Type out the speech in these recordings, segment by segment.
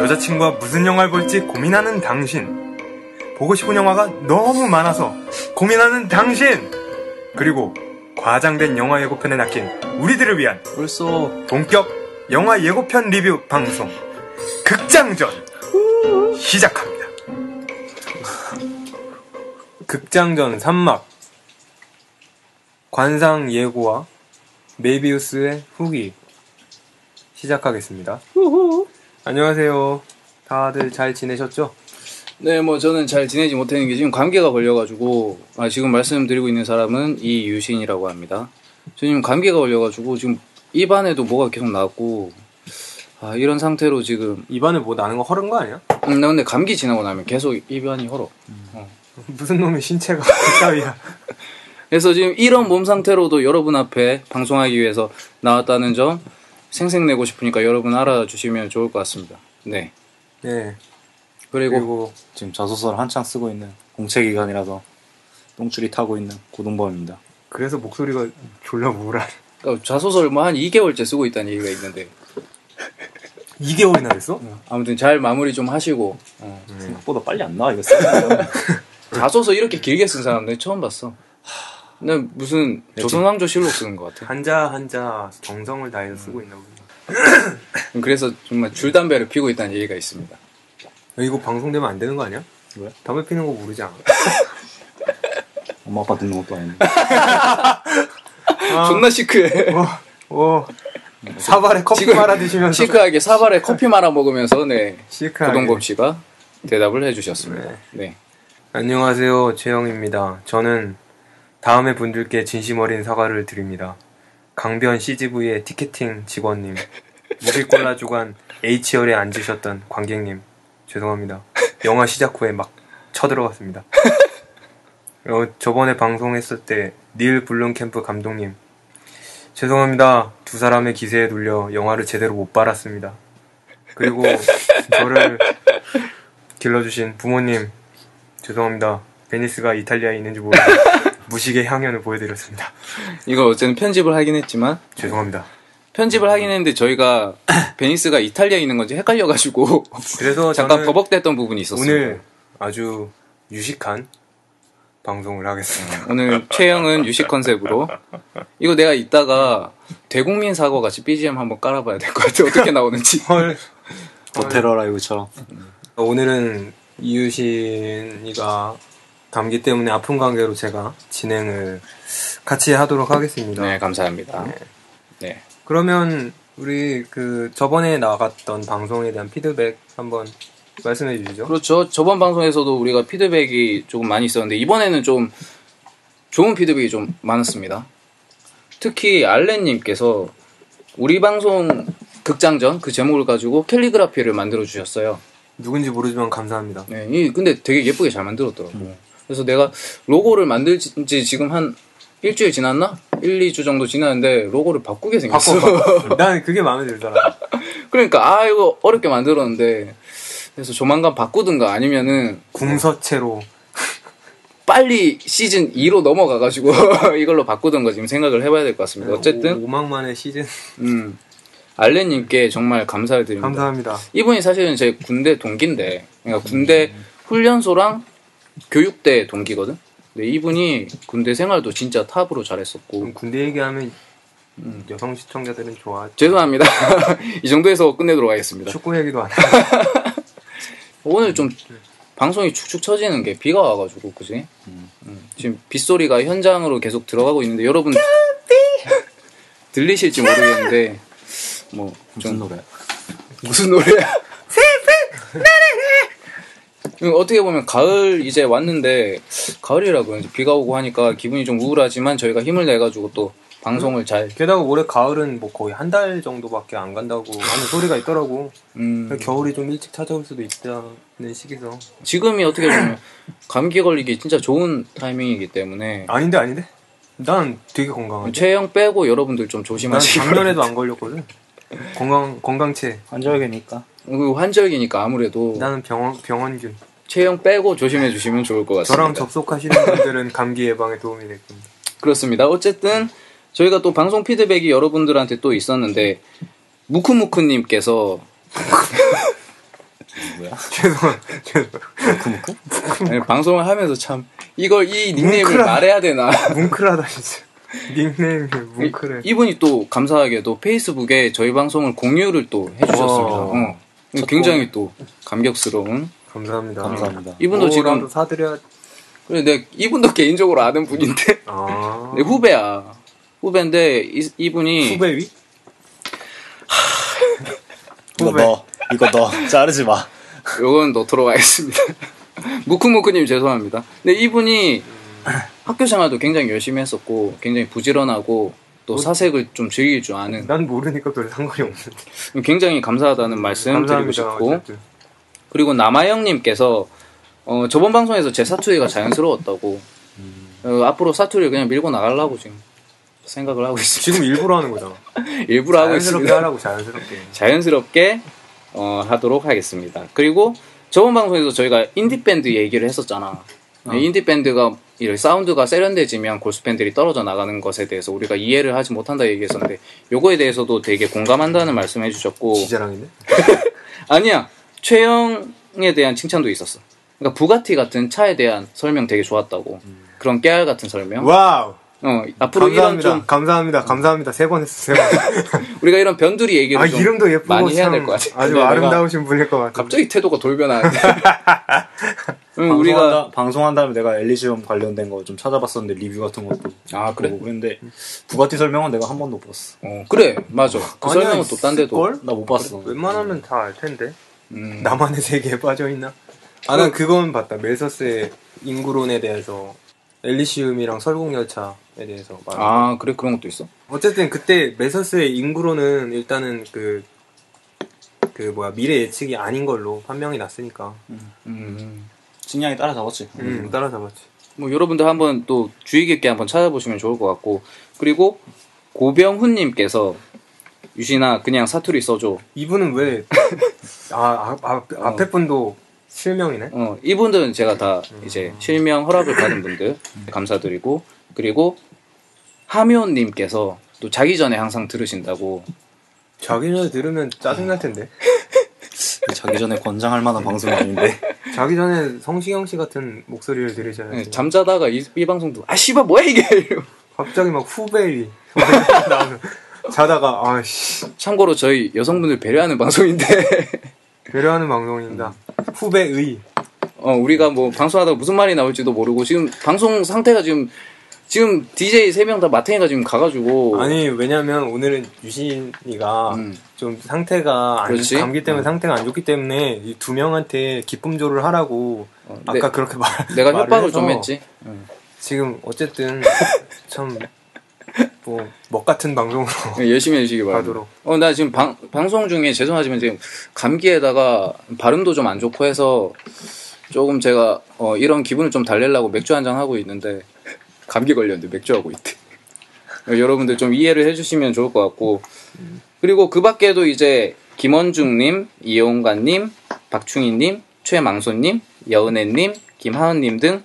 여자친구와 무슨 영화를 볼지 고민하는 당신. 보고 싶은 영화가 너무 많아서 고민하는 당신. 그리고 과장된 영화 예고편에 낚인 우리들을 위한 벌써 본격 영화 예고편 리뷰 방송 극장전 시작합니다. 극장전 3막 관상 예고와 메비우스의 후기 시작하겠습니다. 안녕하세요. 다들 잘 지내셨죠? 네, 뭐 저는 잘 지내지 못하는 게 지금 감기가 걸려가지고 지금 말씀드리고 있는 사람은 이유신이라고 합니다. 저 지금 감기가 걸려가지고 지금 입안에도 뭐가 계속 나고 이런 상태로 지금 입안에 뭐 나는 거 허른 거 아니야? 나 근데 감기 지나고 나면 계속 입안이 헐어. 무슨 놈의 신체가 그따위야. 그래서 지금 이런 몸 상태로도 여러분 앞에 방송하기 위해서 나왔다는 점 생색내고 싶으니까 여러분 알아주시면 좋을 것 같습니다. 네. 네. 그리고 지금 자소서를 한창 쓰고 있는 공채기간이라서 똥줄이 타고 있는 고동범입니다. 그래서 목소리가 졸라 우울한. 자소서를 뭐 한 2개월째 쓰고 있다는 얘기가 있는데 2개월이나 됐어? 아무튼 잘 마무리 좀 하시고 생각보다 빨리 안 나와 이거 쓰면. 자소서 이렇게 길게 쓴 사람 내가 처음 봤어. 난 무슨 조선왕조실록 쓰는 것 같아. 한자 정성을 다해서 쓰고 있나 보다. 그래서 정말 줄담배를 피우고 있다는 얘기가 있습니다. 이거 방송되면 안 되는 거 아니야? 왜? 담배 피는 거 모르지 않아? 엄마 아빠 듣는 것도 아닌데. 존나 시크해. 사발에 커피 말아 드시면서 시크하게 사발에 커피 말아 먹으면서 시크하게 고동범 씨가 대답을 해주셨습니다. 네. 안녕하세요, 최영입니다. 저는 다음에 분들께 진심 어린 사과를 드립니다. 강변 CGV의 티켓팅 직원님, 무비콜라 주간 H열에 앉으셨던 관객님, 죄송합니다. 영화 시작 후에 막 쳐들어갔습니다. 저번에 방송했을 때 닐 블룸캠프 감독님, 죄송합니다. 두 사람의 기세에 눌려 영화를 제대로 못 봐랐습니다. 그리고 저를 길러주신 부모님, 죄송합니다. 베니스가 이탈리아에 있는지 모르고 무식의 향연을 보여드렸습니다. 이거 어쨌든 편집을 하긴 했지만 죄송합니다. 편집을 하긴 했는데 저희가 베니스가 이탈리아에 있는 건지 헷갈려가지고 그래서 잠깐 버벅댔던 부분이 있었습니다. 오늘 아주 유식한 방송을 하겠습니다. 오늘 최영은 유식 컨셉으로 이거 내가 이따가 대국민 사과 같이 BGM 한번 깔아봐야 될 것 같아. 어떻게 나오는지. 헐. 도테러 라이브처럼. 오늘은 이유신이가 감기 때문에 아픈 관계로 제가 진행을 같이 하도록 하겠습니다. 네, 감사합니다. 네. 그러면 우리 저번에 나갔던 방송에 대한 피드백 한번 말씀해 주시죠. 그렇죠. 저번 방송에서도 우리가 피드백이 조금 많이 있었는데 이번에는 좀 좋은 피드백이 좀 많았습니다. 특히 알렌님께서 우리 방송 극장전 그 제목을 가지고 캘리그라피를 만들어 주셨어요. 누군지 모르지만 감사합니다. 네, 근데 되게 예쁘게 잘 만들었더라고. 그래서 내가 로고를 만들지 지금 한 일주일 지났나? 1, 2주 정도 지났는데 로고를 바꾸게 생겼어. 난 그게 마음에 들더라. 그러니까 이거 어렵게 만들었는데 그래서 조만간 바꾸든가 아니면은 궁서체로 빨리 시즌 2로 넘어가가지고 이걸로 바꾸든가 지금 생각을 해봐야 될 것 같습니다. 어쨌든 5막 만의 시즌. 알렌님께 정말 감사를 드립니다. 감사합니다. 이분이 사실은 제 군대 동기인데, 그러니까 군대 훈련소랑 교육대 동기거든. 근데 이분이 군대 생활도 진짜 탑으로 잘했었고. 군대 얘기하면 여성 시청자들은 좋아. 죄송합니다. 이 정도에서 끝내도록 하겠습니다. 축구 얘기도 안 해. 오늘 좀 방송이 축축 처지는 게 비가 와가지고, 그지? 지금 빗소리가 현장으로 계속 들어가고 있는데 여러분 들리실지 모르겠는데 뭐 무슨 노래? 무슨 노래야? 어떻게 보면 가을 이제 왔는데 가을이라 그런지 비가 오고 하니까 기분이 좀 우울하지만 저희가 힘을 내가지고 또 방송을 잘. 게다가 올해 가을은 뭐 거의 한 달 정도밖에 안 간다고 하는 소리가 있더라고. 겨울이 좀 일찍 찾아올 수도 있다는 시기서. 지금이 어떻게 보면 감기 걸리기 진짜 좋은 타이밍이기 때문에. 아닌데? 난 되게 건강한데. 최영 빼고 여러분들 좀 난 조심하시기 작년에도 안 걸렸거든. 건강체. 환절기니까. 바랍니다. 환절기니까 아무래도 나는 병원균. 최영 빼고 조심해 주시면 좋을 것 같습니다. 저랑 접속하시는 분들은 감기 예방에 도움이 될 겁니다. 그렇습니다. 어쨌든 저희가 또 방송 피드백이 여러분들한테 또 있었는데 무크무크님께서 뭐야? 죄송합니다. 아니, 방송을 하면서 참 이 닉네임을 뭉클하다. 말해야 되나 뭉클하다 진짜. 닉네임이 뭉클해. 이분이 또 감사하게도 페이스북에 저희 방송을 공유를 또 해주셨습니다. 와. 굉장히 또 감격스러운. 감사합니다. 감사합니다. 이분도 지금 뭐라도 사드려. 그래 내 이분도 개인적으로 아는 분인데 아. 내 후배야. 후배인데 이분이 후배 위? 이거 너 자르지 마. 요건 넣도록 하겠습니다. 무크무크님 죄송합니다. 근데 이분이 학교 생활도 굉장히 열심히 했었고 굉장히 부지런하고 또 사색을 좀 즐길 줄 아는 난 모르니까 별 상관이 없는데. 굉장히 감사하다는 말씀 드리고 감사합니다. 싶고 어쨌든. 그리고 남아영님께서 저번 방송에서 제 사투리가 자연스러웠다고 앞으로 사투리를 그냥 밀고 나가려고 지금 생각을 하고 있습니다. 지금 일부러 하는 거잖아. 일부러 하고 자연스럽게 있습니다. 하라고 자연스럽게. 자연스럽게 하도록 하겠습니다. 그리고 저번 방송에서 저희가 인디밴드 얘기를 했었잖아. 인디밴드가 이렇게 사운드가 세련돼지면 골수팬들이 떨어져 나가는 것에 대해서 우리가 이해를 하지 못한다 얘기했었는데 요거에 대해서도 되게 공감한다는 말씀해 주셨고 지자랑이네. 아니야 최영에 대한 칭찬도 있었어. 그러니까 부가티 같은 차에 대한 설명 되게 좋았다고. 그런 깨알 같은 설명. 와우. 앞으로 이런 감사합니다. 좀 감사합니다. 3번 했어. 3번. 우리가 이런 변두리 얘기를 좀 이름도 예쁘고 많이 해야 참 될 것 같아. 아주 근데 내가 아름다우신 분일 것 같아. 갑자기 태도가 돌변하는데. 우리가 방송한 다음에 내가 엘리시움 관련된 거 좀 찾아봤었는데 리뷰 같은 것도 그래? 보고 그랬는데 부가티 설명은 내가 한 번도 못 봤어. 그래 맞아. 그 아니야, 설명은 또 딴 데도. 걸? 나 못 봤어. 웬만하면 다 알 텐데. 음. 나만의 세계에 빠져 있나? 난 그건 봤다. 멜서스의 인구론에 대해서 엘리시움이랑 설국열차에 대해서 말. 그래 그런 것도 있어. 어쨌든 그때 멜서스의 인구론은 일단은 미래 예측이 아닌 걸로 판명이 났으니까. 식량이 따라잡았지. 따라잡았지. 뭐 여러분들 한번 또 주의 깊게 한번 찾아보시면 좋을 것 같고 그리고 고병훈님께서 유신아 그냥 사투리 써줘. 이분은 왜 앞에 분도 실명이네? 이분들은 제가 다 이제 실명 허락을 받은 분들 감사드리고 그리고 하묘님께서 또 자기 전에 항상 들으신다고. 자기 전에 들으면 짜증날 텐데. 자기 전에 권장할 만한 방송이 아닌데. 자기 전에 성시경 씨 같은 목소리를 들으셔야지. 잠자다가 이 방송도 씨발 뭐야 이게. 갑자기 막 후배위 나오면 자다가 참고로 저희 여성분들 배려하는 방송인데 배려하는 방송입니다. 후배의. 우리가 뭐 방송하다가 무슨 말이 나올지도 모르고 지금 방송 상태가 지금 DJ 3명 다 마탱이가 지금 가가지고. 아니 왜냐면 오늘은 유신이가 좀 상태가 그렇지? 감기 때문에 상태가 안 좋기 때문에 이 두 명한테 기쁨조를 하라고 아까 그렇게 내가 말을 협박을 해서 좀 했지. 지금 어쨌든 참 먹 같은 방송으로 열심히 해주시기 바랍니다. 나 지금 방송 중에 죄송하지만 지금 감기에다가 발음도 좀 안 좋고 해서 조금 제가 이런 기분을 좀 달래려고 맥주 한잔 하고 있는데 감기 걸렸는데 맥주하고 있대. 여러분들 좀 이해를 해주시면 좋을 것 같고 그리고 그 밖에도 이제 김원중님, 이용관님, 박충희님, 최망소님, 여은혜님, 김하은님 등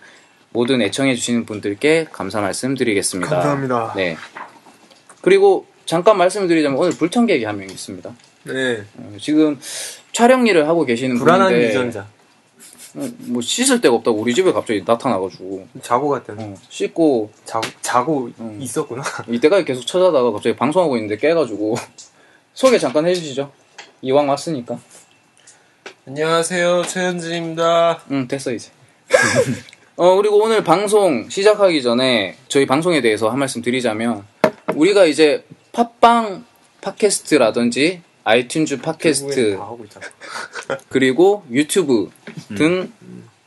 모든 애청해주시는 분들께 감사 말씀드리겠습니다. 감사합니다. 네. 그리고 잠깐 말씀드리자면 오늘 불청객이 한 명 있습니다. 네. 지금 촬영 일을 하고 계시는 불안한 분인데 유전자. 뭐 씻을 데가 없다고 우리 집에 갑자기 나타나가지고 자고 갔더니 씻고 자고 있었구나. 이때까지 계속 찾아다가 갑자기 방송하고 있는데 깨가지고 소개 잠깐 해주시죠. 이왕 왔으니까. 안녕하세요, 최현진입니다. 됐어 이제. 그리고 오늘 방송 시작하기 전에 저희 방송에 대해서 한 말씀 드리자면 우리가 이제 팟빵 팟캐스트라든지 아이튠즈 팟캐스트 다 하고 있잖아. 그리고 유튜브 등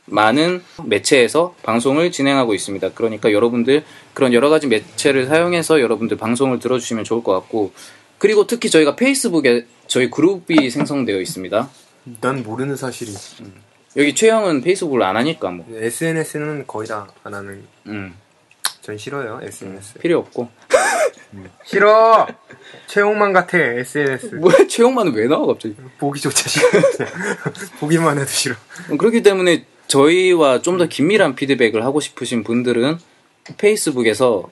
많은 매체에서 방송을 진행하고 있습니다. 그러니까 여러분들 그런 여러 가지 매체를 사용해서 여러분들 방송을 들어주시면 좋을 것 같고 그리고 특히 저희가 페이스북에 저희 그룹이 생성되어 있습니다. 난 모르는 사실이. 여기 최영은 페이스북을 안 하니까 뭐. SNS는 거의 다 안 하는. 전 싫어요 SNS. 필요 없고. 싫어. 최홍만 같아 SNS. 뭐야 최영만은 왜 나와 갑자기? 보기조차 싫어. 보기만 해도 싫어. 그렇기 때문에 저희와 좀 더 긴밀한 피드백을 하고 싶으신 분들은 페이스북에서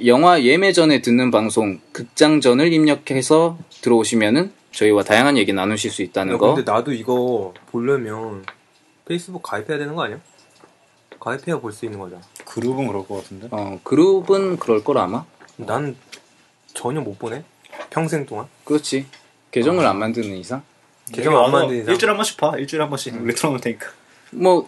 영화 예매 전에 듣는 방송 극장전을 입력해서 들어오시면은 저희와 다양한 얘기 나누실 수 있다는 거. 근데 나도 이거 보려면 페이스북 가입해야 되는 거 아니야? 가입해야 볼 수 있는 거잖아. 그룹은 그럴 것 같은데. 그룹은 그럴 걸 아마. 난 전혀 못 보네. 평생 동안. 그렇지. 계정을 안 만드는 이상. 계정 안 만드는 이상. 일주일에 한 번씩 봐. 일주일에 한 번씩 우리 틀어놓을 테니까. 뭐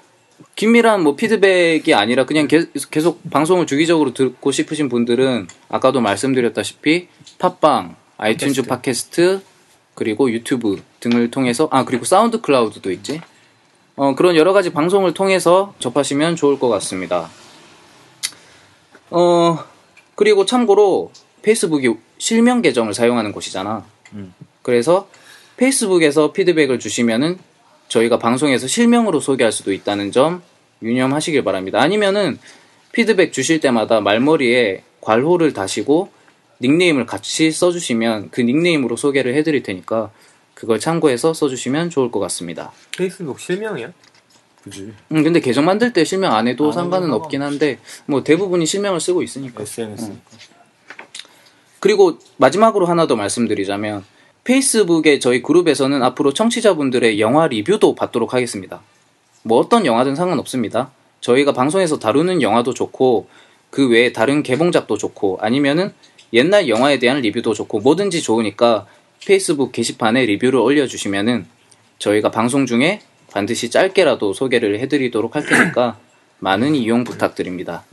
긴밀한 뭐 피드백이 아니라 그냥 계속 방송을 주기적으로 듣고 싶으신 분들은 아까도 말씀드렸다시피 팟빵, 아이튠즈 팟캐스트 그리고 유튜브 등을 통해서 그리고 사운드 클라우드도 있지. 그런 여러 가지 방송을 통해서 접하시면 좋을 것 같습니다. 그리고 참고로 페이스북이 실명 계정을 사용하는 곳이잖아. 그래서 페이스북에서 피드백을 주시면은 저희가 방송에서 실명으로 소개할 수도 있다는 점 유념하시길 바랍니다. 아니면은 피드백 주실 때마다 말머리에 괄호를 다시고 닉네임을 같이 써주시면 그 닉네임으로 소개를 해드릴 테니까 그걸 참고해서 써주시면 좋을 것 같습니다. 페이스북 실명이야? 그지. 근데 계정 만들 때 실명 안 해도 상관은 없긴 한데 뭐 대부분이 실명을 쓰고 있으니까. SNS니까. 그리고 마지막으로 하나 더 말씀드리자면 페이스북의 저희 그룹에서는 앞으로 청취자분들의 영화 리뷰도 받도록 하겠습니다. 뭐 어떤 영화든 상관없습니다. 저희가 방송에서 다루는 영화도 좋고 그 외에 다른 개봉작도 좋고 아니면은 옛날 영화에 대한 리뷰도 좋고 뭐든지 좋으니까 페이스북 게시판에 리뷰를 올려주시면은 저희가 방송 중에 반드시 짧게라도 소개를 해드리도록 할 테니까 많은 이용 부탁드립니다.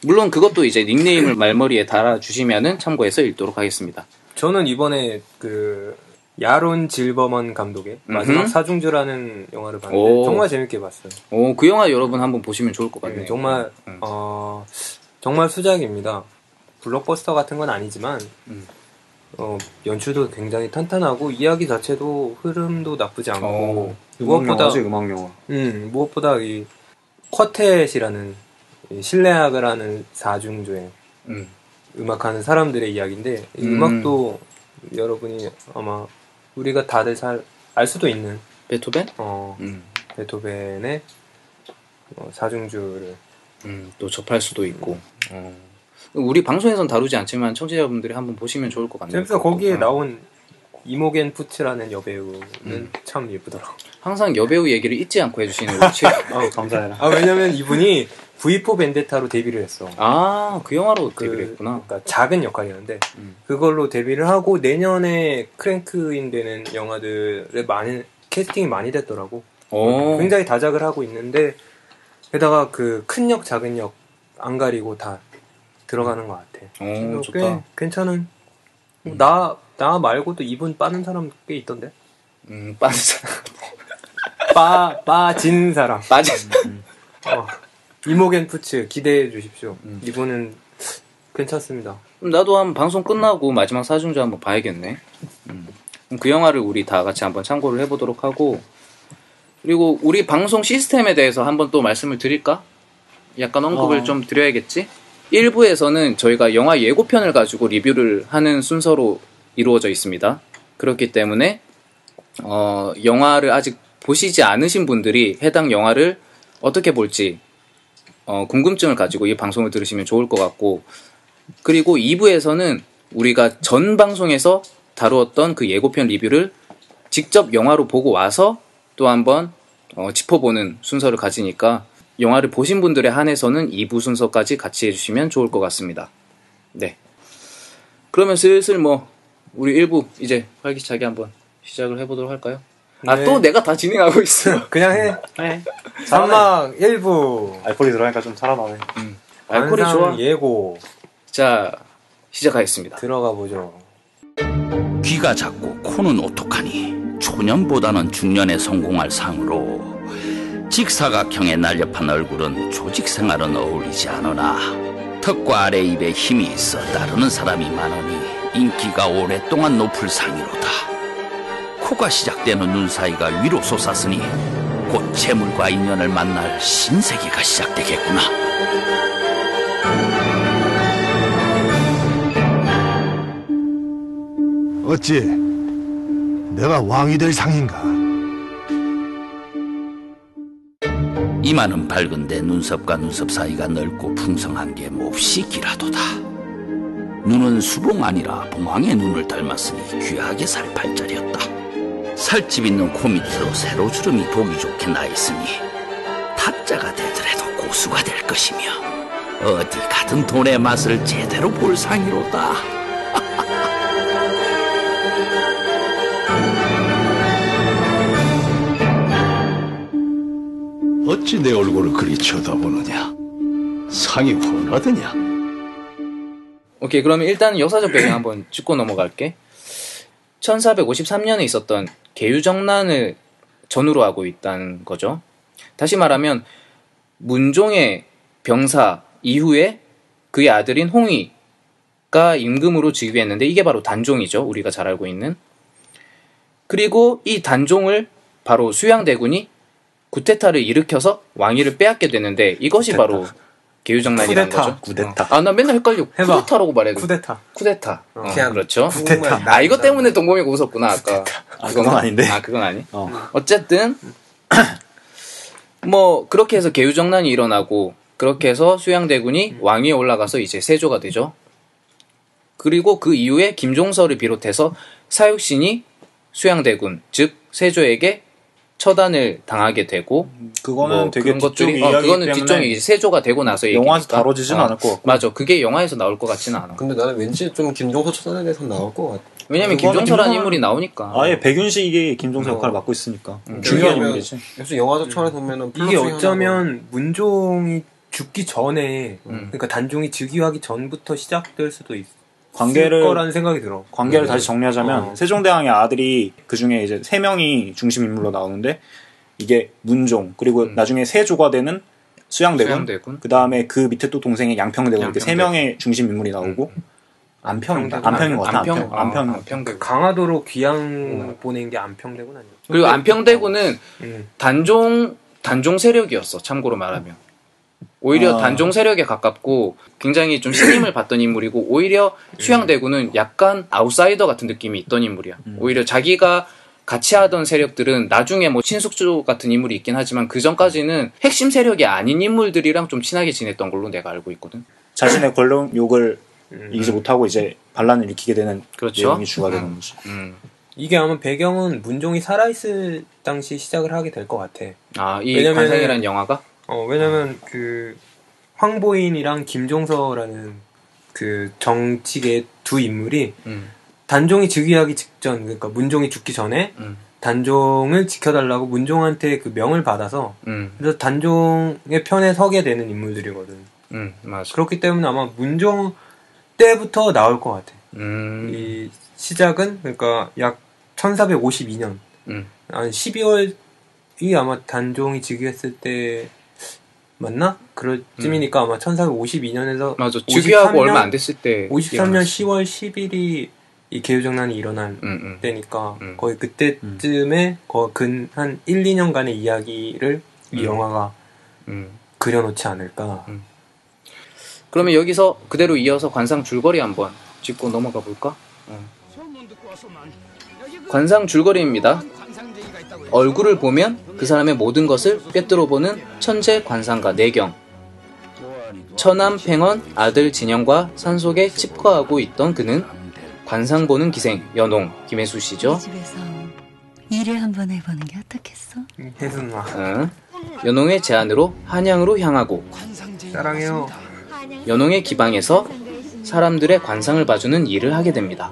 물론 그것도 이제 닉네임을 말머리에 달아주시면은 참고해서 읽도록 하겠습니다. 저는 이번에 그 야론 질버먼 감독의 마지막 사중주라는 영화를 봤는데 정말 재밌게 봤어요. 그 영화 여러분 한번 보시면 좋을 것 같네요. 정말 정말 수작입니다. 블록버스터 같은 건 아니지만 연출도 굉장히 탄탄하고 이야기 자체도 흐름도 나쁘지 않고 음악 영화. 무엇보다 이 쿼텟이라는 실내악을 하는 사중조의 음악하는 사람들의 이야기인데 이 음악도 여러분이 아마 우리가 다들 잘 알 수도 있는 베토벤? 베토벤의 사중주를 또 접할 수도 있고 우리 방송에선 다루지 않지만 청취자분들이 한번 보시면 좋을 것 같네요. 재밌어. 거기에 나온 이모겐 푸츠라는 여배우는 참 예쁘더라고. 항상 여배우 얘기를 잊지 않고 해주시는 우리 최. 감사해라. 왜냐면 이분이 V4 벤데타로 데뷔를 했어. 그 영화로 데뷔를 했구나. 그러니까 작은 역할이었는데 그걸로 데뷔를 하고 내년에 크랭크인 되는 영화들에 많이 캐스팅이 많이 됐더라고. 굉장히 다작을 하고 있는데 게다가 그 큰 역 작은 역 안 가리고 다 들어가는 것 같아. 좋다. 꽤 괜찮은. 나 말고도 이분 빠는 사람 꽤 있던데. 빠진 사람. 빠진 사람. 빠진. 이모겐 푸츠 기대해 주십시오. 이분은 괜찮습니다. 나도 한번 방송 끝나고 마지막 사중주 한번 봐야겠네. 그 영화를 우리 다 같이 한번 참고를 해보도록 하고 그리고 우리 방송 시스템에 대해서 한번 또 말씀을 드릴까? 약간 언급을 좀 드려야겠지? 1부에서는 저희가 영화 예고편을 가지고 리뷰를 하는 순서로 이루어져 있습니다. 그렇기 때문에 영화를 아직 보시지 않으신 분들이 해당 영화를 어떻게 볼지 궁금증을 가지고 이 방송을 들으시면 좋을 것 같고 그리고 2부에서는 우리가 전 방송에서 다루었던 그 예고편 리뷰를 직접 영화로 보고 와서 또 한번 짚어보는 순서를 가지니까 영화를 보신 분들에 한해서는 2부 순서까지 같이 해주시면 좋을 것 같습니다. 네. 그러면 슬슬 우리 1부 이제 활기차게 한번 시작을 해보도록 할까요? 네. 또 내가 다 진행하고 있어. 그냥 해. 네. 산막 1부. 알코올이 들어가니까 좀 살아나네. 알코올이 좋아. 예고. 자, 시작하겠습니다. 들어가 보죠. 귀가 작고 코는 오똑하니 초년보다는 중년에 성공할 상으로 직사각형의 날렵한 얼굴은 조직 생활은 어울리지 않으나 턱과 아래 입에 힘이 있어 따르는 사람이 많으니 인기가 오랫동안 높을 상이로다. 코가 시작되는 눈 사이가 위로 솟았으니 곧 재물과 인연을 만날 신세계가 시작되겠구나. 어찌 내가 왕이 될 상인가? 이마는 밝은데 눈썹과 눈썹 사이가 넓고 풍성한 게 몹시 기라도다. 눈은 수봉 아니라 봉황의 눈을 닮았으니 귀하게 살 팔자리였다. 살집 있는 코 밑으로 세로주름이 보기 좋게 나있으니 타짜가 되더라도 고수가 될 것이며 어디 가든 돈의 맛을 제대로 볼 상이로다. 어찌 내 얼굴을 그리 쳐다보느냐? 상이 훤하더냐? 오케이, 그러면 일단 역사적 배경 한번 짚고 넘어갈게. 1453년에 있었던 계유정난을 전후로 하고 있다는 거죠. 다시 말하면 문종의 병사 이후에 그의 아들인 홍의가 임금으로 즉위했는데 이게 바로 단종이죠. 우리가 잘 알고 있는. 그리고 이 단종을 바로 수양대군이 구테타를 일으켜서 왕위를 빼앗게 되는데 이것이 바로 계유정난이라는 거죠. 구데타. 아, 나 맨날 헷갈려. 해봐. 쿠데타라고 말해야 돼. 쿠데타. 그냥 그렇죠. 구테타. 아, 이것 때문에 동범이가 웃었구나, 아까. 그건 아닌데. 아, 그건 아니? 어쨌든, 뭐, 그렇게 해서 계유정난이 일어나고, 그렇게 해서 수양대군이 왕위에 올라가서 이제 세조가 되죠. 그리고 그 이후에 김종서를 비롯해서 사육신이 수양대군, 즉, 세조에게 처단을 당하게 되고, 그거는 뭐 되게 그런 뒤쪽 것들이, 이야기 그거는 때문에 뒤쪽이 이제 세조가 되고 나서 영화에서 얘기니까. 다뤄지진 않을 것 같고. 맞아. 그게 영화에서 나올 것 같지는 않아. 근데 나는 왠지 좀 김종서 처단에 대해서 나올 것 같아. 왜냐면 그거는 김종서라는 김종서- 인물이 나오니까. 아예 백윤식이 김종서 역할을 맡고 있으니까 중요한 왜냐면 인물이지. 역시 영화적 차원에서 보면은 이게 어쩌면 문종이 죽기 전에, 그러니까 단종이 즉위하기 전부터 시작될 수도 있을 거라는 생각이 들어. 관계를 다시 정리하자면 세종대왕의 아들이 그 중에 이제 3명이 중심 인물로 나오는데 이게 문종 그리고 나중에 세조가 되는 수양대군, 그 다음에 그 밑에 또 동생의 양평대군 이렇게 3명의 중심 인물이 나오고 안평인 것 같아. 안평대군. 강화도로 귀양 보낸 게 안평대군 아니야? 그리고 안평대군은 단종 세력이었어. 참고로 말하면. 오히려 단종 세력에 가깝고 굉장히 좀 신임을 받던 인물이고 오히려 수양대군은 약간 아웃사이더 같은 느낌이 있던 인물이야. 오히려 자기가 같이 하던 세력들은 나중에 뭐 신숙주 같은 인물이 있긴 하지만 그 전까지는 핵심 세력이 아닌 인물들이랑 좀 친하게 지냈던 걸로 내가 알고 있거든. 자신의 권력욕을 이기지 못하고 이제 반란을 일으키게 되는 그렇죠. 내용이 주가 되는 거지. 이게 아마 배경은 문종이 살아있을 당시 시작을 하게 될 것 같아. 아, 이 왜냐면은- 관상이라는 영화가? 왜냐면 그 황보인이랑 김종서라는 그 정치계 두 인물이 단종이 즉위하기 직전, 그러니까 문종이 죽기 전에 단종을 지켜달라고 문종한테 그 명을 받아서 그래서 단종의 편에 서게 되는 인물들이거든. 맞아. 그렇기 때문에 아마 문종 때부터 나올 것 같아. 이 시작은 그러니까 약 1452년 한 12월이 아마 단종이 즉위했을 때 맞나? 그럴쯤이니까 아마 1452년에서 맞아. 즉위하고 얼마 안 됐을 때 53년 10월 10일이 이 계유정난이 일어날 때니까 거의 그때쯤에 한 1, 2년간의 이야기를 이 영화가 그려놓지 않을까. 그러면 여기서 그대로 이어서 관상 줄거리 한번 짚고 넘어가 볼까? 관상 줄거리입니다. 얼굴을 보면 그 사람의 모든 것을 꿰뚫어보는 천재 관상가 내경. 처남 팽원 아들 진영과 산속에 칩거하고 있던 그는 관상 보는 기생 연홍 김혜수 씨죠. 집에서 일을 한번 해보는 게 어떻겠어? 혜순아. 연홍의 제안으로 한양으로 향하고 사랑해요. 연홍의 기방에서 사람들의 관상을 봐주는 일을 하게 됩니다.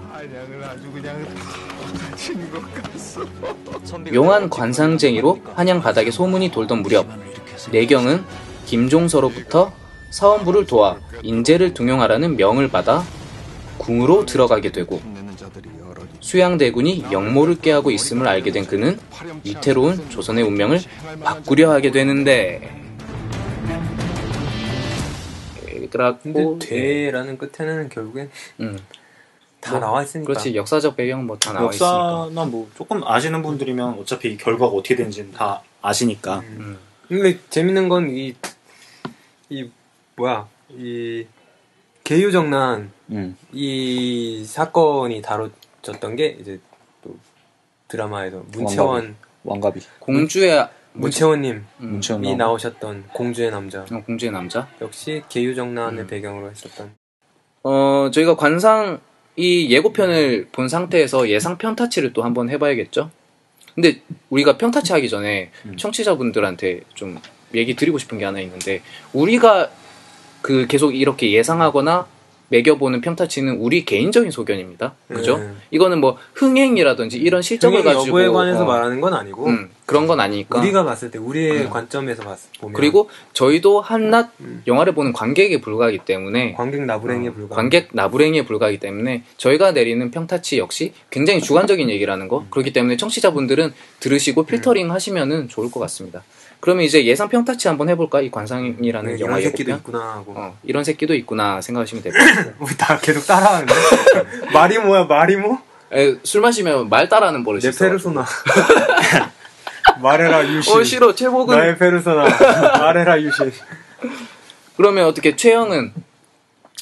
용한 관상쟁이로 한양 바닥에 소문이 돌던 무렵 내경은 김종서로부터 사원부를 도와 인재를 등용하라는 명을 받아 궁으로 들어가게 되고 수양대군이 영모를 꾀하고 있음을 알게 된 그는 위태로운 조선의 운명을 바꾸려 하게 되는데 근데 돼라는 끝에는 결국엔 다 나와 있으니까. 그렇지. 역사적 배경 뭐 다 나와 있으니까. 역사나 뭐 조금 아시는 분들이면 어차피 이 결과가 어떻게 되는지는 다 아시니까. 근데 재밌는 건 이 계유정난 이 사건이 나왔었던 게 이제 또 드라마에서 문채원 왕가비. 공주의 문채원님이 문채원 나오셨던 공주의 남자. 공주의 남자. 역시 계유정난을 배경으로 했었던. 저희가 관상 이 예고편을 본 상태에서 예상 평타치를 또 한번 해봐야겠죠? 근데 우리가 평타치 하기 전에 청취자분들한테 좀 얘기 드리고 싶은 게 하나 있는데, 우리가 그 계속 이렇게 예상하거나 매겨보는 평타치는 우리 개인적인 소견입니다. 그죠? 이거는 뭐 흥행이라든지 이런 실적을 가지고 여부에 관해서 말하는 건 아니고 그런 건 아니니까 우리가 봤을 때 우리의 관점에서 보면, 그리고 저희도 한낱 영화를 보는 관객에 불과하기 때문에 관객 나부랭이에 불과하기 때문에 저희가 내리는 평타치 역시 굉장히 주관적인 얘기라는 거. 그렇기 때문에 청취자분들은 들으시고 필터링 하시면은 좋을 것 같습니다. 그러면 이제 예상 평타치 한번 해볼까? 이 관상이라는 영화 이런 새끼도 예고편? 있구나 하고 이런 새끼도 있구나 생각하시면 될 것 같아요. 우리 다 계속 따라하는데 말이 뭐야 말이 뭐? 술 마시면 말 따라하는 버릇이 내 있어. 페르소나 말해라 유신. 싫어. 최복은 나의 페르소나 말해라 유신. 그러면 어떻게 최영은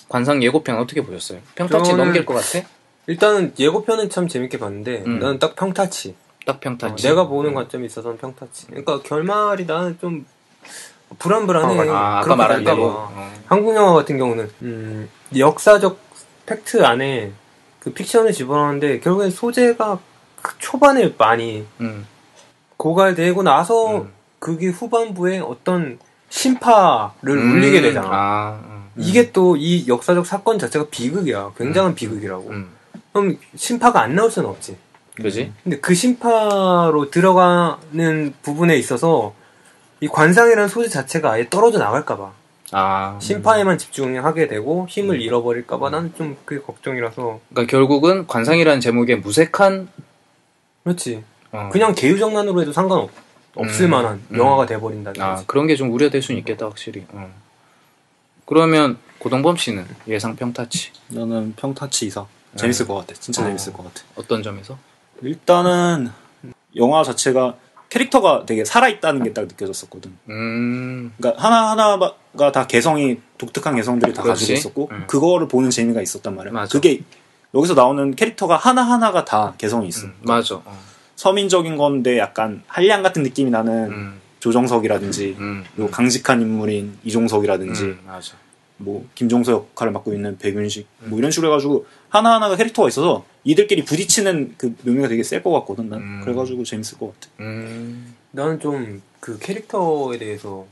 관상 예고편 어떻게 보셨어요? 평타치 저는 넘길 것 같아? 일단은 예고편은 참 재밌게 봤는데 나는 딱 평타치. 딱 평타치. 내가 보는 관점이 있어서는 평타치. 그러니까 결말이 나는 좀 불안불안해. 아까 말한 대로. 한국 영화 같은 경우는 역사적 팩트 안에 그 픽션을 집어넣는데 결국엔 소재가 초반에 많이 고갈되고 나서 그게 후반부에 어떤 심파를 울리게 되잖아. 이게 또 이 역사적 사건 자체가 비극이야. 굉장한 비극이라고. 그럼 심파가 안 나올 수는 없지. 그지? 근데 그 심파로 들어가는 부분에 있어서 이 관상이라는 소재 자체가 아예 떨어져 나갈까봐. 심파에만 집중하게 되고 힘을 잃어버릴까봐 난 좀 그게 걱정이라서. 그러니까 결국은 관상이라는 제목의 무색한. 그렇지. 그냥 계유정난으로 해도 없을 만한 영화가 돼버린다는 거지. 그런 게 좀 우려될 수는 있겠다 확실히. 그러면 고동범 씨는 예상 평타치? 나는 평타치 이상. 재밌을 것 같아. 진짜 재밌을 것 같아. 어떤 점에서? 일단은 영화 자체가 캐릭터가 되게 살아있다는 게 딱 느껴졌었거든. 그러니까 하나하나가 다 개성이, 독특한 개성들이 다 가지고 있었고 그거를 보는 재미가 있었단 말이야. 맞아. 그게 여기서 나오는 캐릭터가 하나하나가 다 개성이 있어. 맞아. 서민적인 건데 약간 한량 같은 느낌이 나는 조정석이라든지 그리고 강직한 인물인 이종석이라든지 맞아. 뭐 김종서 역할을 맡고 있는 백윤식 뭐 이런 식으로 해가지고 하나하나가 캐릭터가 있어서 이들끼리 부딪히는 그 묘미가 되게 셀 것 같거든. 난 그래가지고 재밌을 것 같아. 나는 좀 그 캐릭터에 대해서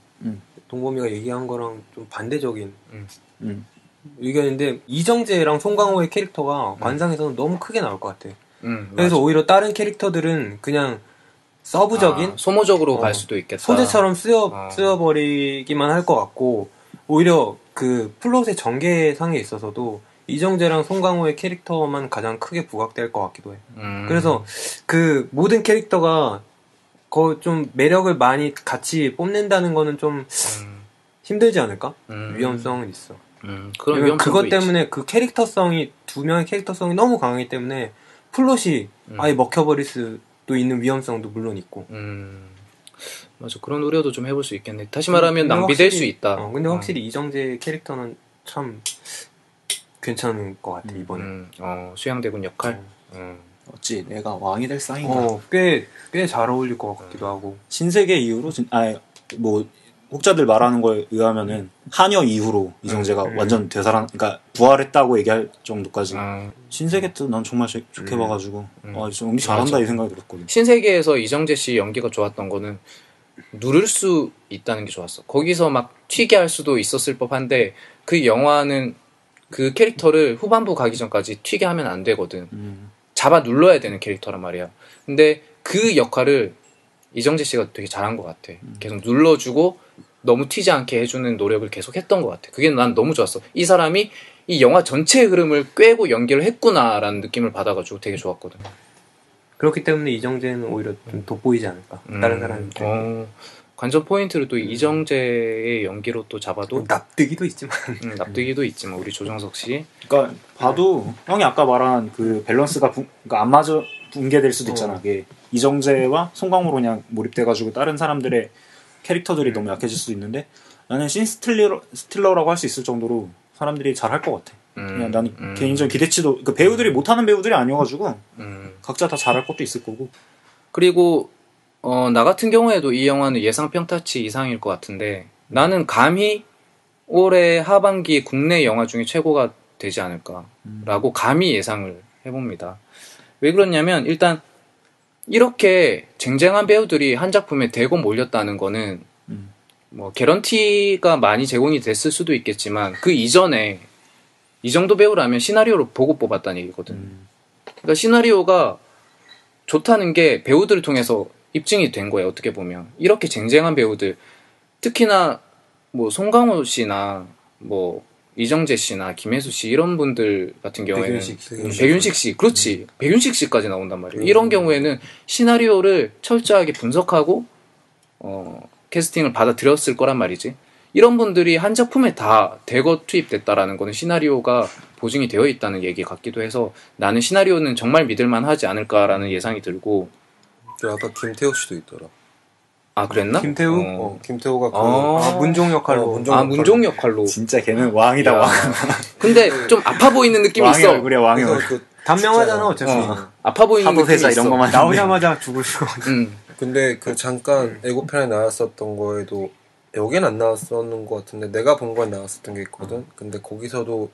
동범이가 얘기한 거랑 좀 반대적인 의견인데, 이정재랑 송강호의 캐릭터가 관상에서는 너무 크게 나올 것 같아. 그래서 오히려 다른 캐릭터들은 그냥 서브적인 소모적으로 갈 수도 있겠다. 소재처럼 쓰여버리기만 할 것 같고, 오히려 그 플롯의 전개상에 있어서도 이정재랑 송강호의 캐릭터만 가장 크게 부각될 것 같기도 해. 그래서 그 모든 캐릭터가 좀 매력을 많이 같이 뽐낸다는 거는 좀 힘들지 않을까? 위험성은 있어. 그럼 그것 때문에 그 캐릭터성이, 두 명의 캐릭터성이 너무 강하기 때문에 플롯이 아예 먹혀버릴 수도 있는 위험성도 물론 있고. 맞아. 그런 우려도 좀 해볼 수 있겠네. 다시 말하면 낭비될 수 있다. 근데 확실히 이정재 캐릭터는 참 괜찮은 것 같아, 이번에. 수양대군 역할. 어찌 내가 왕이 될 상인가. 꽤 잘 어울릴 것 같기도 하고. 신세계 이후로 뭐 혹자들 말하는 거에 의하면은 한여 이후로 이정재가 완전 그러니까 부활했다고 얘기할 정도까지. 신세계 때 난 정말 좋게 봐가지고 진짜 연기 잘한다 이 생각이 들었거든. 신세계에서 이정재 씨 연기가 좋았던 거는 누를 수 있다는 게 좋았어. 거기서 막 튀게 할 수도 있었을 법한데 그 영화는 그 캐릭터를 후반부 가기 전까지 튀게 하면 안 되거든. 잡아 눌러야 되는 캐릭터란 말이야. 근데 그 역할을 이정재 씨가 되게 잘한 것 같아. 계속 눌러주고 너무 튀지 않게 해주는 노력을 계속 했던 것 같아. 그게 난 너무 좋았어. 이 사람이 이 영화 전체의 흐름을 꿰고 연기를 했구나라는 느낌을 받아가지고 되게 좋았거든. 그렇기 때문에 이정재는 오히려 좀 돋보이지 않을까. 다른 사람한테. 관전 포인트를 또 이정재의 연기로 또 잡아도 납득이도 있지만 납득이도 있지만 우리 조정석 씨. 그러니까 봐도 형이 아까 말한 그 밸런스가 그러니까 안 맞아 붕괴될 수도 있잖아. 그게 이정재와 송강호로 그냥 몰입돼가지고 다른 사람들의 캐릭터들이 너무 약해질 수도 있는데 나는 신 스틸러라고 할 수 있을 정도로 사람들이 잘 할 것 같아. 그냥 나는 개인적인 기대치도 그 배우들이 못하는 배우들이 아니어가지고 각자 다 잘할 것도 있을 거고. 그리고 나 같은 경우에도 이 영화는 예상 평타치 이상일 것 같은데 나는 감히 올해 하반기 국내 영화 중에 최고가 되지 않을까라고 감히 예상을 해봅니다. 왜 그러냐면 일단 이렇게 쟁쟁한 배우들이 한 작품에 대거 몰렸다는 거는 뭐 개런티가 많이 제공이 됐을 수도 있겠지만 그 이전에 이 정도 배우라면 시나리오를 보고 뽑았다는 얘기거든. 그러니까 시나리오가 좋다는 게 배우들을 통해서 입증이 된 거예요. 어떻게 보면 이렇게 쟁쟁한 배우들, 특히나 뭐 송강호 씨나 뭐 이정재 씨나 김혜수 씨 이런 분들 같은 경우에는 백윤식 씨, 그렇지, 백윤식 씨까지 나온단 말이에요. 이런 경우에는 시나리오를 철저하게 분석하고 캐스팅을 받아들였을 거란 말이지. 이런 분들이 한 작품에 다 대거 투입됐다라는 거는 시나리오가 보증이 되어 있다는 얘기 같기도 해서 나는 시나리오는 정말 믿을만 하지 않을까라는 예상이 들고. 아까 김태호 씨도 있더라. 아, 그랬나? 김태우? 김태호가 문종 역할로. 문종 역할로. 진짜 걔는 왕이다, 왕. 근데 좀 아파 보이는 느낌이 왕의 있어. 얼굴이야, 왕의 얼굴. 그 단명하잖아, 어차피. 아파 보이는 느낌이 있어. 이런 거만 나오자마자 죽을 수가. 근데 그 잠깐 예고편에 나왔었던 거에도 여긴 안 나왔었는 것 같은데 내가 본 건 나왔었던 게 있거든. 근데 거기서도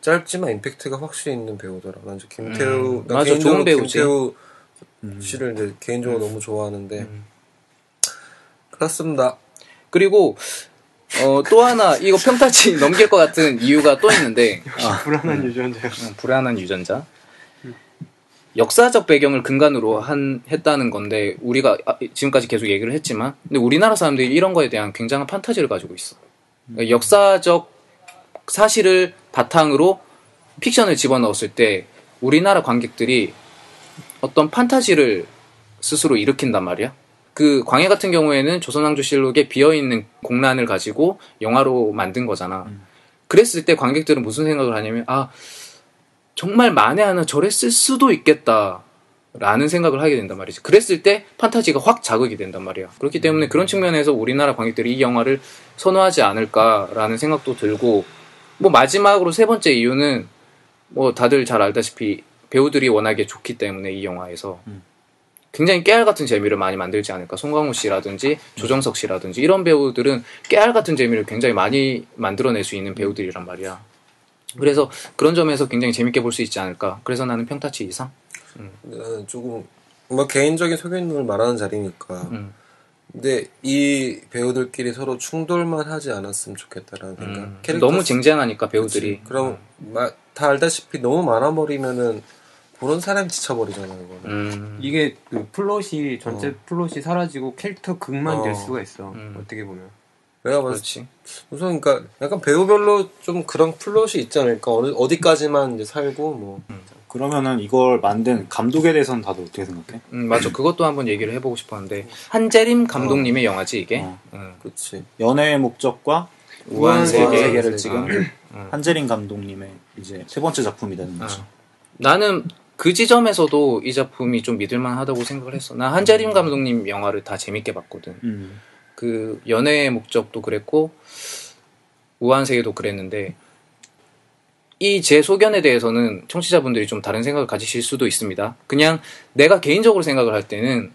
짧지만 임팩트가 확실히 있는 배우더라. 난 이제 김태우, 나 맞아, 좋은 배우지. 김태우 씨를 이제 개인적으로 너무 좋아하는데 그렇습니다. 그리고 또 하나 이거 평타치 넘길 것 같은 이유가 또 있는데 불안한 유전자요. 불안한 유전자. 역사적 배경을 근간으로 했다는 건데 우리가 지금까지 계속 얘기를 했지만 근데 우리나라 사람들이 이런 거에 대한 굉장한 판타지를 가지고 있어. 그러니까 역사적 사실을 바탕으로 픽션을 집어넣었을 때 우리나라 관객들이 어떤 판타지를 스스로 일으킨단 말이야. 그 광해 같은 경우에는 조선왕조실록에 비어있는 공란을 가지고 영화로 만든 거잖아. 그랬을 때 관객들은 무슨 생각을 하냐면 정말 만에 하나 저랬을 수도 있겠다라는 생각을 하게 된단 말이지. 그랬을 때 판타지가 확 자극이 된단 말이야. 그렇기 때문에 그런 측면에서 우리나라 관객들이 이 영화를 선호하지 않을까라는 생각도 들고, 뭐 마지막으로 세 번째 이유는 뭐 다들 잘 알다시피 배우들이 워낙에 좋기 때문에 이 영화에서 굉장히 깨알 같은 재미를 많이 만들지 않을까. 송강호 씨라든지 조정석 씨라든지 이런 배우들은 깨알 같은 재미를 굉장히 많이 만들어낼 수 있는 배우들이란 말이야. 그래서 그런 점에서 굉장히 재밌게 볼 수 있지 않을까. 그래서 나는 평타치 이상. 나는 조금 뭐 개인적인 소견을 말하는 자리니까. 근데 이 배우들끼리 서로 충돌만 하지 않았으면 좋겠다라는 생각. 너무 쟁쟁하니까 배우들이. 그치. 그럼 다 알다시피 너무 많아버리면은 보는 사람이 지쳐버리잖아 이거는. 이게 그 플롯이 전체 플롯이 사라지고 캐릭터 극만 될 수가 있어. 어떻게 보면. 내가 봤을 때 우선 그러니까 약간 배우별로 좀 그런 플롯이 있지 않을까. 어디까지만 이제 살고 뭐. 그러면은 이걸 만든 감독에 대해서는 다들 어떻게 생각해? 맞아. 그것도 한번 얘기를 해보고 싶었는데 한재림 감독님의 영화지 이게. 그렇지. 연애의 목적과 우아한 세계를 찍은 한재림 감독님의 이제 세 번째 작품이 되는 거죠. 나는 그 지점에서도 이 작품이 좀 믿을만하다고 생각을 했어. 난 한재림 감독님 영화를 다 재밌게 봤거든. 그 연애의 목적도 그랬고 우아한 세계도 그랬는데 이 제 소견에 대해서는 청취자분들이 좀 다른 생각을 가지실 수도 있습니다. 그냥 내가 개인적으로 생각을 할 때는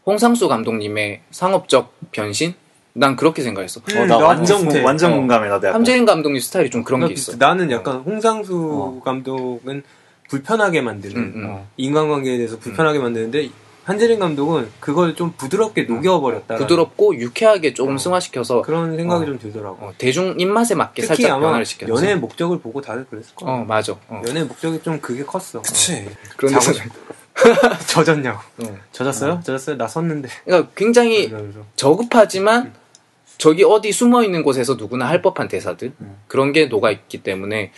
홍상수 감독님의 상업적 변신? 난 그렇게 생각했어. 나 완전 공감해. 나도 약간. 함재인 감독님 스타일이 좀 그런 게 있어. 나는 약간 홍상수 감독은 불편하게 만드는 인간관계에 대해서 불편하게 만드는데 한재림 감독은 그걸 좀 부드럽게 녹여버렸다. 부드럽고 유쾌하게 조금 승화시켜서 그런 생각이 좀 들더라고. 대중 입맛에 맞게 특히 살짝 아마 변화를 시켰지. 연애의 목적을 보고 다들 그랬을 거야. 맞아. 연애의 목적이 좀 그게 컸어. 그치. 그런데 젖었냐고. 젖었어요? 젖었어요? 나 섰는데. 그러니까 굉장히 저급하지만 저기 어디 숨어 있는 곳에서 누구나 할 법한 대사들 그런 게 녹아 있기 때문에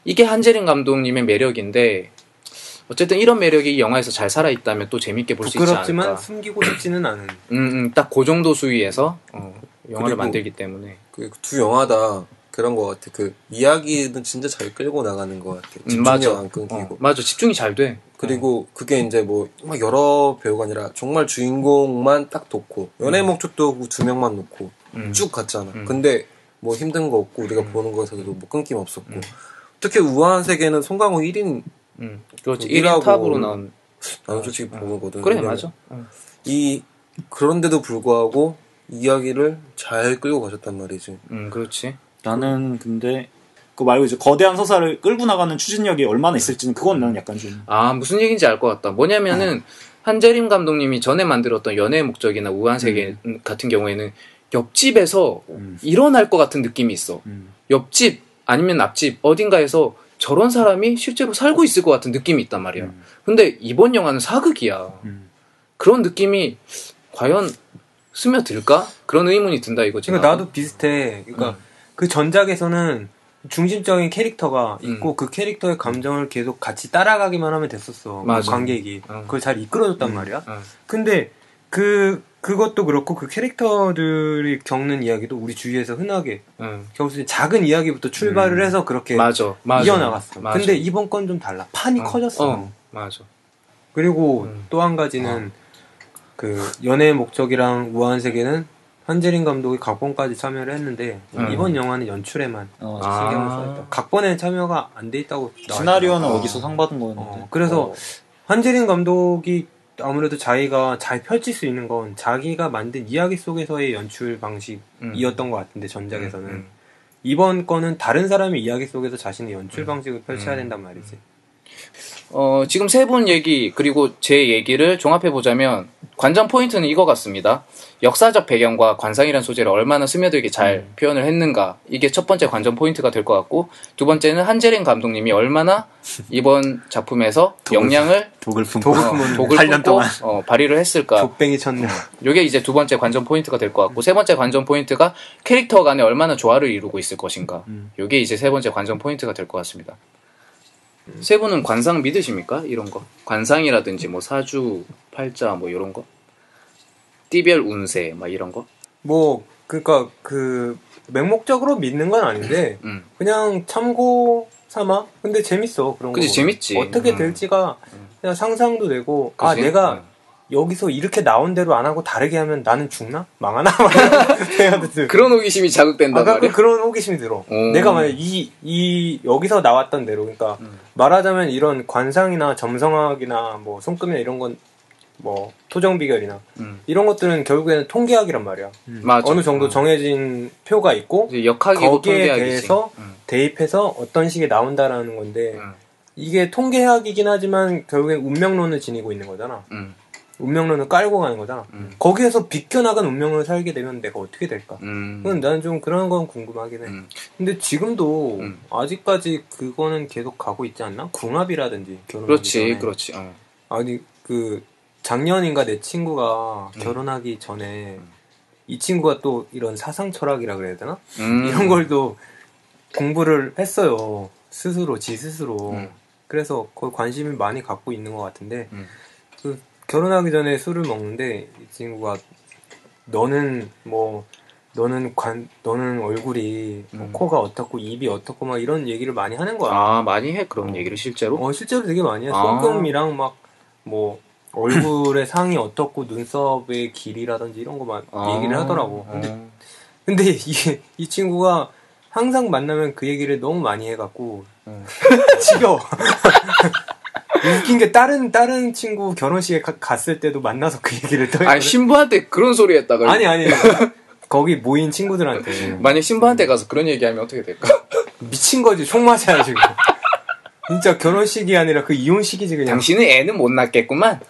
이게 한재림 감독님의 매력인데. 어쨌든 이런 매력이 이 영화에서 잘 살아있다면 또 재밌게 볼 수 있지 않을까. 부끄럽지만 숨기고 싶지는 않은. 딱 그 정도 수위에서 영화를 만들기 때문에. 그 두 영화 다 그런 것 같아. 그 이야기는 진짜 잘 끌고 나가는 것 같아. 집중력 맞아. 안 끊기고. 맞아. 집중이 잘 돼. 그리고 그게 이제 뭐 막 여러 배우가 아니라 정말 주인공만 딱 놓고 연애 목적도 두 명만 놓고 쭉 갔잖아. 근데 뭐 힘든 거 없고 우리가 보는 거에서도 뭐 끊김 없었고 특히 우아한 세계는 송강호 1인 그렇지 1인 탑으로 나온 나는 솔직히 보거든. 그래 맞아. 그런데도 불구하고 이야기를 잘 끌고 가셨단 말이지. 그렇지. 나는 근데 그 말고 이제 거대한 서사를 끌고 나가는 추진력이 얼마나 있을지는 그건 나는 약간 좀 무슨 얘기인지 알 것 같다. 뭐냐면은 한재림 감독님이 전에 만들었던 연애의 목적이나 우아한 세계 같은 경우에는 옆집에서 일어날 것 같은 느낌이 있어. 옆집 아니면 앞집 어딘가에서 저런 사람이 실제로 살고 있을 것 같은 느낌이 있단 말이야. 근데 이번 영화는 사극이야. 그런 느낌이 과연 스며들까? 그런 의문이 든다 이거지. 그러니까 나도 비슷해. 그러니까 그 전작에서는 중심적인 캐릭터가 있고 그 캐릭터의 감정을 계속 같이 따라가기만 하면 됐었어. 그 관객이. 그걸 잘 이끌어줬단 말이야. 근데 그것도 그렇고 그 캐릭터들이 겪는 이야기도 우리 주위에서 흔하게 겪을 수 있는 작은 이야기부터 출발을 해서 그렇게 이어나갔어. 근데 이번 건 좀 달라. 판이 커졌어. 맞아. 그리고 또 한 가지는 그 연애의 목적이랑 우아한 세계는 한재림 감독이 각본까지 참여를 했는데 이번 영화는 연출에만 신경을 써있다. 각본에 참여가 안 돼 있다고. 시나리오는 어디서 상 받은 거였는데. 그래서 한재림 감독이 아무래도 자기가 잘 펼칠 수 있는 건 자기가 만든 이야기 속에서의 연출 방식이었던 것 같은데 전작에서는 이번 거는 다른 사람의 이야기 속에서 자신의 연출 방식을 펼쳐야 된단 말이지. 지금 세 분 얘기 그리고 제 얘기를 종합해보자면 관전 포인트는 이거 같습니다. 역사적 배경과 관상이라는 소재를 얼마나 스며들게 잘 표현을 했는가, 이게 첫 번째 관전 포인트가 될 것 같고, 두 번째는 한재림 감독님이 얼마나 이번 작품에서 역량을 독을 품고 발휘를 했을까. 족뱅이 쳤네. 이게 이제 두 번째 관전 포인트가 될 것 같고, 세 번째 관전 포인트가 캐릭터 간에 얼마나 조화를 이루고 있을 것인가. 이게 이제 세 번째 관전 포인트가 될 것 같습니다. 세 분은 관상 믿으십니까? 이런 거. 관상이라든지 뭐 사주, 팔자 뭐 이런 거. 띠별 운세 막 이런 거. 뭐 그러니까 그 맹목적으로 믿는 건 아닌데 그냥 참고 삼아. 근데 재밌어 그런 거. 그치 재밌지. 어떻게 될지가 그냥 상상도 되고. 그치? 내가 여기서 이렇게 나온 대로 안 하고 다르게 하면 나는 죽나? 망하나? 그런 호기심이 자극된단 말이야? 그런 호기심이 들어. 내가 만약 여기서 나왔던 대로, 그러니까 말하자면 이런 관상이나 점성학이나 뭐 손금이나 이런 건 뭐 토정비결이나 이런 것들은 결국에는 통계학이란 말이야. 맞아. 어느 정도 정해진 표가 있고 거기에 대해서 대입해서 어떤 식이 나온다라는 건데 이게 통계학이긴 하지만 결국엔 운명론을 지니고 있는 거잖아. 운명론을 깔고 가는 거잖아. 거기에서 비껴나간 운명론을 살게 되면 내가 어떻게 될까? 나는 좀 그런 건 궁금하긴 해. 근데 지금도 아직까지 그거는 계속 가고 있지 않나? 궁합이라든지 결혼하기 전에. 그렇지. 아니 작년인가 내 친구가 결혼하기 전에 이 친구가 또 이런 사상 철학이라 그래야 되나? 이런 걸 또 공부를 했어요. 지 스스로. 그래서 거의 관심을 많이 갖고 있는 것 같은데 그 결혼하기 전에 술을 먹는데 이 친구가 너는 얼굴이 코가 어떻고 입이 어떻고 막 이런 얘기를 많이 하는 거야. 많이 해 그런 얘기를 실제로? 실제로 되게 많이 해. 손금이랑 막 뭐 얼굴의 상이 어떻고 눈썹의 길이라든지 이런 거만 얘기를 하더라고. 근데 이 친구가 항상 만나면 그 얘기를 너무 많이 해갖고 지겨워. 웃긴 게 다른 친구 결혼식에 갔을 때도 만나서 그 얘기를 또 했거든. 신부한테 그런 소리 했다가 아니 거기 모인 친구들한테. 만약 신부한테 가서 그런 얘기하면 어떻게 될까? 미친 거지. 총 맞아야지. 진짜 결혼식이 아니라 그 이혼식이지 그냥. 당신은 애는 못 낳겠구만.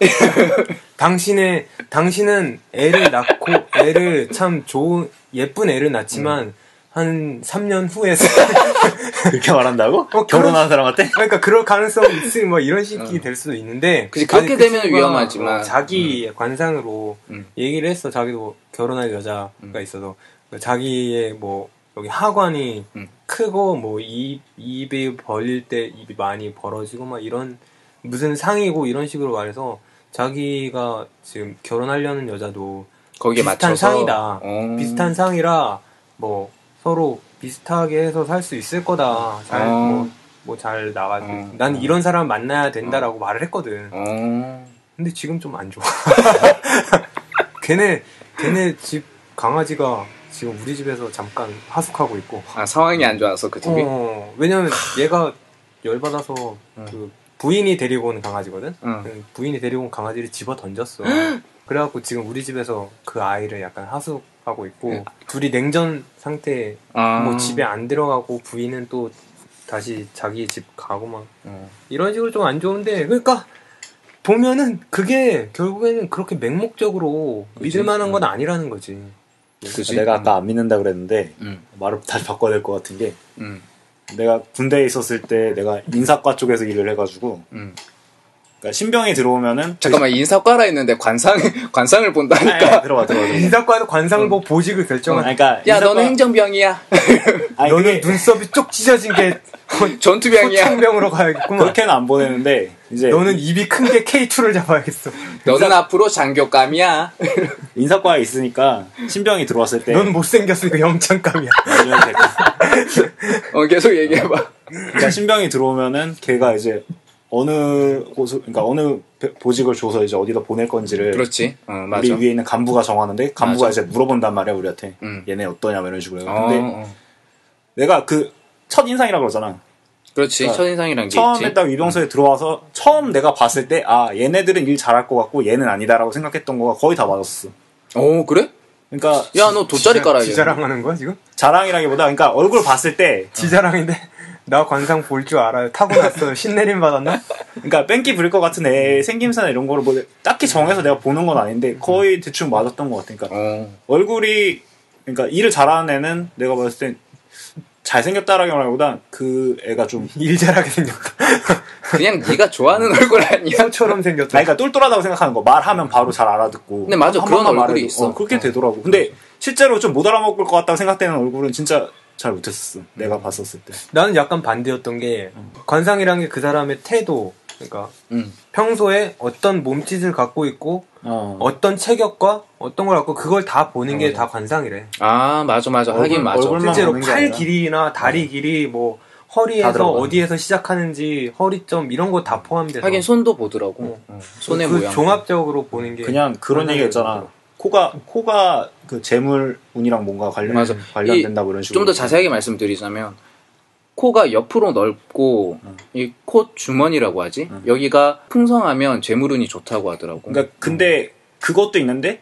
당신은 애를 낳고 애를 참 좋은 예쁜 애를 낳지만 한 3년 후에 그렇게 말한다고? 결혼한 사람한테? 그러니까 그럴 가능성이 있으니 뭐 이런 식이 될 수도 있는데. 그치, 그렇게 되면 위험하지만 자기 관상으로 얘기를 했어. 자기도 결혼할 여자가 있어서 자기의 뭐 여기 하관이 크고 뭐 입이 벌릴 때 입이 많이 벌어지고 막 이런 무슨 상이고 이런 식으로 말해서 자기가 지금 결혼하려는 여자도 거기에 비슷한 맞춰서 상이다. 비슷한 상이라 뭐 서로 비슷하게 해서 살 수 있을 거다. 잘 나가지고. 난 이런 사람 만나야 된다라고 말을 했거든. 근데 지금 좀 안 좋아. 걔네 집 강아지가 지금 우리 집에서 잠깐 하숙하고 있고. 아, 상황이 안 좋아서 그 집이? 왜냐면 얘가 열받아서 그 부인이 데리고 온 강아지거든? 부인이 데리고 온 강아지를 집어 던졌어. 그래갖고 지금 우리 집에서 그 아이를 약간 하숙하고 있고, 둘이 냉전 상태에 뭐 집에 안 들어가고 부인은 또 다시 자기 집 가고 막 이런 식으로 좀 안 좋은데, 그러니까 보면은 그게 결국에는 그렇게 맹목적으로 믿을 만한 건 아니라는 거지. 그치? 내가 아까 안 믿는다 그랬는데 말을 다시 바꿔야 될 것 같은 게 내가 군대에 있었을 때 내가 인사과 쪽에서 일을 해가지고 그러니까 신병이 들어오면은 잠깐만 인사과라 했는데 관상을 본다니까. 들어봐. 인사과에서 관상보 보직을 결정한. 그러니까 야 너는 행정병이야. 너는 그게... 눈썹이 쪽 찢어진 게 전투병이야. 소총병으로 가야겠구만. 그렇게는 안 보내는데 이제 너는 입이 큰 게 K2를 잡아야겠어. 너는 앞으로 장교감이야. 인사과에 있으니까 신병이 들어왔을 때 너는 못생겼으니까 영창감이야. 계속 얘기해봐. 그러니까 신병이 들어오면은 걔가 이제 어느 곳을, 그러니까 어느 보직을 줘서 이제 어디다 보낼 건지를. 그렇지. 맞아. 우리 위에 있는 간부가 정하는데, 간부가 맞아. 이제 물어본단 말이야, 우리한테. 얘네 어떠냐, 이런 식으로. 근데, 내가 그, 첫 인상이라고 그러잖아. 그렇지. 그러니까 첫 인상이란 게 처음에 딱 위병소에 들어와서, 처음 내가 봤을 때, 얘네들은 일 잘할 것 같고, 얘는 아니다라고 생각했던 거가 거의 다 맞았어. 그래? 그러니까. 야, 너 돗자리 깔아야겠네. 지자랑하는 거야, 지금? 자랑이라기보다, 그러니까 얼굴 봤을 때. 지자랑인데? 나 관상 볼 줄 알아요. 타고났어요. 신내림 받았나? 그러니까 뺑기 부릴 것 같은 애 생김새나 이런 거를 뭐 딱히 정해서 내가 보는 건 아닌데 거의 대충 맞았던 것 같아. 그러니까 얼굴이 그러니까 일을 잘하는 애는 내가 봤을 땐 잘생겼다라기보다 그 애가 좀 일 잘하게 생겼다. 그냥 네가 좋아하는 얼굴 아니야? 소처럼 생겼다. 그러니까 똘똘하다고 생각하는 거. 말하면 바로 잘 알아듣고. 근데 맞아 그런 얼굴이 있어. 그렇게 되더라고. 근데 실제로 좀 못 알아먹을 것 같다고 생각되는 얼굴은 진짜 잘 못했었어. 내가 봤었을 때. 나는 약간 반대였던 게 관상이란 게 그 사람의 태도, 그러니까 평소에 어떤 몸짓을 갖고 있고 어떤 체격과 어떤 걸 갖고 그걸 다 보는 게 다 관상이래. 아 맞아. 하긴 맞아. 실제로 팔 길이나 다리 길이 뭐 허리에서 어디에서 시작하는지 허리점 이런 거 다 포함돼서. 하긴 손도 보더라고. 손의 모양. 종합적으로 보는 게 그냥 그런 얘기 했잖아. 코가 그 재물운이랑 뭔가 관련된다고 이런 식으로. 좀 더 자세하게 말씀드리자면 코가 옆으로 넓고 이 코 주머니라고 하지. 여기가 풍성하면 재물운이 좋다고 하더라고. 그러니까 근데 그것도 있는데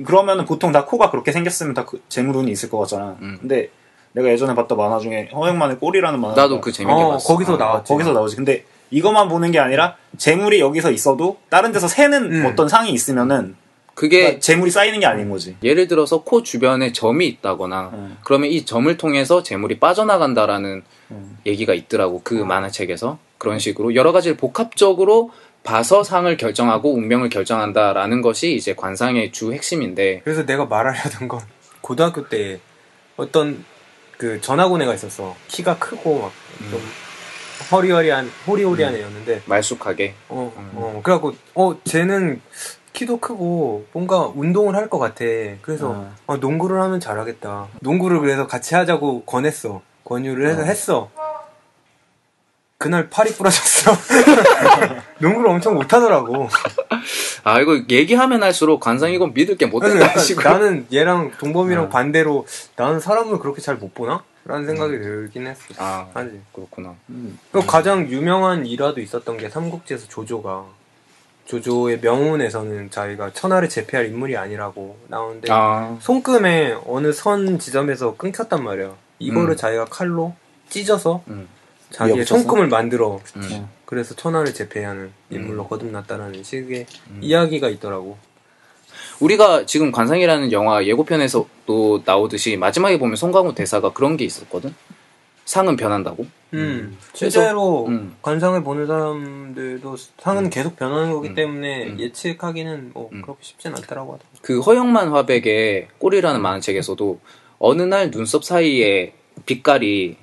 그러면은 보통 다 코가 그렇게 생겼으면 다 재물운이 있을 것 같잖아. 근데 내가 예전에 봤던 만화 중에 허영만의 꼬리라는 만화. 나도 그 재밌게 봤어. 거기서 나왔지. 거기서 나오지. 근데 이것만 보는 게 아니라 재물이 여기서 있어도 다른 데서 새는 어떤 상이 있으면은 그게 그러니까 재물이 쌓이는 게 아닌 거지. 예를 들어서 코 주변에 점이 있다거나 그러면 이 점을 통해서 재물이 빠져나간다라는 얘기가 있더라고. 그 만화책에서. 그런 식으로 여러 가지를 복합적으로 봐서 상을 결정하고 운명을 결정한다라는 것이 이제 관상의 주 핵심인데. 그래서 내가 말하려던 건 고등학교 때 어떤 그 전학온 애가 있었어. 키가 크고 막 좀 호리호리한 애였는데 말쑥하게. 그래갖고 쟤는 키도 크고 뭔가 운동을 할 것 같아. 그래서 농구를 하면 잘하겠다. 농구를 그래서 같이 하자고 권유를 해서 했어. 그날 팔이 부러졌어. 농구를 엄청 못하더라고. 아 이거 얘기하면 할수록 관상 이건 믿을 게 못 된다 식으로. 나는 얘랑 동범이랑 반대로 나는 사람을 그렇게 잘 못 보나? 라는 생각이 들긴 했어. 아니 그렇구나. 가장 유명한 일화도 있었던 게 삼국지에서 조조의 명운에서는 자기가 천하를 제패할 인물이 아니라고 나오는데 손금에 어느 선 지점에서 끊겼단 말이야. 이거를 자기가 칼로 찢어서 자기의 손금을 만들어 그래서 천하를 제패해야 하는 인물로 거듭났다라는 식의 이야기가 있더라고. 우리가 지금 관상이라는 영화 예고편에서도 나오듯이 마지막에 보면 송강호 대사가 그런 게 있었거든. 상은 변한다고. 실제로 관상을 보는 사람들도 상은 계속 변하는 거기 때문에 예측하기는 뭐 그렇게 쉽진 않더라고 하더라고. 그 허영만 화백의 꼬리라는 만화책에서도 어느 날 눈썹 사이에 빛깔이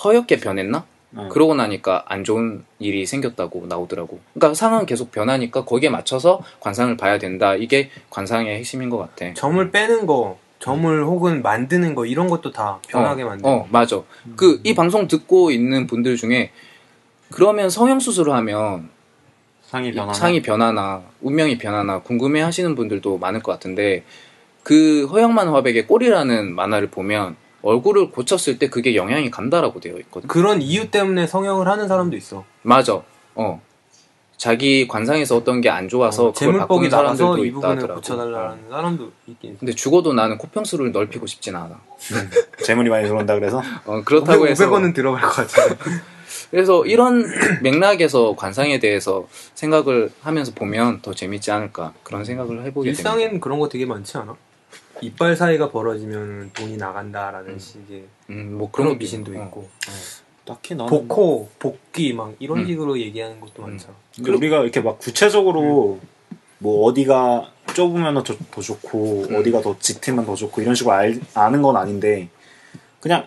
허옇게 변했나? 그러고 나니까 안 좋은 일이 생겼다고 나오더라고. 그러니까 상은 계속 변하니까 거기에 맞춰서 관상을 봐야 된다. 이게 관상의 핵심인 것 같아. 점을 빼는 거, 점을 혹은 만드는 거 이런 것도 다 변하게 만드는 맞아. 이 방송 듣고 있는 분들 중에 그러면 성형수술을 하면 상이 변하나 운명이 변하나 궁금해 하시는 분들도 많을 것 같은데 그 허영만 화백의 꼴이라는 만화를 보면 얼굴을 고쳤을 때 그게 영향이 간다라고 되어 있거든. 그런 이유 때문에 성형을 하는 사람도 있어. 맞아. 자기 관상에서 어떤 게 안 좋아서 그걸 재물복이 바꾸는 사람들도 나가서 이 있다 부분을 하더라고. 고쳐달라는 사람도 있긴 있어. 근데 죽어도 나는 코평수를 넓히고 싶진 않아. 재물이 많이 들어온다 그래서 그렇다고 해서 500원은 들어갈 것 같아. 그래서 이런 맥락에서 관상에 대해서 생각을 하면서 보면 더 재밌지 않을까 그런 생각을 해보게 됩니다. 일상에는 그런 거 되게 많지 않아? 이빨 사이가 벌어지면 돈이 나간다라는 식의 뭐 그런 것도 미신도 있고. 딱히 나는 복호, 복귀 막 이런 식으로 얘기하는 것도 많잖아. 근데 우리가 이렇게 막 구체적으로 뭐 어디가 좁으면 더 좋고 어디가 더 짙으면 더 좋고 이런 식으로 아는 건 아닌데 그냥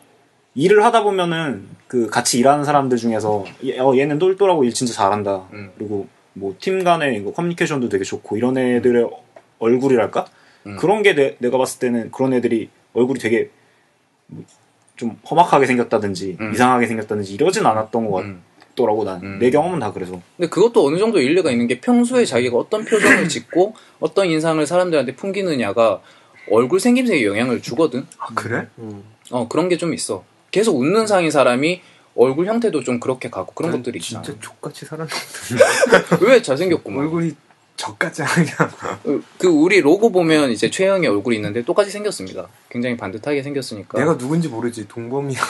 일을 하다 보면은 그 같이 일하는 사람들 중에서 얘는 똘똘하고 일 진짜 잘한다. 그리고 뭐 팀 간의 이거 커뮤니케이션도 되게 좋고 이런 애들의 얼굴이랄까? 그런 게 내가 봤을 때는 그런 애들이 얼굴이 되게 좀 험악하게 생겼다든지 이상하게 생겼다든지 이러진 않았던 것 같더라고 난. 내 경험은 다 그래서. 근데 그것도 어느 정도 일리가 있는 게 평소에 자기가 어떤 표정을 짓고 어떤 인상을 사람들한테 풍기느냐가 얼굴 생김새에 영향을 주거든. 아 그래? 그런 게 좀 있어. 계속 웃는 상인 사람이 얼굴 형태도 좀 그렇게 가고 그런 것들이 있잖아. 진짜 족같이 살았는데. 왜 잘생겼구만. 얼굴이 적같지 않냐. 그 우리 로고 보면 이제 최영의 얼굴이 있는데 똑같이 생겼습니다. 굉장히 반듯하게 생겼으니까. 내가 누군지 모르지. 동범이랑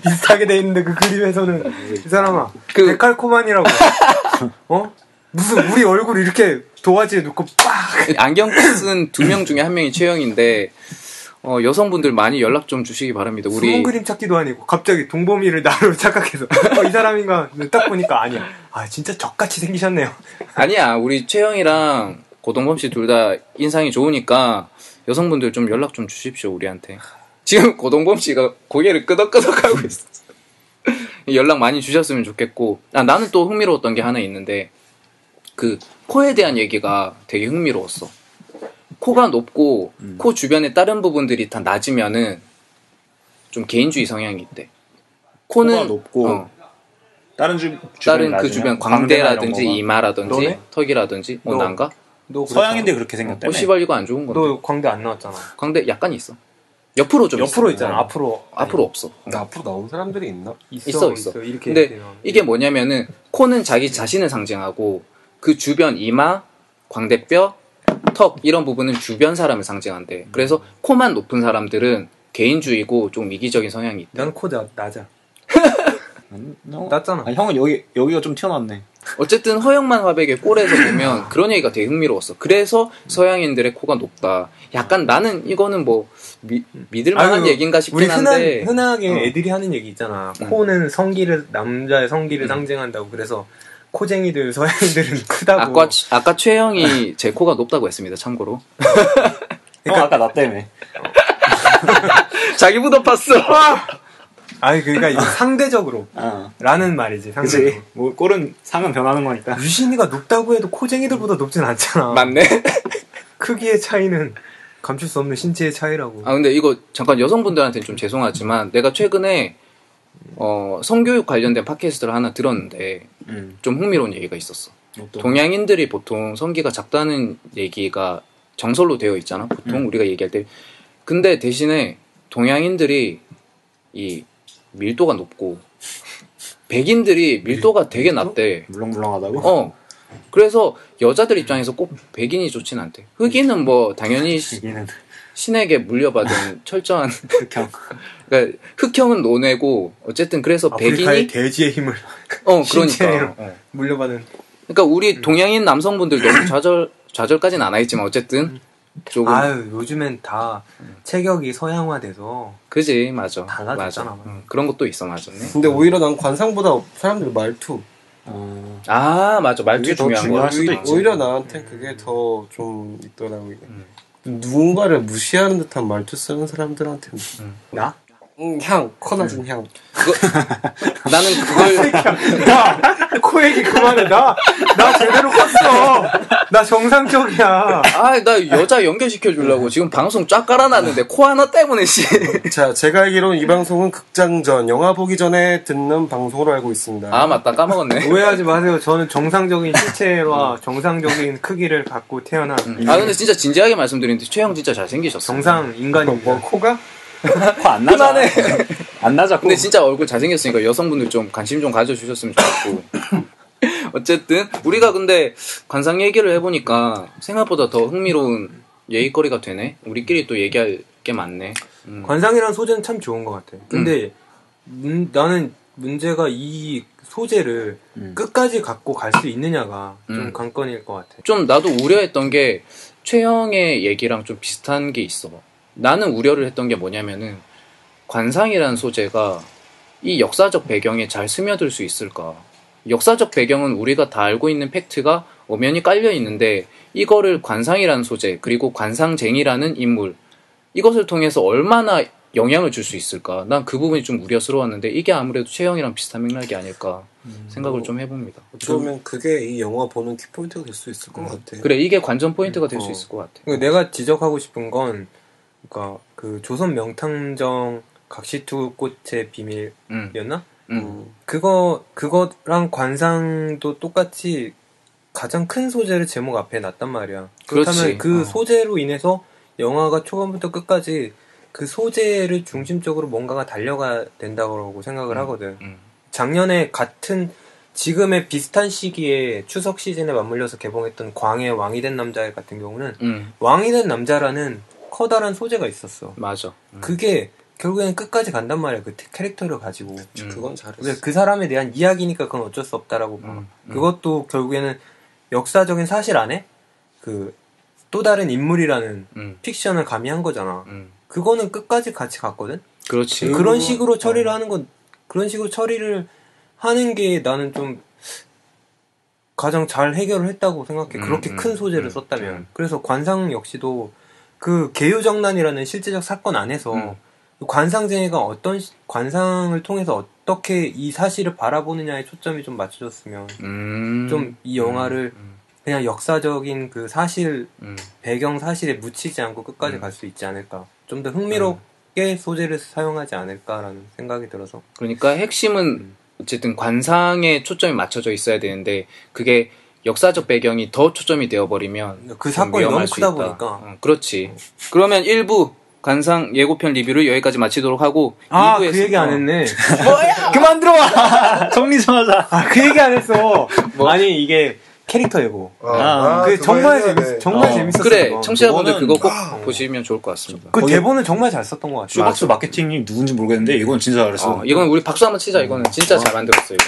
비슷하게 돼 있는데 그 그림에서는 이 사람아 데칼코만이라고. 무슨 우리 얼굴 이렇게 도화지에 놓고 빡. 안경 쓴 2명 중에 1명이 최영인데 여성분들 많이 연락 좀 주시기 바랍니다. 우리 숨은 그림 찾기도 아니고 갑자기 동범이를 나로 착각해서 이 사람인가 딱 보니까 아니야. 아 진짜 적같이 생기셨네요. 아니야. 우리 최영이랑 고동범 씨 둘 다 인상이 좋으니까 여성분들 좀 연락 좀 주십시오 우리한테. 지금 고동범 씨가 고개를 끄덕끄덕하고 있어. 연락 많이 주셨으면 좋겠고 나는 또 흥미로웠던 게 하나 있는데 그 코에 대한 얘기가 되게 흥미로웠어. 코가 높고 코 주변에 다른 부분들이 다 낮으면은 좀 개인주의 성향이 있대. 코가 높고 다른 그 주변 광대라든지 이마라든지 너네? 턱이라든지 난가? 너 서양인데 그렇게 생겼다며? 시발 이거 안 좋은 건데. 너 광대 안 나왔잖아. 광대 약간 있어. 옆으로 좀 옆으로 있어. 있잖아. 앞으로 없어. 앞으로 나온 사람들이 있나? 있어. 이렇게 근데 이게 뭐냐면은 코는 자기 자신을 상징하고 그 주변 이마, 광대뼈, 턱 이런 부분은 주변 사람을 상징한대. 그래서 코만 높은 사람들은 개인주의고 좀 이기적인 성향이 있대. 난 코 낮아. 낮잖아. 형은 여기가 좀 튀어나왔네. 어쨌든 허영만 화백의 꼴에서 보면 그런 얘기가 되게 흥미로웠어. 그래서 서양인들의 코가 높다. 약간 나는 이거는 뭐 믿을 만한 얘기인가 싶긴 한데 흔하게 애들이 하는 얘기 있잖아. 코는 남자의 성기를 상징한다고. 그래서 코쟁이들 서양인들은 크다고. 아까 최영이 제 코가 높다고 했습니다. 참고로. 형 아까 나 때문에. 자기부터 팠어. 아니 그러니까 이게 상대적으로 라는 말이지. 상대적으로. 그치. 뭐 꼴은 상은 변하는 거니까. 유신이가 높다고 해도 코쟁이들보다 높진 않잖아. 맞네. 크기의 차이는 감출 수 없는 신체의 차이라고. 근데 이거 잠깐 여성분들한테는 좀 죄송하지만 내가 최근에 성교육 관련된 팟캐스트를 하나 들었는데 좀 흥미로운 얘기가 있었어. 동양인들이 보통 성기가 작다는 얘기가 정설로 되어 있잖아. 보통 우리가 얘기할 때. 근데 대신에 동양인들이 이 밀도가 높고 백인들이 밀도가 되게 낮대. 물렁물렁하다고? 그래서 여자들 입장에서 꼭 백인이 좋진 않대. 흑인은 뭐 당연히 신에게 물려받은 철저한 흑형. 그러니까 흑형은 논외고 어쨌든 그래서 백인이 대지의 힘을 그러니까 물려받은. 그러니까 우리 동양인 남성분들 너무 좌절까지는 안 하겠지만 어쨌든 조금. 요즘엔 다 체격이 서양화돼서. 그지 맞아. 달라졌잖아. 그런 것도 있어 맞았네. 근데 오히려 난 관상보다 사람들 말투. 맞아 말투 중요한 거. 오히려 나한테 그게 더 좀 있더라고 이게. 누군가를 무시하는 듯한 말투 쓰는 사람들한테는 나? 향, 커 낮은 향. 나는 그걸 야, 코 얘기 그만해. 나 제대로 컸어. 나 정상적이야. 나 여자 연결시켜 주려고 지금 방송 쫙 깔아놨는데 코 하나 때문에 씨. 자, 제가 알기로는 이 방송은 극장 전 영화 보기 전에 듣는 방송으로 알고 있습니다. 아, 맞다. 까먹었네. 오해하지 마세요. 저는 정상적인 신체와 정상적인 크기를 갖고 태어난 근데 진짜 진지하게 말씀드리는데 최영 진짜 잘생기셨어. 정상 인간입니다. 코가? 코 안 나자. 안 나자. 근데 진짜 얼굴 잘생겼으니까 여성분들 좀 관심 좀 가져주셨으면 좋겠고. 어쨌든 우리가 근데 관상 얘기를 해보니까 생각보다 더 흥미로운 얘기거리가 되네. 우리끼리 또 얘기할 게 많네. 관상이라는 소재는 참 좋은 것 같아. 근데 나는 문제가 이 소재를 끝까지 갖고 갈 수 있느냐가 좀 관건일 것 같아. 좀 나도 우려했던 게 최영의 얘기랑 좀 비슷한 게 있어. 나는 우려를 했던 게 뭐냐면은 관상이라는 소재가 이 역사적 배경에 잘 스며들 수 있을까. 역사적 배경은 우리가 다 알고 있는 팩트가 엄연히 깔려 있는데 이거를 관상이라는 소재 그리고 관상쟁이라는 인물 이것을 통해서 얼마나 영향을 줄 수 있을까. 난 그 부분이 좀 우려스러웠는데 이게 아무래도 최영이랑 비슷한 맥락이 아닐까 생각을 좀 해봅니다. 어쩌면 그게 이 영화 보는 키포인트가 될 수 있을 것 같아. 그래, 이게 관전 포인트가 될 수 있을 것 같아. 내가 지적하고 싶은 건 그러니까 그 조선 명탐정 각시투꽃의 비밀이었나? 그거랑 관상도 똑같이 가장 큰 소재를 제목 앞에 놨단 말이야. 그렇다면 그 소재로 인해서 영화가 초반부터 끝까지 그 소재를 중심적으로 뭔가가 달려가야 된다고 생각을 하거든. 작년에 같은 지금의 비슷한 시기에 추석 시즌에 맞물려서 개봉했던 광해 왕이 된 남자 같은 경우는 왕이 된 남자라는 커다란 소재가 있었어. 맞아. 그게 결국에는 끝까지 간단 말이야. 그 캐릭터를 가지고. 그건 잘했어. 그 사람에 대한 이야기니까 그건 어쩔 수 없다라고 봐. 그것도 결국에는 역사적인 사실 안에 그 또 다른 인물이라는 픽션을 가미한 거잖아. 그거는 끝까지 같이 갔거든. 그렇지. 그런 식으로 처리를 하는 건 그런 식으로 처리를 하는 게 나는 좀 가장 잘 해결을 했다고 생각해. 그렇게 큰 소재를 썼다면. 그래서 관상 역시도 그 계유정난이라는 실제적 사건 안에서 관상쟁이가 어떤 관상을 통해서 어떻게 이 사실을 바라보느냐에 초점이 좀 맞춰졌으면 좀 이 영화를 그냥 역사적인 그 사실 배경 사실에 묻히지 않고 끝까지 갈 수 있지 않을까. 좀 더 흥미롭게 소재를 사용하지 않을까라는 생각이 들어서. 그러니까 핵심은 어쨌든 관상에 초점이 맞춰져 있어야 되는데 그게 역사적 배경이 더 초점이 되어버리면 그 사건이 너무 크다 보니까. 그렇지. 그러면 1부 관상 예고편 리뷰를 여기까지 마치도록 하고 2부에서 그 얘기 안 했네. 뭐야? 그만 들어와. 정리 좀 하자. 그 얘기 안 했어. 아니 이게 캐릭터 예고. 정말 재밌었어. 그래, 청취자분들 그거 꼭 보시면 좋을 것 같습니다. 그 대본은 정말 잘 썼던 것 같아. 슈박스 마케팅이 누군지 모르겠는데 이건 진짜 잘했어. 이건 우리 박수 한번 치자. 이거는 진짜 잘 만들었어. 이거.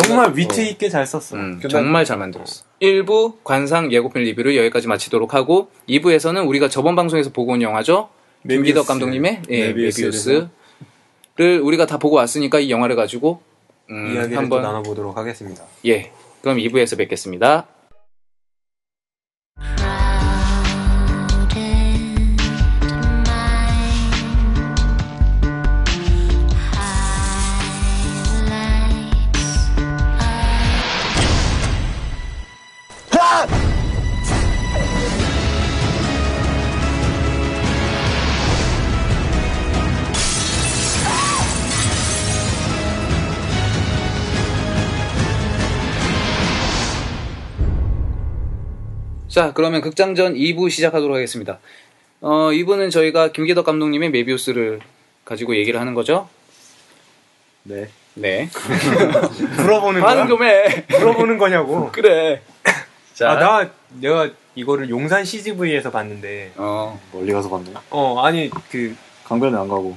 정말 위트 있게 잘 썼어. 정말 잘 만들었어. 1부 관상 예고편 리뷰를 여기까지 마치도록 하고 2부에서는 우리가 저번 방송에서 보고 온 영화죠. 김기덕 감독님의 메비우스를 우리가 다 보고 왔으니까 이 영화를 가지고 이야기를 한번 나눠보도록 하겠습니다. 예. 그럼 2부에서 뵙겠습니다. 자, 그러면 극장전 2부 시작하도록 하겠습니다. 2부는 저희가 김기덕 감독님의 메비우스를 가지고 얘기를 하는 거죠? 네. 네. 물어보는 거야? 반응 좀 해. 물어보는 거냐고. 그래. 자, 내가 이거를 용산 CGV에서 봤는데. 멀리 가서 봤네. 아니 강변에 안 가고.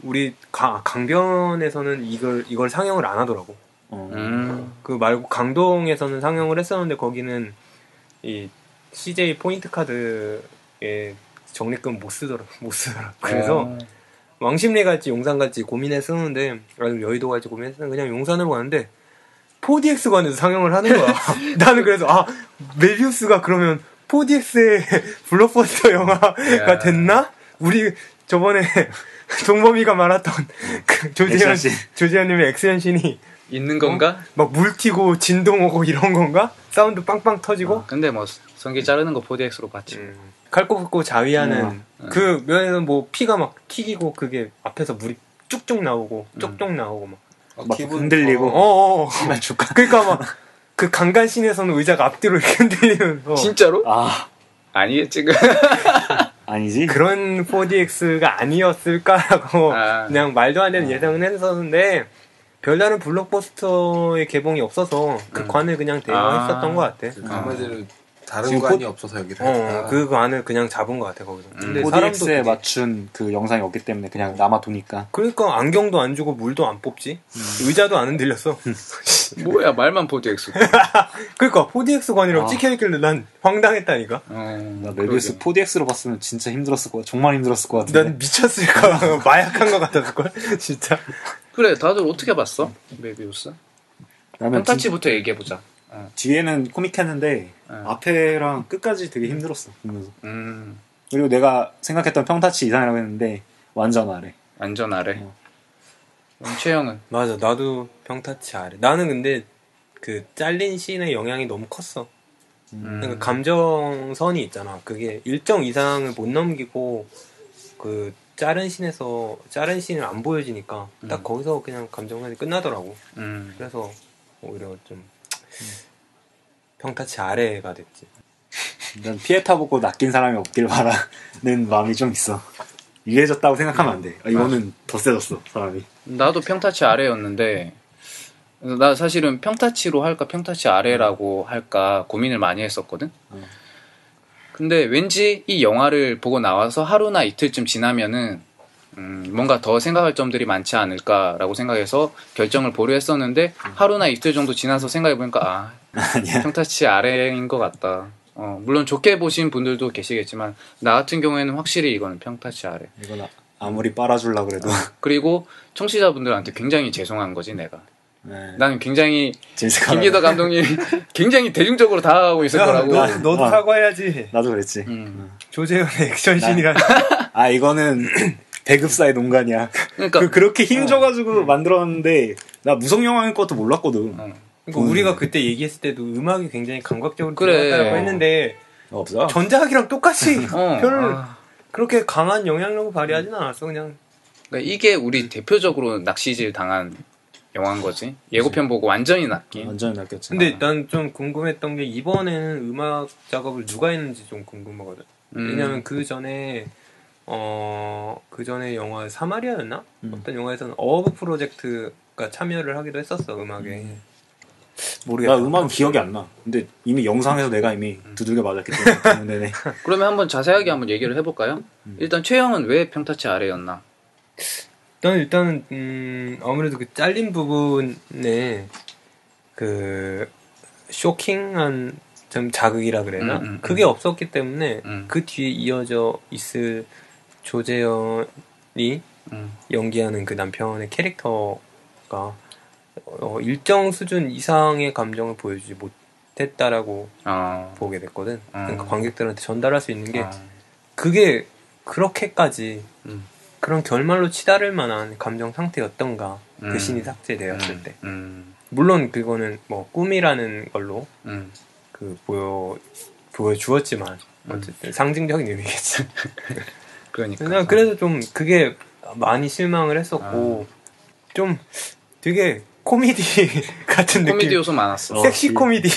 우리 강변에서는 이걸 상영을 안 하더라고. 그 말고 강동에서는 상영을 했었는데 거기는 이 CJ 포인트 카드에 적립금 못 쓰더라. 그래서 왕십리 갈지 용산 갈지 고민했었는데, 아니면 여의도 갈지 고민했었는데 그냥 용산을 가는데 4DX관에서 상영을 하는 거야. 나는 그래서 메비우스가 그러면 4DX의 블록버스터 영화가 됐나? 우리 저번에 동범이가 말했던 그 조재현님의 액션씬이 있는 건가? 막 물 튀고 진동 오고 이런 건가? 사운드 빵빵 터지고? 근데 뭐 성기 자르는 거 4DX로 봤지. 칼 꼽고 자위하는 그 면에는 뭐 피가 막 튀기고 그게 앞에서 물이 쭉쭉 나오고 쪽쪽 나오고 막 기분 흔들리고. 나 줄까? 그러니까 막 그 강간씬에서는 의자가 앞뒤로 이렇게 흔들리는. 진짜로? 아니겠지. 아니지. 그런 4DX가 아니었을까라고 그냥 말도 안 되는 예상은 했었는데 별다른 블록버스터의 개봉이 없어서 그 관을 그냥 대여했었던 것 같아. 한마디로 다른 관이 없어서 여기를 그 관을 그냥 잡은 것 같아 거기서. 근데 4DX에 맞춘 그 영상이 없기 때문에 그냥 남아도니까. 그러니까 안경도 안 주고 물도 안 뽑지. 의자도 안 흔들렸어. 뭐야 말만 4DX. 그러니까 4DX 관이라고 찍혀있길래 난 황당했다니까. 나 메비우스 4DX로 봤으면 진짜 힘들었을 것 같아. 정말 힘들었을 것 같은데. 난 미쳤을까. 마약한 것 같았을걸. 진짜. 그래 다들 어떻게 봤어? 메비우스? 평타치부터 얘기해보자. 뒤에는 코믹했는데 앞에랑 끝까지 되게 힘들었어 보면서. 그리고 내가 생각했던 평타치 이상이라고 했는데 완전 아래. 완전 아래. 최영은? 맞아 나도 평타치 아래. 나는 근데 그 잘린 씬의 영향이 너무 컸어. 그러니까 감정선이 있잖아. 그게 일정 이상을 못 넘기고 그 자른 씬을 안 보여지니까 딱 거기서 그냥 감정선이 끝나더라고. 그래서 오히려 좀 평타치 아래가 됐지. 난 피에타 보고 낚인 사람이 없길 바라는 마음이 좀 있어. 유해졌다고 생각하면 안 돼. 이거는 더 세졌어 사람이. 나도 평타치 아래였는데 나 사실은 평타치로 할까 평타치 아래라고 할까 고민을 많이 했었거든. 근데 왠지 이 영화를 보고 나와서 하루나 이틀쯤 지나면은 뭔가 더 생각할 점들이 많지 않을까라고 생각해서 결정을 보류했었는데 하루나 이틀 정도 지나서 생각해보니까 평타치 아래인 것 같다. 물론 좋게 보신 분들도 계시겠지만 나 같은 경우에는 확실히 이거는 평타치 아래. 이건 아무리 빨아주려고 그래도. 그리고 청취자분들한테 굉장히 죄송한 거지 내가. 나는 굉장히 김기덕 감독님이 굉장히 대중적으로 다가가고 있을 거라고. 너도 사과해야지. 나도 그랬지. 조재현의 액션씬이라는. 이거는 배급사의 농간이야. 그러니까 그렇게 힘줘가지고 만들었는데 나 무성 영화인 것도 몰랐거든. 그러니까 우리가 그때 얘기했을 때도 음악이 굉장히 감각적으로 들어갔다고 했는데 없어. 전작이랑 똑같이 별로 그렇게 강한 영향력을 발휘하진 않았어. 그러니까 이게 우리 대표적으로 낚시질 당한 영화인 거지. 예고편 보고 완전히 낚인. 완전히 낚였지. 근데 난 좀 궁금했던 게 이번에는 음악 작업을 누가 했는지 좀 궁금하거든. 왜냐면 그 전에 영화 사마리아였나? 어떤 영화에서는 어브 프로젝트가 참여를 하기도 했었어 음악에. 모르겠다. 나 음악은 기억이 안 나. 근데 이미 영상에서 내가 이미 두들겨 맞았기 때문에. 그러면 한번 자세하게 한번 얘기를 해볼까요? 일단 최영은 왜 평타치 아래였나? 일단은 아무래도 그 잘린 부분에 그 쇼킹한 좀 자극이라 그래나 그게 없었기 때문에 그 뒤에 이어져 있을 조재현이 연기하는 그 남편의 캐릭터가 일정 수준 이상의 감정을 보여주지 못했다라고 보게 됐거든. 그러니까 관객들한테 전달할 수 있는 게 그게 그렇게까지 그런 결말로 치달을 만한 감정 상태였던가 그 신이 삭제되었을 때. 물론 그거는 뭐 꿈이라는 걸로 그 보여주었지만 어쨌든 상징적인 의미겠지. 그러니까. 그래서 좀 그게 많이 실망을 했었고 좀 되게 코미디 같은 느낌. 코미디 요소 많았어. 섹시 코미디.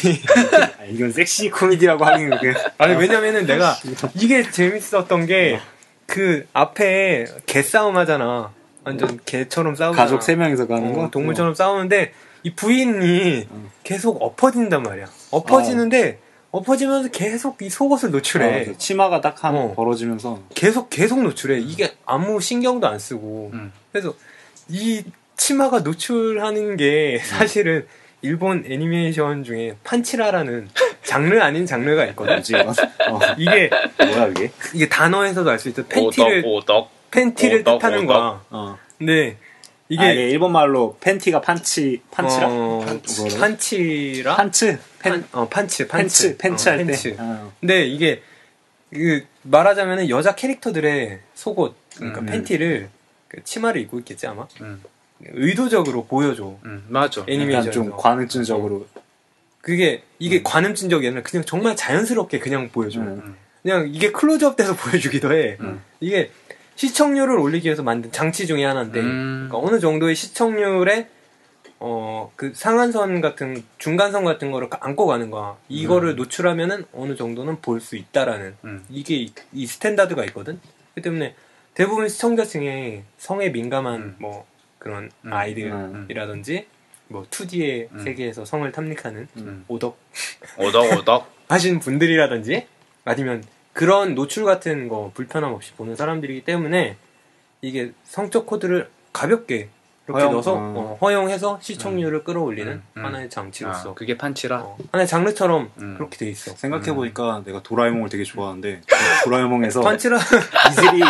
이건 섹시 코미디라고 하긴 그게. 아니 왜냐면은 내가 이게 재밌었던 게 그 앞에 개 싸움 하잖아. 완전 개처럼 싸우잖아. 가족 3명이서 가는 거? 동물처럼 싸우는데 이 부인이 계속 엎어진단 말이야. 엎어지면서 계속 이 속옷을 노출해. 치마가 딱 벌어지면서 계속 노출해. 이게 아무 신경도 안 쓰고. 그래서 이 치마가 노출하는 게 사실은 일본 애니메이션 중에 판치라라는 장르 아닌 장르가 있거든. 이게 뭐야 이게? 이게 단어에서도 알 수 있어. 팬티를 뜻하는 거야. 근데 이게 일본 말로 팬티가 판치라? 판치라? 판츠 할 때. 근데 이게 말하자면은 여자 캐릭터들의 속옷, 그러니까 팬티를 그 치마를 입고 있겠지 아마. 의도적으로 보여줘. 맞아. 애니메이션 좀 관음증적으로. 그게 이게 관음증적이 아니라 그냥 정말 자연스럽게 그냥 보여줘. 그냥 이게 클로즈업 돼서 보여주기도 해. 이게 시청률을 올리기 위해서 만든 장치 중에 하나인데 그러니까 어느 정도의 시청률에 그 상한선 같은 중간선 같은 거를 안고 가는 거야. 이거를 노출하면은 어느 정도는 볼 수 있다라는 이게 이 스탠다드가 있거든. 그렇기 때문에 대부분 시청자층에 성에 민감한 뭐 그런 아이들이라든지 뭐 2D의 세계에서 성을 탐닉하는 오덕 하시는 분들이라든지 아니면 그런 노출 같은 거 불편함 없이 보는 사람들이기 때문에 이게 성적 코드를 가볍게 이렇게 넣어서 허용해서 시청률을 끌어올리는 하나의 장치로서 그게 판치라 하나의 장르처럼 그렇게 돼 있어. 생각해보니까 내가 도라에몽을 되게 좋아하는데 도라에몽에서 판치라 이슬이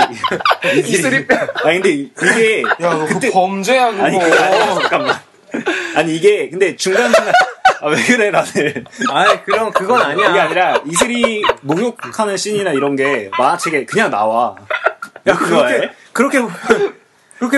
아니 근데 이게 야, 그때 범죄야 그거. 아니 잠깐만 아니 이게 근데 중간중간 왜 그래 다들 그럼 그건 아니야. 이게 아니라 이슬이 목욕하는 씬이나 이런 게 만화책에 그냥 나와. 야 그렇게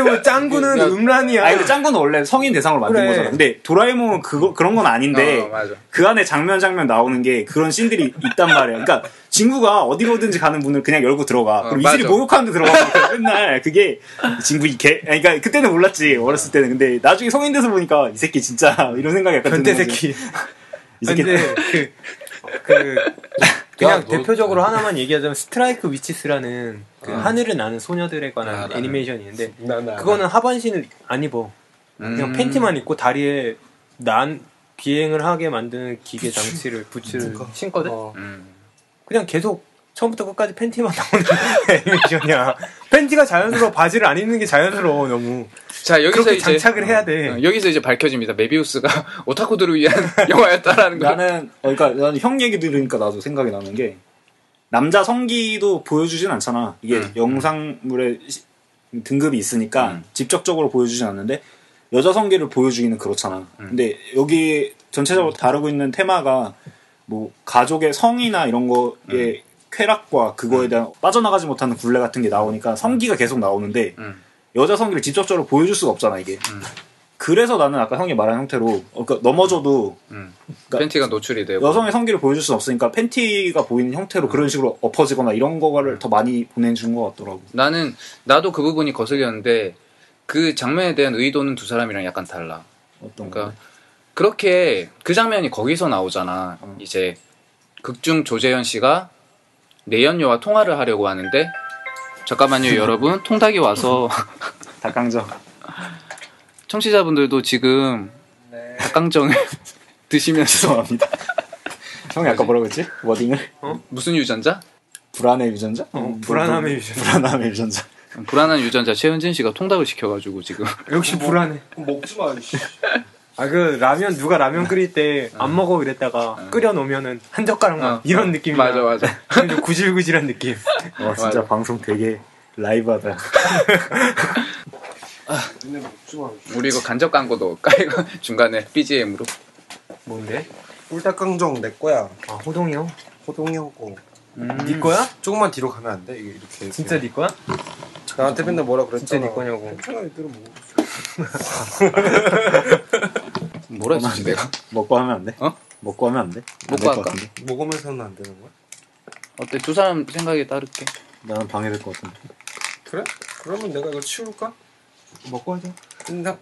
뭐 짱구는 음란이야. 아니 근데 짱구는 원래 성인 대상으로 만든 거잖아. 근데 도라에몽은 그런 건 아닌데 맞아. 그 안에 장면 나오는 게 그런 씬들이 있단 말이야. 그러니까 친구가 어디로든지 가는 문을 그냥 열고 들어가. 그럼 이슬이 목욕하는 데 들어가. 맨날 그게 친구 그러니까 그때는 몰랐지 어렸을 때는. 근데 나중에 성인 돼서 보니까 이 새끼 진짜 이런 생각이 약간 변태 새끼. 이 새끼. 근데 그냥 대표적으로 하나만 얘기하자면 스트라이크 위치스라는 그 하늘을 나는 소녀들에 관한 애니메이션이 있는데 그거는 하반신을 안 입어. 그냥 팬티만 입고 다리에 비행을 하게 만드는 기계 장치를 부츠를 신거든. 그냥 계속 처음부터 끝까지 팬티만 나오는 애니메이션이야. 팬티가 자연스러워. 바지를 안 입는 게 자연스러워 너무. 자 여기서 그렇게 이제 장착을 해야 돼. 여기서 이제 밝혀집니다. 메비우스가 오타쿠들을 위한 영화였다라는 거. 나는 형 얘기 들으니까 나도 생각이 나는 게 남자 성기도 보여주진 않잖아. 이게 영상물에 등급이 있으니까 직접적으로 보여주진 않는데 여자 성기를 보여주기는 그렇잖아. 근데 여기 전체적으로 다루고 있는 테마가 뭐 가족의 성이나 이런 거에 쾌락과 그거에 대한 빠져나가지 못하는 굴레 같은 게 나오니까 성기가 계속 나오는데 여자 성기를 직접적으로 보여줄 수가 없잖아 이게. 그래서 나는 아까 형이 말한 형태로 그러니까 넘어져도 그러니까 팬티가 노출이 되고 여성의 성기를 보여줄 수 없으니까 팬티가 보이는 형태로 그런 식으로 엎어지거나 이런 거를 더 많이 보내준 것 같더라고. 나도 그 부분이 거슬렸는데 그 장면에 대한 의도는 두 사람이랑 약간 달라. 어떤 그러니까 그렇게 그 장면이 거기서 나오잖아. 이제 극중 조재현 씨가 내연녀와 통화를 하려고 하는데 잠깐만요 여러분 통닭이 와서 닭강정 청취자분들도 지금 닭강정을 드시면서 죄송합니다. 형이 아까 뭐라고 했지? 워딩을? 무슨 유전자? 불안의 유전자? 불안함의 유전자. 불안함의 유전자. 불안한 유전자 최은진 씨가 통닭을 시켜가지고 지금 역시 불안해. 먹지 마. 그 라면 누가 라면 끓일 때 안 먹어 그랬다가 끓여 놓으면은 한 젓가락만 이런 느낌이야. 맞아. 구질구질한 느낌. 와 진짜 맞아. 방송 되게 라이브하다. 우리 이거 간접 광고도 깔고 중간에 BGM으로. 뭔데? 꿀닭강정 내 거야. 호동이 형? 호동이 형 거. 네 거야? 조금만 뒤로 가면 안 돼? 이렇게. 진짜 네 거야? 나한테 맨날 뭐라 진짜 그랬잖아. 네 거냐고. 괜찮아, 이들은 뭐. 뭐라 했지 내가? 먹고 하면 안 돼? 어? 먹고 하면 안 돼? 먹고 할까? 먹으면서는 안 되는 거야? 어때? 두 사람 생각에 따를게. 나는 방해될 것 같은데. 그래? 그러면 내가 이거 치울까? 먹고 하자.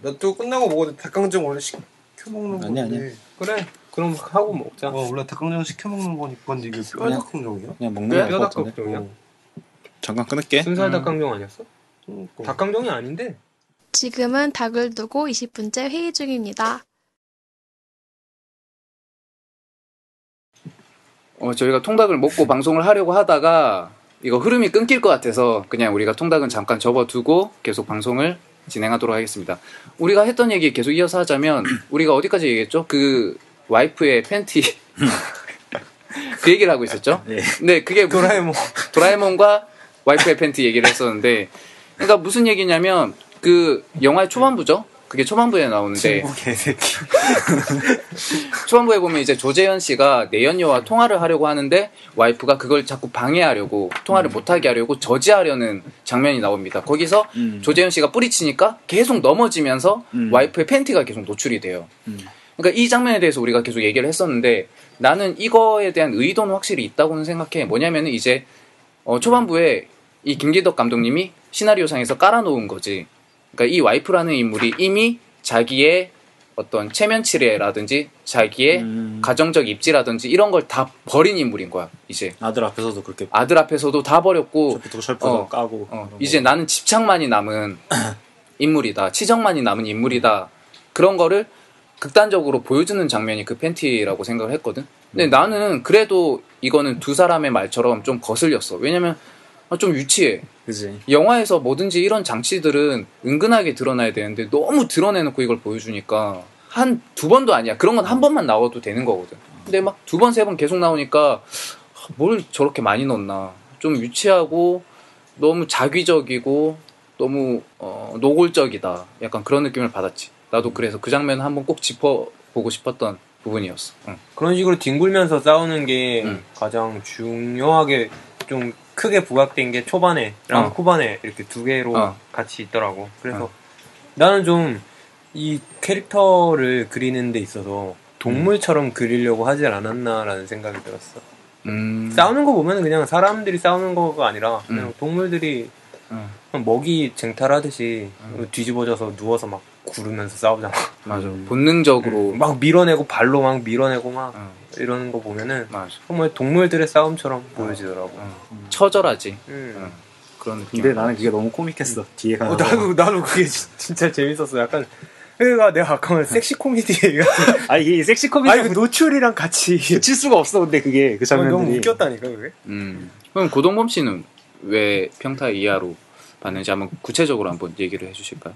나또 끝나고 먹어도 닭강정 원래 시켜 먹는 아니야, 건데. 아니야. 그래. 그럼 하고 먹자. 원래 닭강정 시켜 먹는 거니까 이게 뼈닭강정이야? 그냥 먹는 게 나을 것 뼈 같은데. 닭강정이야? 잠깐 끊을게. 순살 닭강정 아니었어? 닭강정이 아닌데. 지금은 닭을 두고 20분째 회의 중입니다. 저희가 통닭을 먹고 방송을 하려고 하다가 이거 흐름이 끊길 것 같아서 그냥 우리가 통닭은 잠깐 접어두고 계속 방송을 진행하도록 하겠습니다. 우리가 했던 얘기 계속 이어서 하자면 우리가 어디까지 얘기했죠? 그 와이프의 팬티 그 얘기를 하고 있었죠? 네. 근데 그게 도라에몽과 와이프의 팬티 얘기를 했었는데 그러니까 무슨 얘기냐면 그 영화의 초반부죠? 그게 초반부에 나오는데 친구 개새끼. 초반부에 보면 이제 조재현 씨가 내연녀와 통화를 하려고 하는데 와이프가 그걸 자꾸 방해하려고 통화를 못하게 하려고 저지하려는 장면이 나옵니다. 거기서 조재현 씨가 뿌리치니까 계속 넘어지면서 와이프의 팬티가 계속 노출이 돼요. 그러니까 이 장면에 대해서 우리가 계속 얘기를 했었는데 나는 이거에 대한 의도는 확실히 있다고는 생각해. 뭐냐면은 이제 초반부에 이 김기덕 감독님이 시나리오상에서 깔아놓은 거지. 그러니까 이 와이프라는 인물이 이미 자기의 어떤 체면치레라든지 자기의 가정적 입지라든지 이런 걸 다 버린 인물인 거야. 이제 아들 앞에서도 그렇게 아들 앞에서도 다 버렸고 철부터 까고 이제 나는 집착만이 남은 인물이다. 치정만이 남은 인물이다. 그런 거를 극단적으로 보여주는 장면이 그 팬티라고 생각을 했거든. 근데 나는 그래도 이거는 두 사람의 말처럼 좀 거슬렸어. 왜냐면 좀 유치해. 그치. 영화에서 뭐든지 이런 장치들은 은근하게 드러나야 되는데 너무 드러내놓고 이걸 보여주니까 한 두 번도 아니야. 그런 건 한 번만 나와도 되는 거거든. 근데 막 두 번, 세 번 계속 나오니까 뭘 저렇게 많이 넣었나. 좀 유치하고 너무 자기적이고 너무 노골적이다. 약간 그런 느낌을 받았지. 나도 그래서 그 장면을 한번 꼭 짚어보고 싶었던 부분이었어. 응. 그런 식으로 뒹굴면서 싸우는 게 가장 중요하게 좀 크게 부각된 게 초반에 후반에 이렇게 두 개로 같이 있더라고. 그래서 나는 좀 이 캐릭터를 그리는 데 있어서 동물처럼 그리려고 하질 않았나라는 생각이 들었어. 싸우는 거 보면 그냥 사람들이 싸우는 거가 아니라 그냥 동물들이 먹이 쟁탈하듯이 뒤집어져서 누워서 막 구르면서 싸우잖아. 맞아. 본능적으로 막 밀어내고 발로 막 밀어내고 막 이러는 거 보면은 정말 동물들의 싸움처럼 보여지더라고. 처절하지. 그런 느낌. 근데 나는 그게 너무 코믹했어. 뒤에가. 나도 그게 진짜 재밌었어. 약간 그러니까 내가 아까 말 섹시 코미디 같은. 아니 이게 섹시 코미디. 아니 그 노출이랑 같이 붙일 수가 없어. 근데 그게 그 장면들이 너무 웃겼다니까 그게. 그럼 고동범 씨는 왜 평타 이하로 봤는지 한번 구체적으로 한번 얘기를 해주실까요?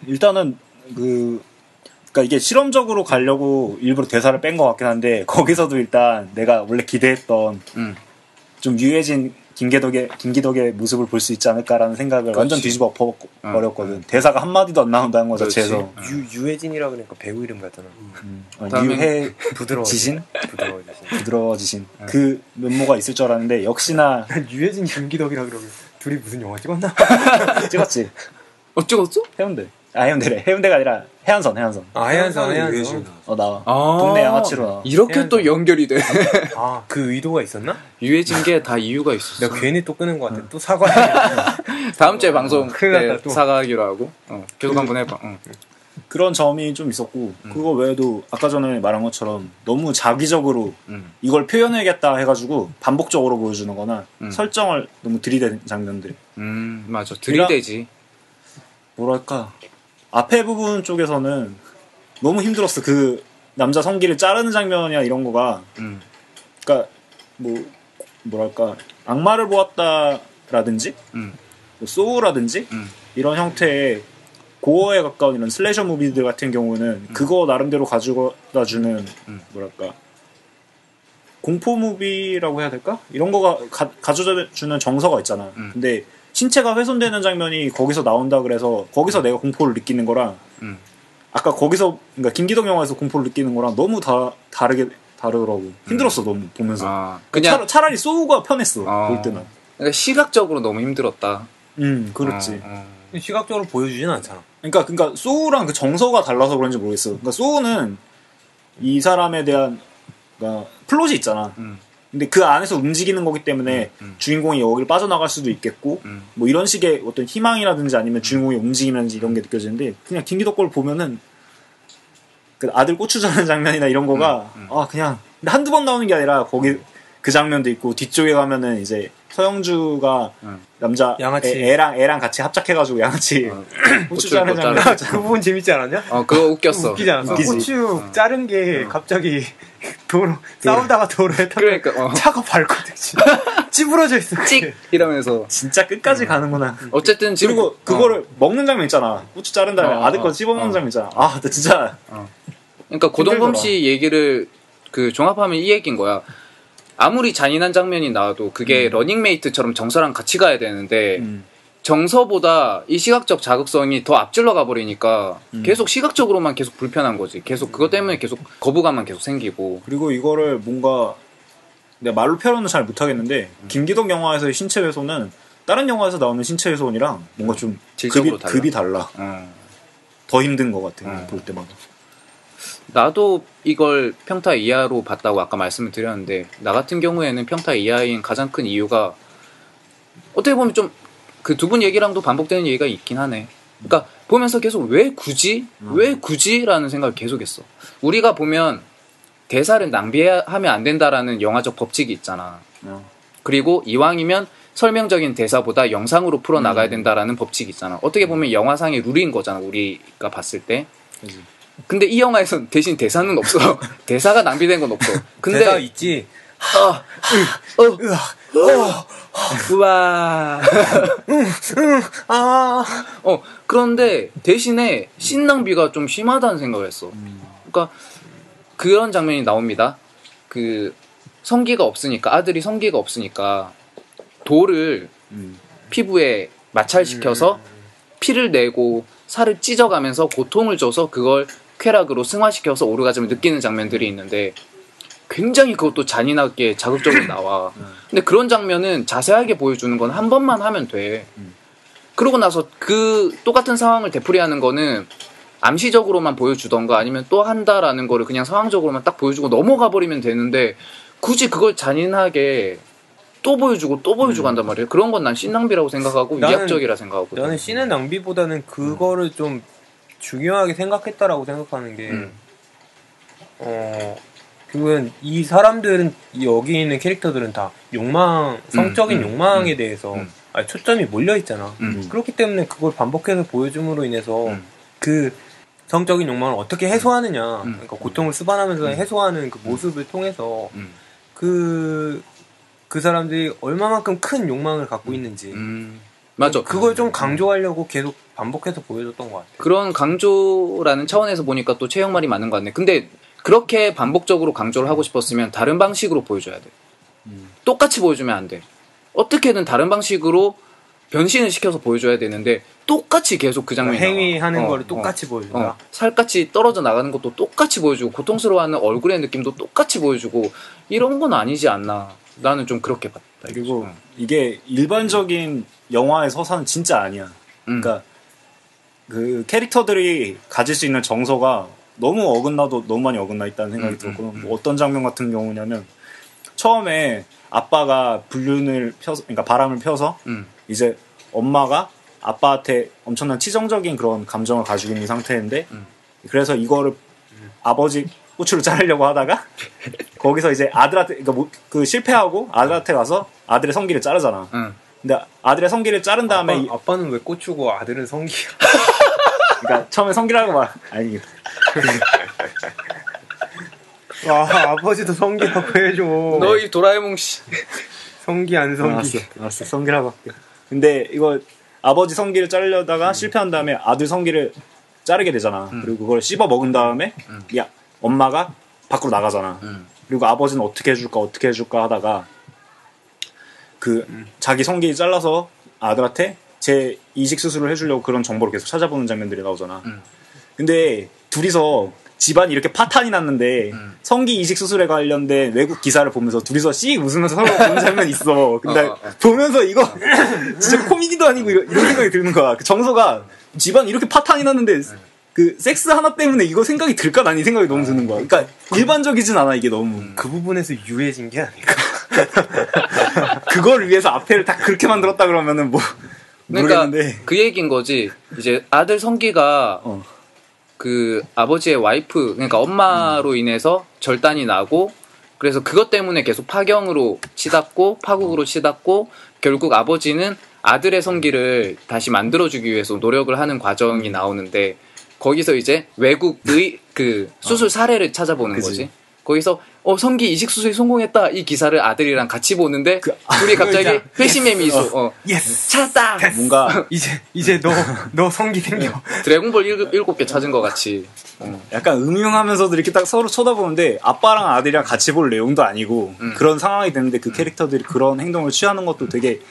일단은 그러니까 이게 실험적으로 가려고 일부러 대사를 뺀 것 같긴 한데 거기서도 일단 내가 원래 기대했던 좀 유해진 김기덕의 모습을 볼 수 있지 않을까라는 생각을 그렇지. 완전 뒤집어 버렸거든. 대사가 한 마디도 안 나온다는 것 그렇지. 자체에서. 유해진이라 그러니까 배우 이름 같잖아. 부드러워지신. 그 면모가 있을 줄 알았는데 역시나 유해진 김기덕이라 그러면 둘이 무슨 영화 찍었나? 찍었지. 찍었어? 해운대. 해운대래. 해운대가 아니라 해안선. 해안선. 나와. 동네 양아치로 나와. 이렇게 해안선. 또 연결이 돼. 그 의도가 있었나? 유해진 게 다 이유가 있었어. 내가 괜히 또 끄는 것 같아. 또 사과해. 다음 주에 방송 때 또. 사과하기로 하고. 계속 한번 해봐. 그런 점이 좀 있었고 그거 외에도 아까 전에 말한 것처럼 너무 자기적으로 이걸 표현해야겠다 해가지고 반복적으로 보여주는 거나 설정을 너무 들이대는 장면들. 맞아. 들이대지. 뭐랄까 앞에 부분 쪽에서는 너무 힘들었어. 그 남자 성기를 자르는 장면이나 이런 거가 그러니까 뭐랄까 악마를 보았다라든지 뭐 소우라든지 이런 형태의 고어에 가까운 이런 슬래셔 무비들 같은 경우는 그거 나름대로 가져다 주는 뭐랄까 공포 무비라고 해야 될까? 이런 거가 가져다 주는 정서가 있잖아. 근데 신체가 훼손되는 장면이 거기서 나온다 그래서 거기서 내가 공포를 느끼는 거랑 아까 거기서 그러니까 김기덕 영화에서 공포를 느끼는 거랑 너무 다르더라고. 힘들었어 너무 보면서. 그냥 차라리 소우가 편했어 볼 때는. 그러니까 시각적으로 너무 힘들었다. 그렇지. 시각적으로 보여주진 않잖아. 그러니까 소우랑 그 정서가 달라서 그런지 모르겠어. 그러니까 소우는 이 사람에 대한 그러니까 플롯이 있잖아. 근데 그 안에서 움직이는 거기 때문에 주인공이 여기를 빠져나갈 수도 있겠고 뭐 이런 식의 어떤 희망이라든지 아니면 주인공이 움직이는지 이런 게 느껴지는데 그냥 김기덕 걸 보면은 그 아들 고추 자르는 장면이나 이런 거가 그냥 한두 번 나오는 게 아니라 거기 그 장면도 있고 뒤쪽에 가면은 이제 서영주가 남자 양아치 애랑 같이 합작해가지고 양아치 고추 자르는 장면. 그 부분 재밌지 않았냐? 그거 웃겼어. 웃기지 않았어? 고추 자른 게 갑자기 싸우다가 도로에 타면 그러니까 차가 밟고 찌부러져 있어. 찍 이러면서 진짜 끝까지 가는구나. 어쨌든 지금 그리고 그거를 먹는 장면 있잖아. 고추 자른 다음에 아들 거 씹어먹는 장면 있잖아. 나 진짜. 그러니까 고동범 씨 얘기를 그 종합하면 이 얘기인 거야. 아무리 잔인한 장면이 나와도 그게 러닝메이트처럼 정서랑 같이 가야 되는데 정서보다 이 시각적 자극성이 더 앞질러 가버리니까 계속 시각적으로만 계속 불편한 거지. 계속 그것 때문에 계속 거부감만 계속 생기고. 그리고 이거를 뭔가 내가 말로 표현은 잘 못하겠는데 김기덕 영화에서의 신체 훼손은 다른 영화에서 나오는 신체 훼손이랑 뭔가 좀 급이 달라. 더 힘든 것 같아. 볼 때마다. 나도 이걸 평타 이하로 봤다고 아까 말씀을 드렸는데 나 같은 경우에는 평타 이하인 가장 큰 이유가 어떻게 보면 좀 그 두 분 얘기랑도 반복되는 얘기가 있긴 하네. 그러니까 보면서 계속 왜 굳이? 왜 굳이? 라는 생각을 계속했어. 우리가 보면 대사를 낭비하면 안 된다라는 영화적 법칙이 있잖아. 그리고 이왕이면 설명적인 대사보다 영상으로 풀어나가야 된다라는 법칙이 있잖아. 어떻게 보면 영화상의 룰인 거잖아. 우리가 봤을 때. 근데 이 영화에서는 대신 대사는 없어. 대사가 낭비된 건 없어. 근데 대사 있지. 우와. 그런데 대신에 씬 낭비가 좀 심하다는 생각을 했어. 그러니까 그런 장면이 나옵니다. 그 성기가 없으니까 아들이 성기가 없으니까 돌을 피부에 마찰시켜서 피를 내고 살을 찢어가면서 고통을 줘서 그걸 쾌락으로 승화시켜서 오르가즘을 느끼는 장면들이 있는데 굉장히 그것도 잔인하게 자극적으로 나와. 근데 그런 장면은 자세하게 보여주는 건 한 번만 하면 돼. 그러고 나서 그 똑같은 상황을 되풀이하는 거는 암시적으로만 보여주던가 아니면 또 한다라는 거를 그냥 상황적으로만 딱 보여주고 넘어가 버리면 되는데 굳이 그걸 잔인하게 또 보여주고 한단 말이에요. 그런 건 난 씬 낭비라고 생각하고 위약적이라 생각하고. 나는 씬의 낭비보다는 그거를 좀 중요하게 생각했다라고 생각하는 게 그건 이 사람들은 여기 있는 캐릭터들은 다 욕망, 성적인 욕망에 대해서 초점이 몰려 있잖아. 그렇기 때문에 그걸 반복해서 보여줌으로 인해서 그 성적인 욕망을 어떻게 해소하느냐, 그러니까 고통을 수반하면서 해소하는 그 모습을 통해서 그 사람들이 얼마만큼 큰 욕망을 갖고 있는지. 맞아. 그걸 좀 강조하려고 계속 반복해서 보여줬던 것 같아. 그런 강조라는 차원에서 보니까 또 최영 말이 맞는 것 같네. 근데 그렇게 반복적으로 강조를 하고 싶었으면 다른 방식으로 보여줘야 돼. 똑같이 보여주면 안 돼. 어떻게든 다른 방식으로 변신을 시켜서 보여줘야 되는데 똑같이 계속 그 장면이 행위하는 거를 똑같이 보여준다. 살갗이 떨어져 나가는 것도 똑같이 보여주고 고통스러워하는 얼굴의 느낌도 똑같이 보여주고 이런 건 아니지 않나. 나는 좀 그렇게 봤다. 그리고 이게 일반적인 영화의 서사는 진짜 아니야. 그러니까 그 캐릭터들이 가질 수 있는 정서가 너무 어긋나도 너무 많이 어긋나 있다는 생각이 들었거든. 뭐 어떤 장면 같은 경우냐면 처음에 아빠가 불륜을 펴서, 그러니까 바람을 펴서 이제 엄마가 아빠한테 엄청난 치정적인 그런 감정을 가지고 있는 상태인데 그래서 이거를 아버지 꼬추를 자르려고 하다가 거기서 이제 아들한테 그러니까 그 실패하고 아들한테 가서 아들의 성기를 자르잖아. 근데 아들의 성기를 자른 다음에 아빠는 왜 꼬추고 아들은 성기야? 그러니까 처음에 성기라고 말 아니. 와, 아버지도 성기라고 해줘. 너 이 도라에몽 씨. 성기 안 성기. 알았어. 성기라고 할게. 근데 이거 아버지 성기를 자르려다가 실패한 다음에 아들 성기를 자르게 되잖아. 그리고 그걸 씹어 먹은 다음에 야 엄마가 밖으로 나가잖아. 그리고 아버지는 어떻게 해줄까 하다가 그 자기 성기 잘라서 아들한테 제 이식 수술을 해주려고 그런 정보를 계속 찾아보는 장면들이 나오잖아. 근데 둘이서 집안이 이렇게 파탄이 났는데 성기 이식 수술에 관련된 외국 기사를 보면서 둘이서 씩 웃으면서 서로 보는 장면이 있어. 근데 보면서 이거 진짜 코미디도 아니고 이런 생각이 드는 거야. 그 정서가 집안 이렇게 파탄이 났는데 그 섹스 하나 때문에 이거 생각이 들까? 난 이 생각이 너무 드는 거야. 그러니까 일반적이진 않아 이게 너무. 그 부분에서 유해진 게 아닐까. 그걸 위해서 앞에를 다 그렇게 만들었다 그러면은 뭐 그러니까 모르겠는데. 그 얘기인 거지. 이제 아들 성기가 그 아버지의 와이프 그러니까 엄마로 인해서 절단이 나고 그래서 그것 때문에 계속 파경으로 치닫고 파국으로 치닫고 결국 아버지는 아들의 성기를 다시 만들어주기 위해서 노력을 하는 과정이 나오는데 거기서 이제 외국의 그 수술 사례를 찾아보는 거지. 거기서 성기 이식 수술이 성공했다 이 기사를 아들이랑 같이 보는데 둘이 갑자기 회심의 미소. 예스 찾았다. 뭔가 이제 너 성기 생겨. 드래곤볼 7개 찾은 것 같이. 약간 음흉하면서도 이렇게 딱 서로 쳐다보는데 아빠랑 아들이랑 같이 볼 내용도 아니고 그런 상황이 됐는데 그 캐릭터들이 그런 행동을 취하는 것도 되게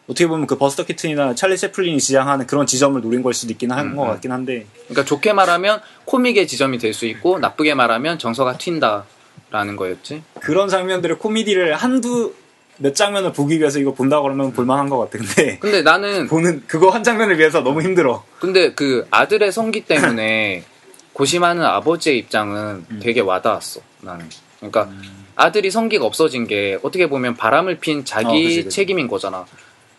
어떻게 보면 그 버스터 키튼이나 찰리 채플린이 지향하는 그런 지점을 노린 걸 수도 있긴 한 것 같긴 한데. 그러니까 좋게 말하면 코믹의 지점이 될 수 있고 나쁘게 말하면 정서가 튄다라는 거였지. 그런 장면들의 코미디를 몇 장면을 보기 위해서 이거 본다 그러면 볼만한 것 같아. 근데 나는 보는 그거 한 장면을 위해서 너무 힘들어. 근데 그 아들의 성기 때문에 고심하는 아버지의 입장은 되게 와닿았어. 나는. 그러니까 아들이 성기가 없어진 게 어떻게 보면 바람을 핀 자기 그치. 책임인 거잖아.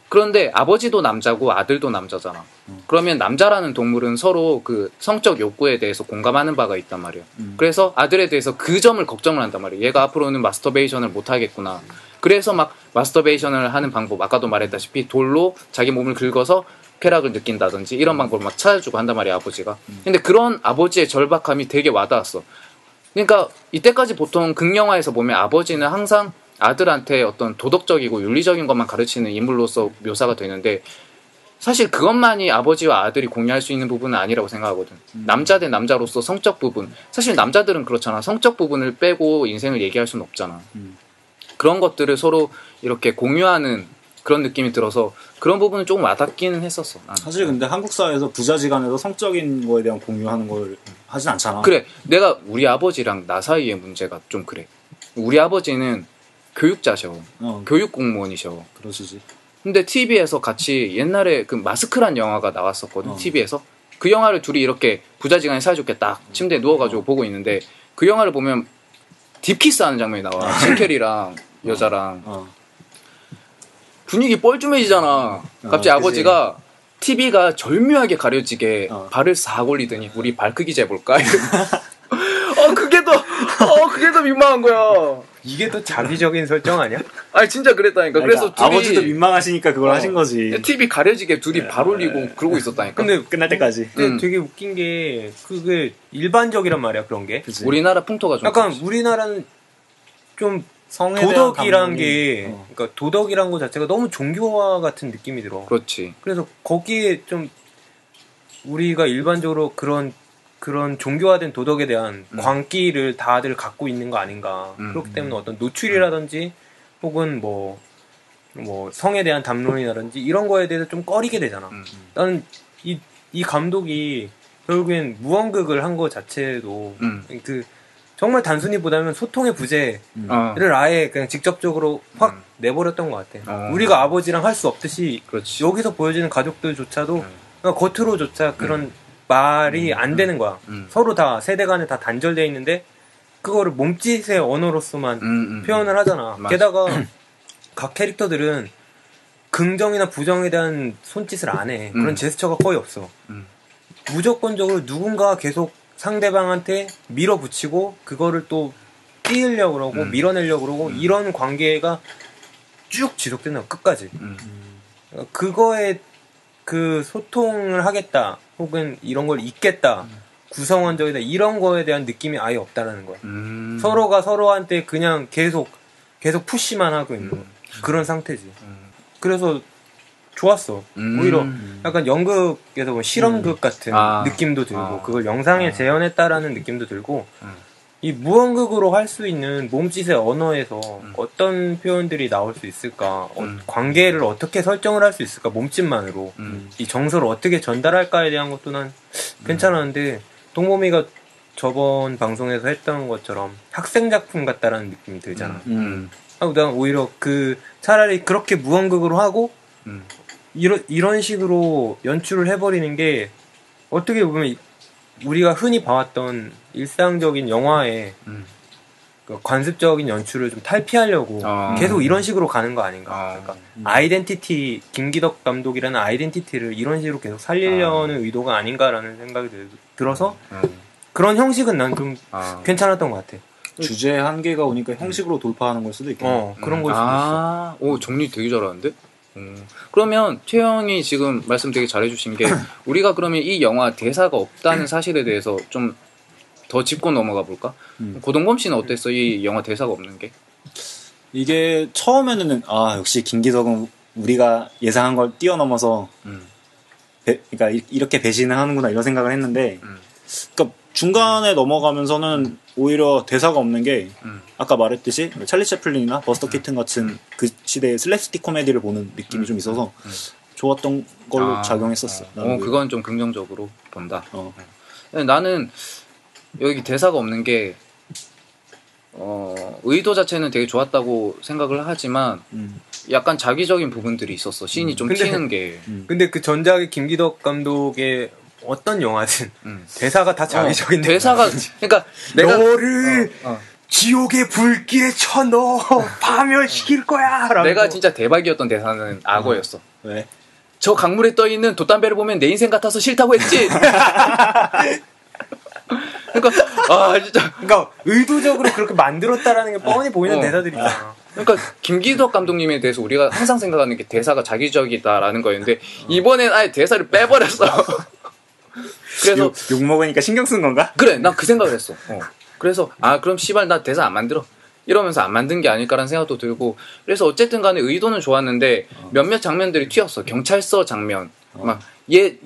그런데 아버지도 남자고 아들도 남자잖아. 그러면 남자라는 동물은 서로 그 성적 욕구에 대해서 공감하는 바가 있단 말이야. 그래서 아들에 대해서 그 점을 걱정을 한단 말이야. 얘가 앞으로는 마스터베이션을 못 하겠구나. 그래서 막 마스터베이션을 하는 방법, 아까도 말했다시피 돌로 자기 몸을 긁어서 쾌락을 느낀다든지 이런 방법을 막 찾아주고 한단 말이야, 아버지가. 근데 그런 아버지의 절박함이 되게 와닿았어. 그러니까 이때까지 보통 극영화에서 보면 아버지는 항상 아들한테 어떤 도덕적이고 윤리적인 것만 가르치는 인물로서 묘사가 되는데 사실 그것만이 아버지와 아들이 공유할 수 있는 부분은 아니라고 생각하거든. 남자 대 남자로서 성적 부분, 사실 남자들은 그렇잖아. 성적 부분을 빼고 인생을 얘기할 수는 없잖아. 그런 것들을 서로 이렇게 공유하는 그런 느낌이 들어서 그런 부분은 조금 와닿기는 했었어. 나는. 사실 근데 한국 사회에서 부자지간에서 성적인 거에 대한 공유하는 걸 하진 않잖아. 그래, 내가 우리 아버지랑 나 사이의 문제가 좀 그래. 우리 아버지는 교육자셔. 교육 공무원이셔. 그러시지. 근데 TV에서 같이 옛날에 그 마스크란 영화가 나왔었거든. TV에서. 그 영화를 둘이 이렇게 부자지간에 사이좋게 딱 침대에 누워가지고 보고 있는데 그 영화를 보면 딥키스하는 장면이 나와. 신캐리랑 여자랑. 분위기 뻘쭘해지잖아. 갑자기 아버지가 TV가 절묘하게 가려지게 발을 싹 올리더니 우리 발 크기 재볼까? 그게 더 민망한 거야. 이게 더 자기적인 설정 아니야? 아니 진짜 그랬다니까. 그래서 둘이 아버지도 민망하시니까 그걸 하신 거지. TV 가려지게 둘이 발 올리고 그러고 있었다니까. 근데 끝날 때까지. 근데 되게 웃긴 게 그게 일반적이란 말이야, 그런 게. 그치. 우리나라 풍토가 좀 약간 그렇지. 우리나라는 좀 성에 도덕이란 게 그러니까 도덕이란 거 자체가 너무 종교화 같은 느낌이 들어. 그렇지. 그래서 거기에 좀 우리가 일반적으로 그런 종교화된 도덕에 대한 광기를 다들 갖고 있는 거 아닌가. 그렇기 때문에 어떤 노출이라든지 혹은 뭐 성에 대한 담론이라든지 이런 거에 대해서 좀 꺼리게 되잖아. 나는 이 감독이 결국엔 무언극을 한 거 자체도 그 정말 단순히 보다면 소통의 부재를 아예 그냥 직접적으로 확 내버렸던 것 같아. 우리가 아버지랑 할 수 없듯이 그렇지. 여기서 보여지는 가족들조차도 그냥 겉으로조차 그런 말이 안 되는 거야. 서로 다 세대 간에 다 단절돼 있는데 그거를 몸짓의 언어로서만 표현을 하잖아. 맞아. 게다가 각 캐릭터들은 긍정이나 부정에 대한 손짓을 안 해. 그런 제스처가 거의 없어. 무조건적으로 누군가 계속 상대방한테 밀어붙이고 그거를 또 띄우려고 그러고 밀어내려고 그러고 이런 관계가 쭉 지속되는 거야, 끝까지. 그거에 그 소통을 하겠다 혹은 이런 걸 잊겠다 구성원적이다 이런 거에 대한 느낌이 아예 없다라는 거야. 서로가 서로한테 그냥 계속 푸시만 하고 있는 거야. 그런 상태지. 그래서 좋았어. 오히려 약간 연극에서 보면 실험극 같은 느낌도 들고 그걸 영상에 재현했다라는 느낌도 들고 이 무언극으로 할 수 있는 몸짓의 언어에서 어떤 표현들이 나올 수 있을까, 관계를 어떻게 설정을 할 수 있을까, 몸짓만으로 이 정서를 어떻게 전달할까에 대한 것도 난 괜찮았는데 동범이가 저번 방송에서 했던 것처럼 학생 작품 같다라는 느낌이 들잖아. 난 오히려 차라리 그렇게 무언극으로 하고 이런 식으로 연출을 해버리는 게 어떻게 보면 우리가 흔히 봐왔던 일상적인 영화의 그 관습적인 연출을 좀 탈피하려고 계속 이런 식으로 가는 거 아닌가. 그러니까 아이덴티티, 김기덕 감독이라는 아이덴티티를 이런 식으로 계속 살리려는 의도가 아닌가라는 생각이 들어서 그런 형식은 난 좀 괜찮았던 것 같아. 주제 한계가 오니까 형식으로 돌파하는 걸 수도 있겠네. 그런 걸 수도 있어. 오, 정리 되게 잘하는데? 그러면 최영이 지금 말씀 되게 잘해주신 게 우리가 그러면 이 영화 대사가 없다는 사실에 대해서 좀 더 짚고 넘어가 볼까? 고동범 씨는 어땠어? 이 영화 대사가 없는 게? 이게 처음에는 역시 김기덕은 우리가 예상한 걸 뛰어넘어서 그러니까 이렇게 배신을 하는구나 이런 생각을 했는데 그러니까 중간에 넘어가면서는 오히려 대사가 없는 게 아까 말했듯이 찰리 채플린이나 버스터 키튼 같은 그 시대의 슬랩스틱 코미디를 보는 느낌이 좀 있어서 좋았던 걸로 작용했었어. 그건 좀 긍정적으로 본다. 나는 여기 대사가 없는 게 의도 자체는 되게 좋았다고 생각을 하지만 약간 자기적인 부분들이 있었어. 씬이 좀 튀는 게. 근데 그 전작의 김기덕 감독의 어떤 영화든 대사가 다 자기적인 대사가 그러니까 내가 너를 지옥의 불길에 쳐넣어 파멸시킬 거야. 내가 진짜 대박이었던 대사는 악어였어. 왜? 저 강물에 떠 있는 돛담배를 보면 내 인생 같아서 싫다고 했지. 그러니까 진짜 그러니까 의도적으로 그렇게 만들었다라는 게 뻔히 보이는 대사들이잖아. 그러니까 김기덕 감독님에 대해서 우리가 항상 생각하는 게 대사가 자기적이다라는 거였는데 이번엔 아예 대사를 빼버렸어. 그래서 욕 먹으니까 신경 쓴 건가? 그래, 난 그 생각을 했어. 그래서 그럼 씨발 나 대사 안 만들어. 이러면서 안 만든 게 아닐까라는 생각도 들고 그래서 어쨌든 간에 의도는 좋았는데 몇몇 장면들이 튀었어. 경찰서 장면 막 얘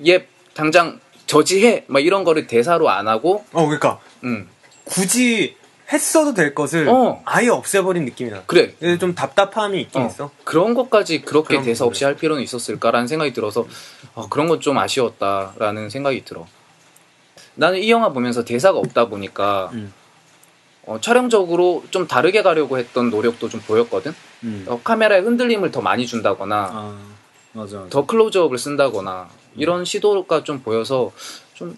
당장 저지해 막 이런 거를 대사로 안 하고 그러니까 굳이 했어도 될 것을 아예 없애버린 느낌이 나. 그래. 좀 답답함이 있긴 있어. 그런 것까지 그렇게 대사 없이 할 필요는 있었을까라는 생각이 들어서 그런 건 좀 아쉬웠다라는 생각이 들어. 나는 이 영화 보면서 대사가 없다 보니까 촬영적으로 좀 다르게 가려고 했던 노력도 좀 보였거든. 카메라에 흔들림을 더 많이 준다거나 맞아. 더 클로즈업을 쓴다거나 이런 시도가 좀 보여서 좀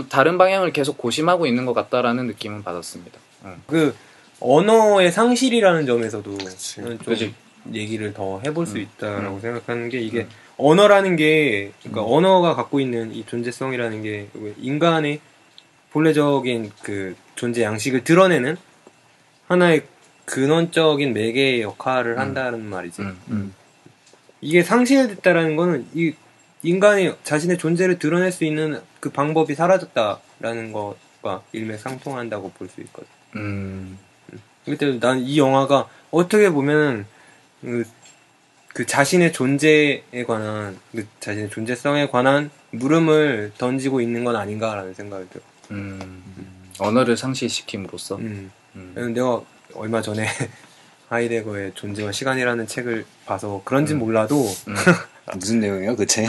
다른 방향을 계속 고심하고 있는 것 같다라는 느낌은 받았습니다. 그 언어의 상실이라는 점에서도 좀 얘기를 더 해볼 수 있다라고 생각하는 게 이게 언어라는 게 그러니까 언어가 갖고 있는 이 존재성이라는 게 인간의 본래적인 그 존재 양식을 드러내는 하나의 근원적인 매개의 역할을 한다는 말이지. 이게 상실됐다라는 거는 이 인간이 자신의 존재를 드러낼 수 있는 그 방법이 사라졌다라는 것과 일맥상통한다고 볼 수 있거든. 그때 난 이 영화가 어떻게 보면 그 자신의 존재에 관한 자신의 존재성에 관한 물음을 던지고 있는 건 아닌가라는 생각이 들어. 언어를 상실시킴으로써. 내가 얼마 전에 하이데거의 존재와 시간이라는 책을 봐서 그런진 몰라도 무슨 내용이에요 그 책?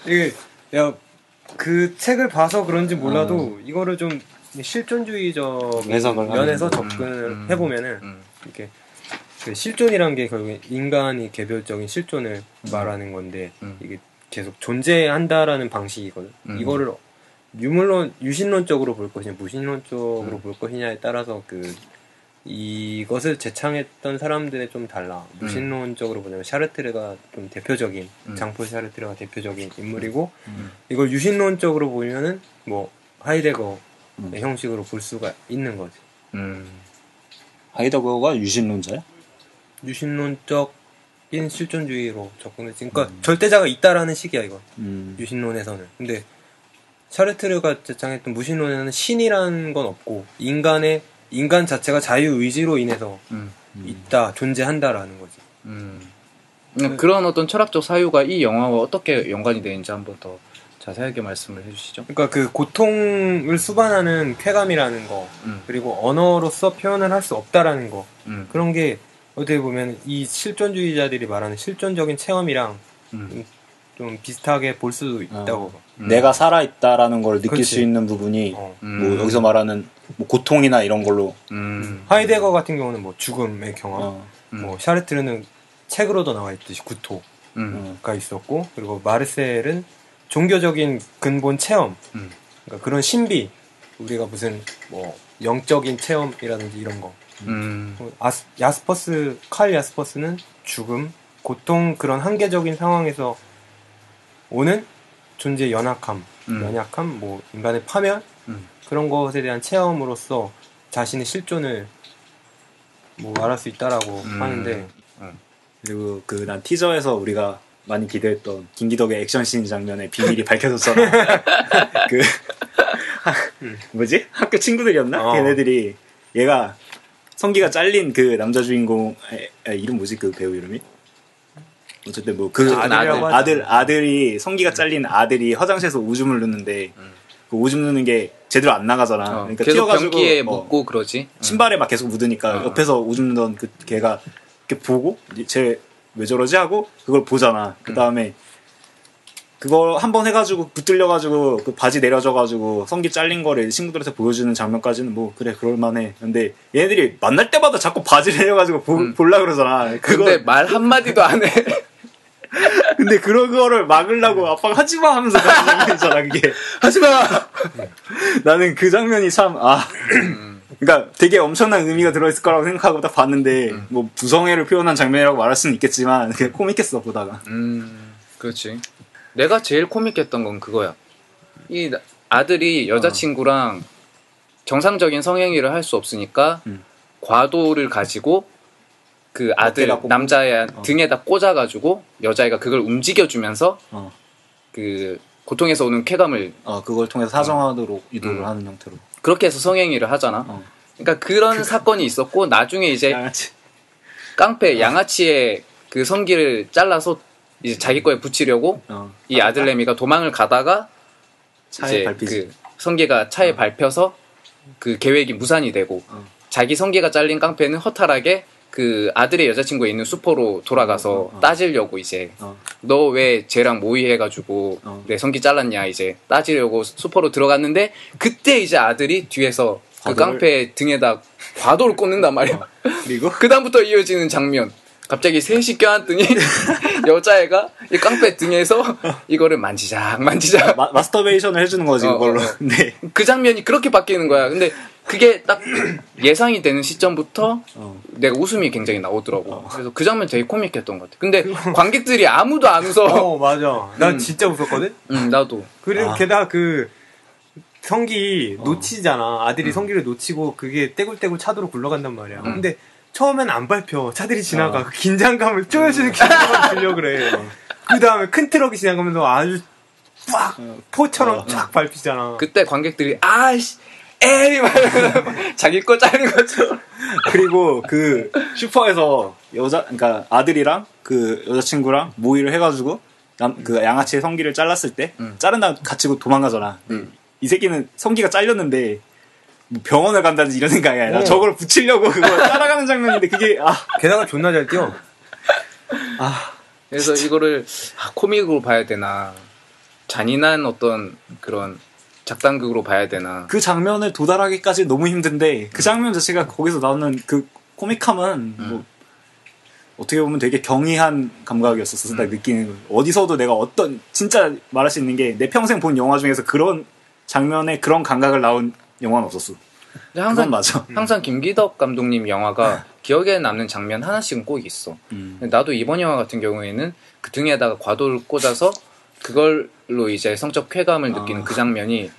이게 내가 그 책을 봐서 그런지 몰라도 이거를 좀 실존주의적 면에서 접근을 해보면은 이렇게 그 실존이란 게 결국 인간이 개별적인 실존을 말하는 건데 이게 계속 존재한다라는 방식이거든. 이거를 유신론적으로 볼 것이냐 무신론적으로 볼 것이냐에 따라서 이것을 제창했던 사람들의 좀 달라. 무신론적으로 보자면 샤르트르가 좀 대표적인 장폴 샤르트르가 대표적인 인물이고 이걸 유신론적으로 보면은 뭐 하이데거의 형식으로 볼 수가 있는 거지. 하이데거가 유신론자야? 유신론적인 실존주의로 접근했지. 그러니까 절대자가 있다라는 식이야 이건. 유신론에서는. 근데 샤르트르가 제창했던 무신론에는 신이라는 건 없고 인간 자체가 자유의지로 인해서 있다, 존재한다라는 거지. 그런 어떤 철학적 사유가 이 영화와 어떻게 연관이 되는지 한번 더 자세하게 말씀을 해주시죠. 그러니까 그 고통을 수반하는 쾌감이라는 거, 그리고 언어로서 표현을 할 수 없다라는 거, 그런 게 어떻게 보면 이 실존주의자들이 말하는 실존적인 체험이랑 좀 비슷하게 볼 수 있다고 봐. 내가 살아있다라는 걸 느낄 수 있는 부분이 뭐 여기서 말하는 뭐 고통이나 이런 걸로 하이데거 같은 경우는 뭐 죽음의 경험, 뭐 샤르트르는 책으로도 나와 있듯이 구토가 있었고, 그리고 마르셀은 종교적인 근본 체험, 그러니까 그런 신비, 우리가 무슨 뭐 영적인 체험이라든지 이런 거. 칼 야스퍼스는 죽음, 고통, 그런 한계적인 상황에서 오는 존재의 연약함, 뭐 인간의 파멸, 그런 것에 대한 체험으로서 자신의 실존을 뭐 말할 수 있다라고 하는데, 그리고 난 티저에서 우리가 많이 기대했던 김기덕의 액션씬 장면의 비밀이 밝혀졌잖아. 뭐지? 학교 친구들이었나? 걔네들이 얘가 성기가 잘린 그 남자 주인공 이름 뭐지? 그 배우 이름이? 어쨌든 뭐 그 아들이 성기가 잘린 아들이 화장실에서 오줌을 누는데 그 오줌 누는 게 제대로 안 나가잖아. 그러니까 계속 튀어가지고 변기에 묻고 그러지. 신발에 막 계속 묻으니까 옆에서 오줌 넣은 그 걔가 이렇게 보고 쟤 왜 저러지 하고 그걸 보잖아. 그 다음에 그거 한 번 해가지고 붙들려가지고 그 바지 내려져가지고 성기 잘린 거를 친구들한테 보여주는 장면까지는 뭐 그래 그럴만해. 근데 얘네들이 만날 때마다 자꾸 바지 내려가지고 볼라 그러잖아. 근데 말 한마디도 안 해. 근데 그런 거를 막으려고 아빠가 하지마 하면서 가는 장면이잖아 그게. 하지마. 나는 그 장면이 참 그러니까 되게 엄청난 의미가 들어있을 거라고 생각하고 딱 봤는데 뭐 부성애를 표현한 장면이라고 말할 수는 있겠지만 그냥 코믹했어 보다가. 그렇지. 내가 제일 코믹했던 건 그거야. 이 아들이 여자친구랑 정상적인 성행위를 할 수 없으니까 과도를 가지고 그 아들 남자의 등에다 꽂아가지고 여자애가 그걸 움직여주면서 그 고통에서 오는 쾌감을 그걸 통해서 사정하도록 유도를 하는 형태로 그렇게 해서 성행위를 하잖아. 그러니까 그런 사건이 있었고 나중에 이제 깡패 양아치의 그 성기를 잘라서 이제 자기 거에 붙이려고 이 아들내미가 도망을 가다가 이제 그 성게가 차에 밟혀서 그 계획이 무산이 되고 자기 성게가 잘린 깡패는 허탈하게 그 아들의 여자친구에 있는 수포로 돌아가서 따지려고 이제 너 왜 쟤랑 모의해가지고 내 성기 잘랐냐 이제 따지려고 수포로 들어갔는데 그때 이제 아들이 뒤에서 그 깡패 등에다 과도를 꽂는단 말이야. 그리고 그 다음부터 이어지는 장면. 갑자기 셋이 껴안더니 여자애가 이 깡패 등에서 이거를 만지작 마스터베이션을 해주는 거지 그걸로. 네. 그 장면이 그렇게 바뀌는 거야. 근데 그게 딱 예상이 되는 시점부터 내가 웃음이 굉장히 나오더라고. 그래서 그 장면 되게 코믹했던 것 같아. 근데 관객들이 아무도 안 웃어. 맞아. 나 진짜 웃었거든. 나도. 그리고 게다가 그 성기 놓치잖아. 아들이 성기를 놓치고 그게 떼굴떼굴 차도로 굴러간단 말이야. 근데 처음엔 안 밟혀. 차들이 지나가. 그 긴장감을 쪼여주는 긴장감을 주려고 그래. 그 다음에 큰 트럭이 지나가면서 아주 빡! 포처럼 쫙 밟히잖아. 그때 관객들이, 아이씨, 에이! 자기 거 잘린 거죠. 그리고 그 슈퍼에서 그러니까 아들이랑 그 여자친구랑 모의를 해가지고 그 양아치의 성기를 잘랐을 때 자른다 갇히고 도망가잖아. 이 새끼는 성기가 잘렸는데 병원을 간다든지 이런 생각이 아니라 저걸 붙이려고 그걸 따라가는 장면인데 그게 게다가 존나 잘 뛰어. 그래서 진짜. 이거를 코믹으로 봐야 되나 잔인한 어떤 그런 작단극으로 봐야 되나. 그 장면을 도달하기까지 너무 힘든데 그 장면 자체가 거기서 나오는 그 코믹함은 뭐 어떻게 보면 되게 경이한 감각이었었어. 딱 느끼는 어디서도 내가 어떤 진짜 말할 수 있는 게 내 평생 본 영화 중에서 그런 장면에 그런 감각을 나온 영화는 없었어. 항상 맞아. 항상 김기덕 감독님 영화가 기억에 남는 장면 하나씩은 꼭 있어. 나도 이번 영화 같은 경우에는 그 등에다가 과도를 꽂아서 그걸로 이제 성적 쾌감을 느끼는 그 장면이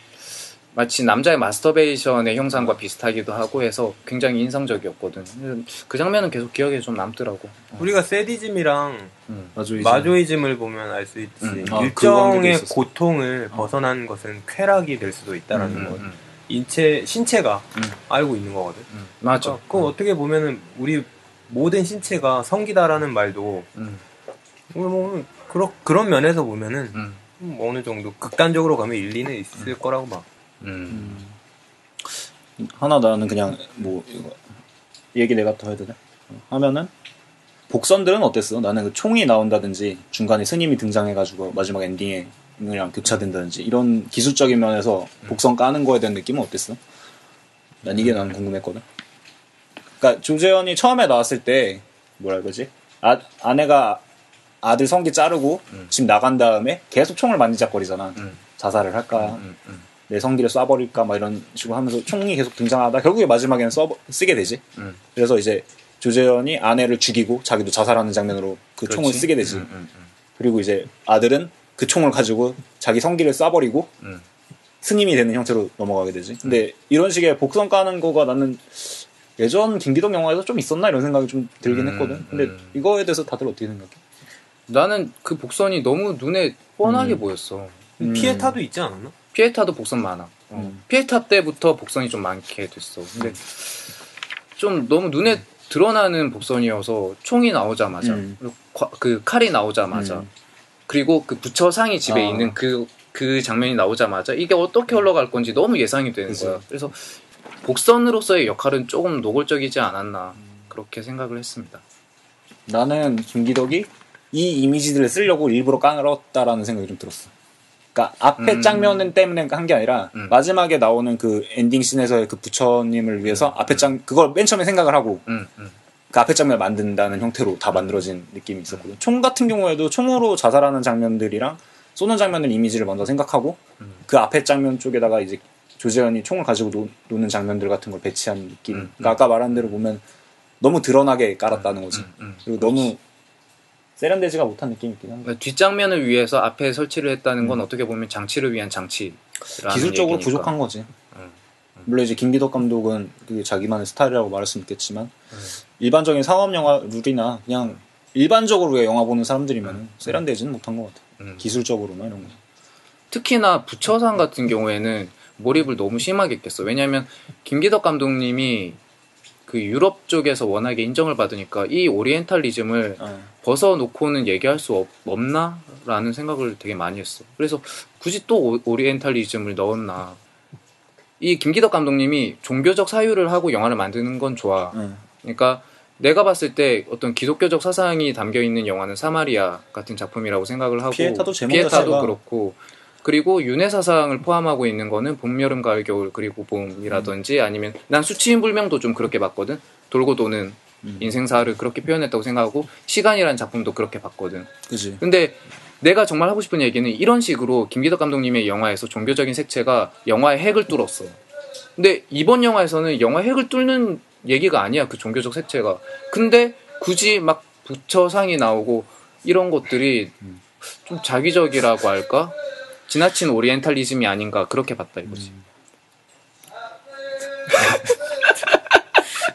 마치 남자의 마스터베이션의 형상과 비슷하기도 하고 해서 굉장히 인상적이었거든. 그 장면은 계속 기억에 좀 남더라고. 우리가 세디즘이랑 마조이즘을 보면 알 수 있지. 일정의 고통을 벗어난 것은 쾌락이 될 수도 있다라는 거. 신체가 알고 있는 거거든. 맞아. 그 어떻게 보면은 우리 모든 신체가 성기다라는 말도 뭐 그런 면에서 보면은 뭐 어느 정도 극단적으로 가면 일리는 있을 거라고 봐. 하나 나는 그냥 뭐 이거 얘기 내가 더 해도 돼? 하면은 복선들은 어땠어? 나는 그 총이 나온다든지 중간에 스님이 등장해가지고 마지막 엔딩에 이랑 교차된다든지 이런 기술적인 면에서 복선 까는 거에 대한 느낌은 어땠어? 난 이게 난 궁금했거든. 그러니까 조재현이 처음에 나왔을 때 뭐라 그러지? 아내가 아들 성기 자르고 집 나간 다음에 계속 총을 만지작거리잖아. 자살을 할까? 내 성기를 쏴버릴까? 막 이런 식으로 하면서 총이 계속 등장하다 결국에 마지막에는 쓰게 되지. 그래서 이제 조재현이 아내를 죽이고 자기도 자살하는 장면으로 그 총을 쓰게 되지. 그리고 이제 아들은 그 총을 가지고 자기 성기를 쏴버리고 스님이 되는 형태로 넘어가게 되지. 근데 이런 식의 복선 까는 거가 나는 예전 김기덕 영화에서 좀 있었나 이런 생각이 좀 들긴 했거든. 근데 이거에 대해서 다들 어떻게 생각해? 나는 그 복선이 너무 눈에 뻔하게 보였어. 피에타도 있지 않았나? 피에타도 복선 많아. 피에타 때부터 복선이 좀 많게 됐어. 근데 좀 너무 눈에 드러나는 복선이어서 총이 나오자마자 그 칼이 나오자마자 그리고 그 부처상이 집에 있는 그 그 장면이 나오자마자 이게 어떻게 흘러갈 건지 너무 예상이 되는 거야. 그래서 복선으로서의 역할은 조금 노골적이지 않았나 그렇게 생각을 했습니다. 나는 김기덕이 이 이미지들을 쓰려고 일부러 깔았다라는 생각이 좀 들었어. 그러니까 앞에 장면 때문에 한 게 아니라 마지막에 나오는 그 엔딩 씬에서의 그 부처님을 위해서 앞에 그걸 맨 처음에 생각을 하고 그 앞에 장면을 만든다는 형태로 다 만들어진 느낌이 있었거든. 총 같은 경우에도 총으로 자살하는 장면들이랑 쏘는 장면들 이미지를 먼저 생각하고 그 앞에 장면 쪽에다가 이제 조재현이 총을 가지고 노는 장면들 같은 걸 배치한 느낌. 그러니까 아까 말한 대로 보면 너무 드러나게 깔았다는 거지. 그리고 너무 세련되지가 못한 느낌이 있긴 한데. 뒷장면을 위해서 앞에 설치를 했다는 건 어떻게 보면 장치를 위한 장치. 기술적으로 부족한 거지. 물론 이제 김기덕 감독은 그게 자기만의 스타일이라고 말할 수는 있겠지만 일반적인 상업 영화 룰이나 그냥 일반적으로 영화 보는 사람들이면 세련되지는 못한 것 같아. 기술적으로나 이런 거. 특히나 부처상 같은 경우에는 몰입을 너무 심하게 했겠어. 왜냐하면 김기덕 감독님이 그 유럽 쪽에서 워낙에 인정을 받으니까 이 오리엔탈리즘을 벗어놓고는 얘기할 수 없나라는 생각을 되게 많이 했어. 그래서 굳이 또 오리엔탈리즘을 넣었나. 이 김기덕 감독님이 종교적 사유를 하고 영화를 만드는 건 좋아. 그러니까 내가 봤을 때 어떤 기독교적 사상이 담겨있는 영화는 사마리아 같은 작품이라고 생각을 하고 피에타도 그렇고 그리고 윤회 사상을 포함하고 있는 거는 봄, 여름, 가을, 겨울 그리고 봄이라든지 아니면 난 수치인불명도 좀 그렇게 봤거든. 돌고 도는 인생사를 그렇게 표현했다고 생각하고 시간이라는 작품도 그렇게 봤거든. 그치. 근데 내가 정말 하고 싶은 얘기는 이런 식으로 김기덕 감독님의 영화에서 종교적인 색채가 영화의 핵을 뚫었어. 근데 이번 영화에서는 영화의 핵을 뚫는 얘기가 아니야. 그 종교적 색채가. 근데 굳이 막 부처상이 나오고 이런 것들이 좀 자기적이라고 할까? 지나친 오리엔탈리즘이 아닌가 그렇게 봤다 이거지.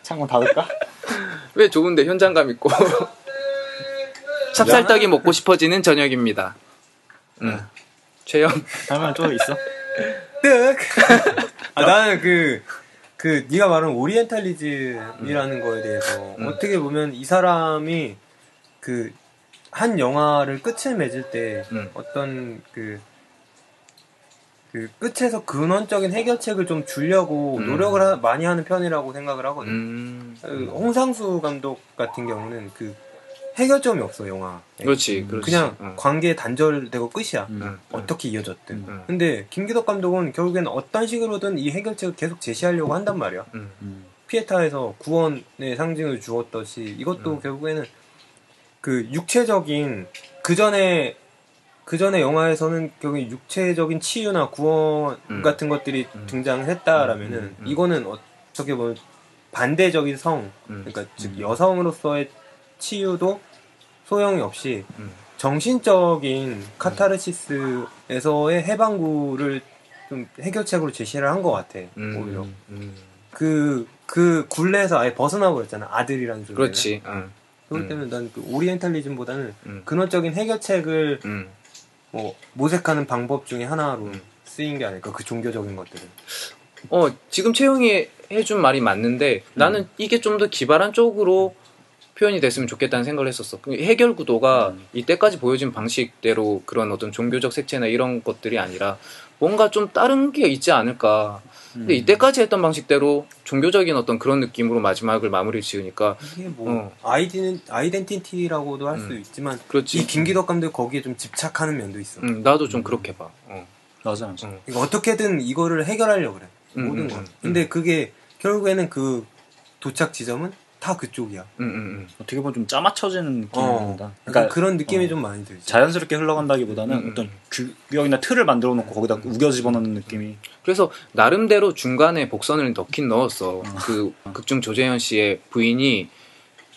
창문 닫을까? 왜 좋은데 현장감 있고 찹쌀떡이 먹고 싶어지는 저녁입니다. 최영 할말 또 있어? 뜩. 나는 네가 말한 오리엔탈리즘이라는 거에 대해서 어떻게 보면 이 사람이 그 한 영화를 끝을 맺을 때 어떤 그 끝에서 근원적인 해결책을 좀 주려고 노력을 많이 하는 편이라고 생각을 하거든. 홍상수 감독 같은 경우는 그 해결점이 없어 영화. 그렇지. 그냥 관계에 단절되고 끝이야. 어떻게 이어졌든. 근데 김기덕 감독은 결국에는 어떤 식으로든 이 해결책을 계속 제시하려고 한단 말이야. 피에타에서 구원의 상징을 주었듯이 이것도 결국에는 그 육체적인 그 전에 영화에서는 결국 육체적인 치유나 구원 같은 것들이 등장했다라면은 이거는 어떻게 보면 반대적인 성, 그러니까 즉 여성으로서의 치유도 소용이 없이 정신적인 카타르시스에서의 해방구를 좀 해결책으로 제시를 한 것 같아. 오히려 그 굴레에서 아예 벗어나 버렸잖아. 아들이라는 존재는. 그렇지. 그렇기 때문에 난 그 오리엔탈리즘보다는 근원적인 해결책을 뭐 모색하는 방법 중에 하나로 쓰인 게 아닐까. 그 종교적인 것들은. 지금 채용이 해준 말이 맞는데 나는 이게 좀 더 기발한 쪽으로 표현이 됐으면 좋겠다는 생각을 했었어. 해결 구도가 이때까지 보여진 방식대로 그런 어떤 종교적 색채나 이런 것들이 아니라 뭔가 좀 다른 게 있지 않을까. 근데 이때까지 했던 방식대로 종교적인 어떤 그런 느낌으로 마지막을 마무리 지으니까 이게 뭐 아이덴티티라고도 할 수 있지만 그렇지. 이 김기덕 감독이 거기에 좀 집착하는 면도 있어. 나도 좀 그렇게 봐. 맞아. 그러니까 어떻게든 이거를 해결하려고 그래. 모든 건. 근데 그게 결국에는 그 도착 지점은 다 그쪽이야. 어떻게 보면 좀 짜맞춰지는 느낌입니다. 그러니까 그런 느낌이 좀 많이 들지. 자연스럽게 흘러간다기보다는 어떤 규격이나 틀을 만들어 놓고 거기다 우겨 집어넣는 느낌이. 그래서 나름대로 중간에 복선을 넣긴 넣었어. 그 극중 조재현 씨의 부인이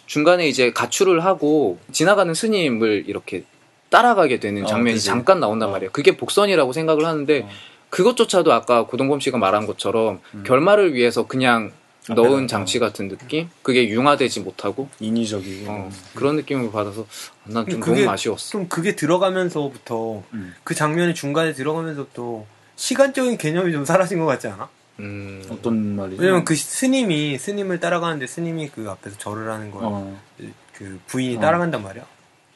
중간에 이제 가출을 하고 지나가는 스님을 이렇게 따라가게 되는 장면이 잠깐 나온단 말이야. 그게 복선이라고 생각을 하는데 그것조차도 아까 고동범 씨가 말한 것처럼 결말을 위해서 그냥 넣은 장치 같은 느낌? 그게 융화되지 못하고 인위적이고 그런 느낌을 받아서 난 좀 너무 아쉬웠어. 좀 그게 들어가면서부터 그 장면이 중간에 들어가면서부터 시간적인 개념이 좀 사라진 것 같지 않아? 어떤 말이죠? 왜냐면 그 스님을 따라가는데 스님이 그 앞에서 절을 하는 거야. 그 부인이 따라간단 말이야.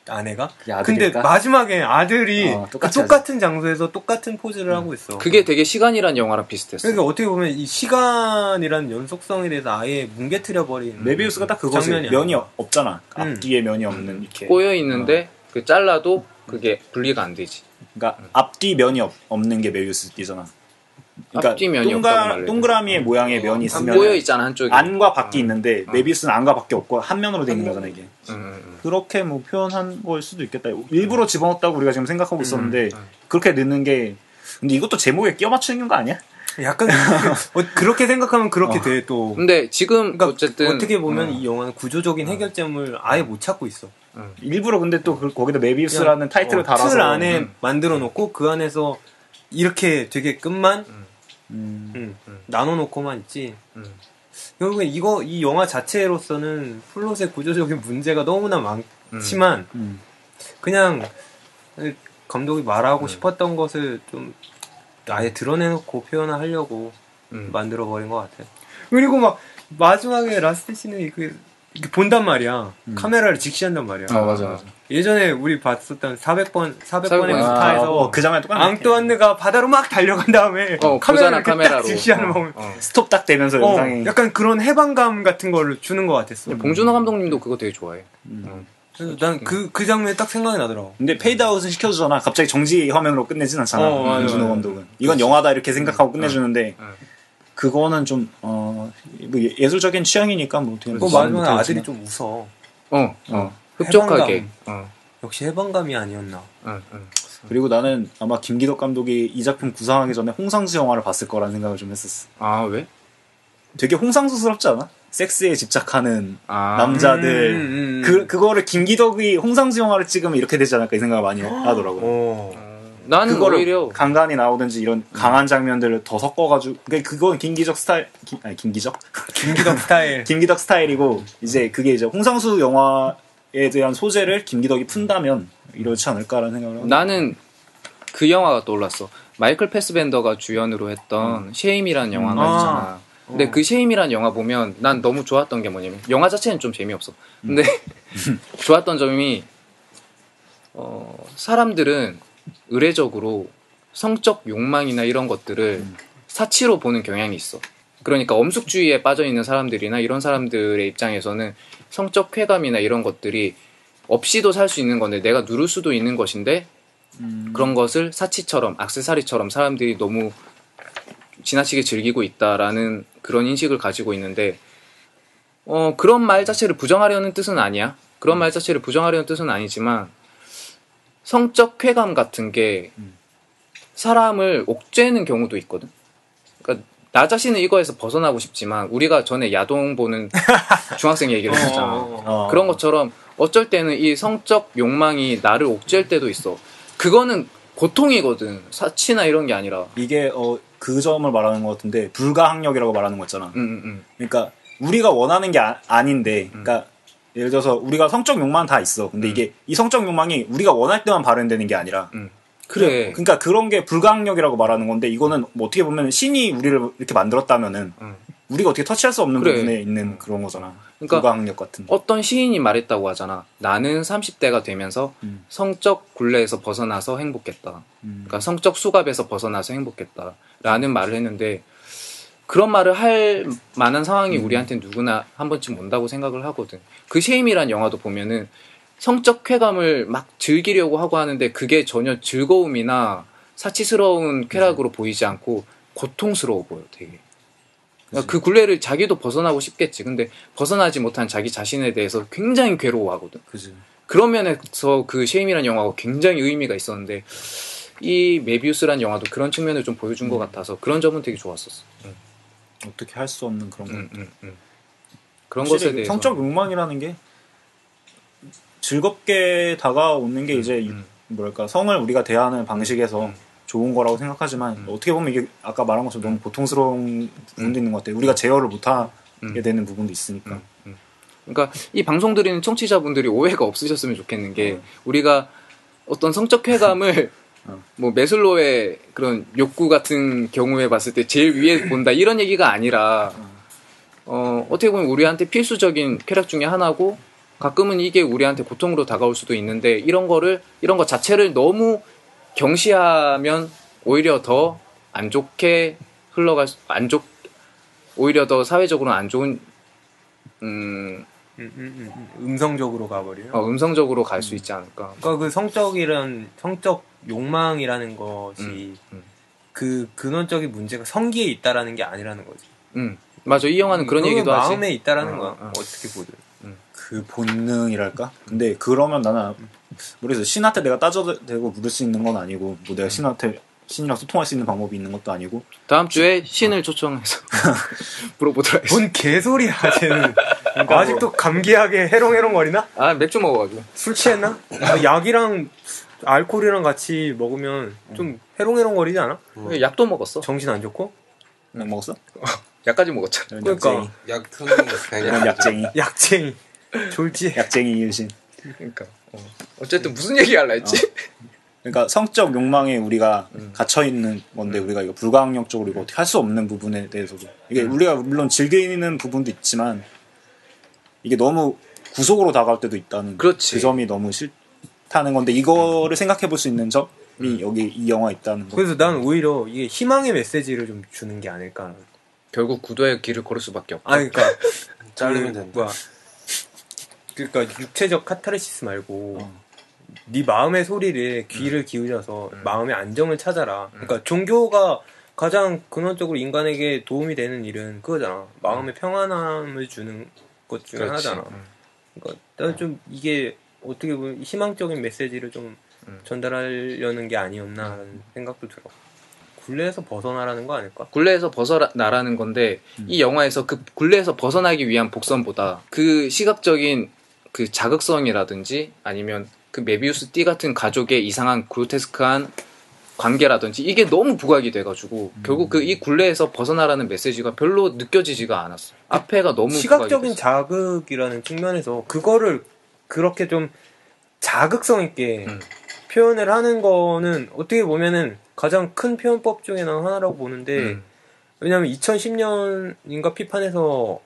아내가? 근데 아들일까? 마지막에 아들이 똑같은 장소에서 똑같은 포즈를 하고 있어. 그게 되게 시간이란 영화랑 비슷했어. 그러니까 어떻게 보면 이 시간이라는 연속성에 대해서 아예 뭉개트려 버린 메비우스가 딱 그거지. 면이 없잖아. 앞뒤에 면이 없는 이렇게 꼬여 있는데 그 잘라도 그게 분리가 안 되지. 그러니까 앞뒤 면이 없는 게 메비우스띠잖아. 그러니까 앞뒤 면이 없다고 동그라미의 모양의 면이 있으면 꼬여 있잖아 한쪽에. 안과 밖이 있는데 메비우스는 안과 밖에 없고 한 면으로 돼 있는 거잖아 이게. 그렇게 뭐 표현한 걸 수도 있겠다. 일부러 집어넣었다고 우리가 지금 생각하고 있었는데 그렇게 넣는 게 근데 이것도 제목에 끼워 맞추는 거 아니야? 약간 그렇게 생각하면 그렇게 돼 또. 근데 지금 그러니까 어쨌든 어떻게 보면 이 영화는 구조적인 해결점을 아예 못 찾고 있어. 일부러 근데 또 거기다 메비우스라는 타이틀을 달아서 틀 안에 만들어 놓고 그 안에서 이렇게 되게 끝만 나눠 놓고만 있지. 결국엔 이 영화 자체로서는 플롯의 구조적인 문제가 너무나 많지만 그냥 감독이 말하고 싶었던 것을 좀 아예 드러내놓고 표현을 하려고 만들어버린 것 같아요. 그리고 막 마지막에 라스트 씬에 이렇게 본단 말이야. 카메라를 직시한단 말이야. 맞아. 예전에 우리 봤었던 400번의 스타에서 그 장면 똑같네. 앙뚜안느가 바다로 막 달려간 다음에 카메라로 직시하는 방 스톱 딱 되면서 영상이 약간 그런 해방감 같은 걸 주는 것 같았어. 봉준호 감독님도 그거 되게 좋아해. 그래서 난 그 장면이 딱 생각이 나더라고. 근데 페이드아웃은 시켜주잖아. 갑자기 정지 화면으로 끝내진 않잖아. 봉준호 감독은. 이건 영화다 이렇게 생각하고 끝내주는데 그거는 좀 뭐 예술적인 취향이니까 뭐 어떻게 그거 마지막에 아들이 좀 웃어. 흡족하게. 역시 해방감이 아니었나. 그리고 나는 아마 김기덕 감독이 이 작품 구상하기 전에 홍상수 영화를 봤을 거라는 생각을 좀 했었어. 아 왜? 되게 홍상수스럽지 않아? 섹스에 집착하는 남자들 그거를 김기덕이 홍상수 영화를 찍으면 이렇게 되지 않을까 이 생각을 많이 하더라고. 나는 그거를 오히려 강간이 나오든지 이런 강한 장면들을 더 섞어가지고 그건 김기덕 스타일 김기덕 스타일 김기덕 스타일이고 이제 그게 이제 홍상수 영화에 대한 소재를 김기덕이 푼다면 이렇지 않을까라는 생각을 하고. 나는 그 영화가 떠올랐어. 마이클 패스벤더가 주연으로 했던 쉐임이라는 영화가 있잖아. 근데 그 쉐임이라는 영화 보면 난 너무 좋았던 게 뭐냐면 영화 자체는 좀 재미없어. 근데 좋았던 점이 사람들은 의례적으로 성적 욕망이나 이런 것들을 사치로 보는 경향이 있어. 그러니까 엄숙주의에 빠져있는 사람들이나 이런 사람들의 입장에서는 성적 쾌감이나 이런 것들이 없이도 살 수 있는 건데 내가 누릴 수도 있는 것인데 그런 것을 사치처럼 액세서리처럼 사람들이 너무 지나치게 즐기고 있다라는 그런 인식을 가지고 있는데 그런 말 자체를 부정하려는 뜻은 아니야. 그런 말 자체를 부정하려는 뜻은 아니지만 성적 쾌감 같은 게 사람을 옥죄는 경우도 있거든. 그러니까 나 자신은 이거에서 벗어나고 싶지만 우리가 전에 야동 보는 중학생 얘기를 했잖아. 그런 것처럼 어쩔 때는 이 성적 욕망이 나를 옥죄할 때도 있어. 그거는 고통이거든. 사치나 이런 게 아니라. 이게 그 점을 말하는 것 같은데 불가항력이라고 말하는 거 있잖아. 그러니까 우리가 원하는 게 아닌데 그러니까 예를 들어서 우리가 성적 욕망은 다 있어. 근데 이게 이 성적 욕망이 우리가 원할 때만 발현되는 게 아니라 그래. 그러니까 그런 게 불가항력이라고 말하는 건데 이거는 뭐 어떻게 보면 신이 우리를 이렇게 만들었다면은 우리가 어떻게 터치할 수 없는 부분에 있는 그런 거잖아. 그러니까 불가항력 같은. 어떤 시인이 말했다고 하잖아. 나는 30대가 되면서 성적 굴레에서 벗어나서 행복했다. 그러니까 성적 수갑에서 벗어나서 행복했다. 라는 말을 했는데 그런 말을 할 만한 상황이 우리한테 누구나 한 번쯤 온다고 생각을 하거든. 그 쉐임이란 영화도 보면은 성적 쾌감을 막 즐기려고 하고 하는데 그게 전혀 즐거움이나 사치스러운 쾌락으로 보이지 않고 고통스러워 보여 되게. 그러니까 그 굴레를 자기도 벗어나고 싶겠지. 근데 벗어나지 못한 자기 자신에 대해서 굉장히 괴로워하거든. 그치. 그런 면에서 그 쉐임이란 영화가 굉장히 의미가 있었는데 이 메비우스란 영화도 그런 측면을 좀 보여준 것 같아서 그런 점은 되게 좋았었어. 어떻게 할 수 없는 그런 것. 그런 것에 대해서 성적 욕망이라는 게 즐겁게 다가오는 게 이제 뭐랄까 성을 우리가 대하는 방식에서 좋은 거라고 생각하지만 어떻게 보면 이게 아까 말한 것처럼 너무 고통스러운 부분도 있는 것 같아요. 우리가 제어를 못하게 되는 부분도 있으니까. 그러니까 이 방송 들으는 청취자분들이 오해가 없으셨으면 좋겠는 게 우리가 어떤 성적 쾌감을 뭐 매슬로의 그런 욕구 같은 경우에 봤을 때 제일 위에 본다 이런 얘기가 아니라 어떻게 보면 우리한테 필수적인 쾌락 중에 하나고 가끔은 이게 우리한테 고통으로 다가올 수도 있는데 이런 거 자체를 너무 경시하면 오히려 더 안 좋게 오히려 더 사회적으로 안 좋은 음성적으로 가버리면 음성적으로 갈 수 있지 않을까. 그러니까 그 성적 욕망이라는 것이 그 근원적인 문제가 성기에 있다라는 게 아니라는 거지. 맞아. 이 영화는 그런 얘기도 하지. 마음에 있다라는 거야. 어떻게 보든. 그 본능이랄까? 근데 그러면 나는 모르겠어. 신한테 내가 따져대고 물을 수 있는 건 아니고 뭐 내가 신이랑 소통할 수 있는 방법이 있는 것도 아니고. 다음 주에 신을 초청해서 물어보도록 하겠습니다. 뭔 개소리야 쟤는. 그러니까 아직도 감기약에 해롱해롱거리나? 아 맥주 먹어가지고. 술 취했나? 약이랑 알코올이랑 같이 먹으면 좀 해롱해롱거리지 않아? 약도 먹었어. 정신 안 좋고? 약 먹었어? 약까지 먹었잖아. 그러니까 약쟁이 졸지. 약쟁이 이유신. 그러니까 어쨌든 무슨 얘기 할라 했지? 그러니까 성적 욕망에 우리가 갇혀 있는 건데 우리가 이거 불가항력적으로 이거 어떻게 할 수 없는 부분에 대해서도 이게 우리가 물론 즐기는 부분도 있지만 이게 너무 구속으로 다가올 때도 있다는 그렇지. 그 점이 너무 싫다는 건데 이거를 생각해 볼 수 있는 점이 여기 이 영화에 있다는 거. 그래서 난 오히려 이게 희망의 메시지를 좀 주는 게 아닐까. 결국 구도의 길을 걸을 수밖에 없다. 그러니까 자르면 된다. 그러니까 육체적 카타르시스 말고 네 마음의 소리를 귀를 기울여서 마음의 안정을 찾아라. 그러니까 종교가 가장 근원적으로 인간에게 도움이 되는 일은 그거잖아. 마음의 평안함을 주는 것 중에 하나잖아. 그러니까 나는 좀 이게 어떻게 보면 희망적인 메시지를 좀 전달하려는 게 아니었나라는 생각도 들어. 굴레에서 벗어나라는 거 아닐까? 굴레에서 벗어나라는 건데 이 영화에서 그 굴레에서 벗어나기 위한 복선보다 그 시각적인 그 자극성이라든지 아니면 그 메비우스 띠 같은 가족의 이상한 그로테스크한 관계라든지 이게 너무 부각이 돼가지고 결국 그 이 굴레에서 벗어나라는 메시지가 별로 느껴지지가 않았어. 앞에가 너무 시각적인 자극이라는 측면에서 그거를 그렇게 좀 자극성 있게 표현을 하는 거는 어떻게 보면은 가장 큰 표현법 중에 하나라고 보는데 왜냐면 2010년인가 피판에서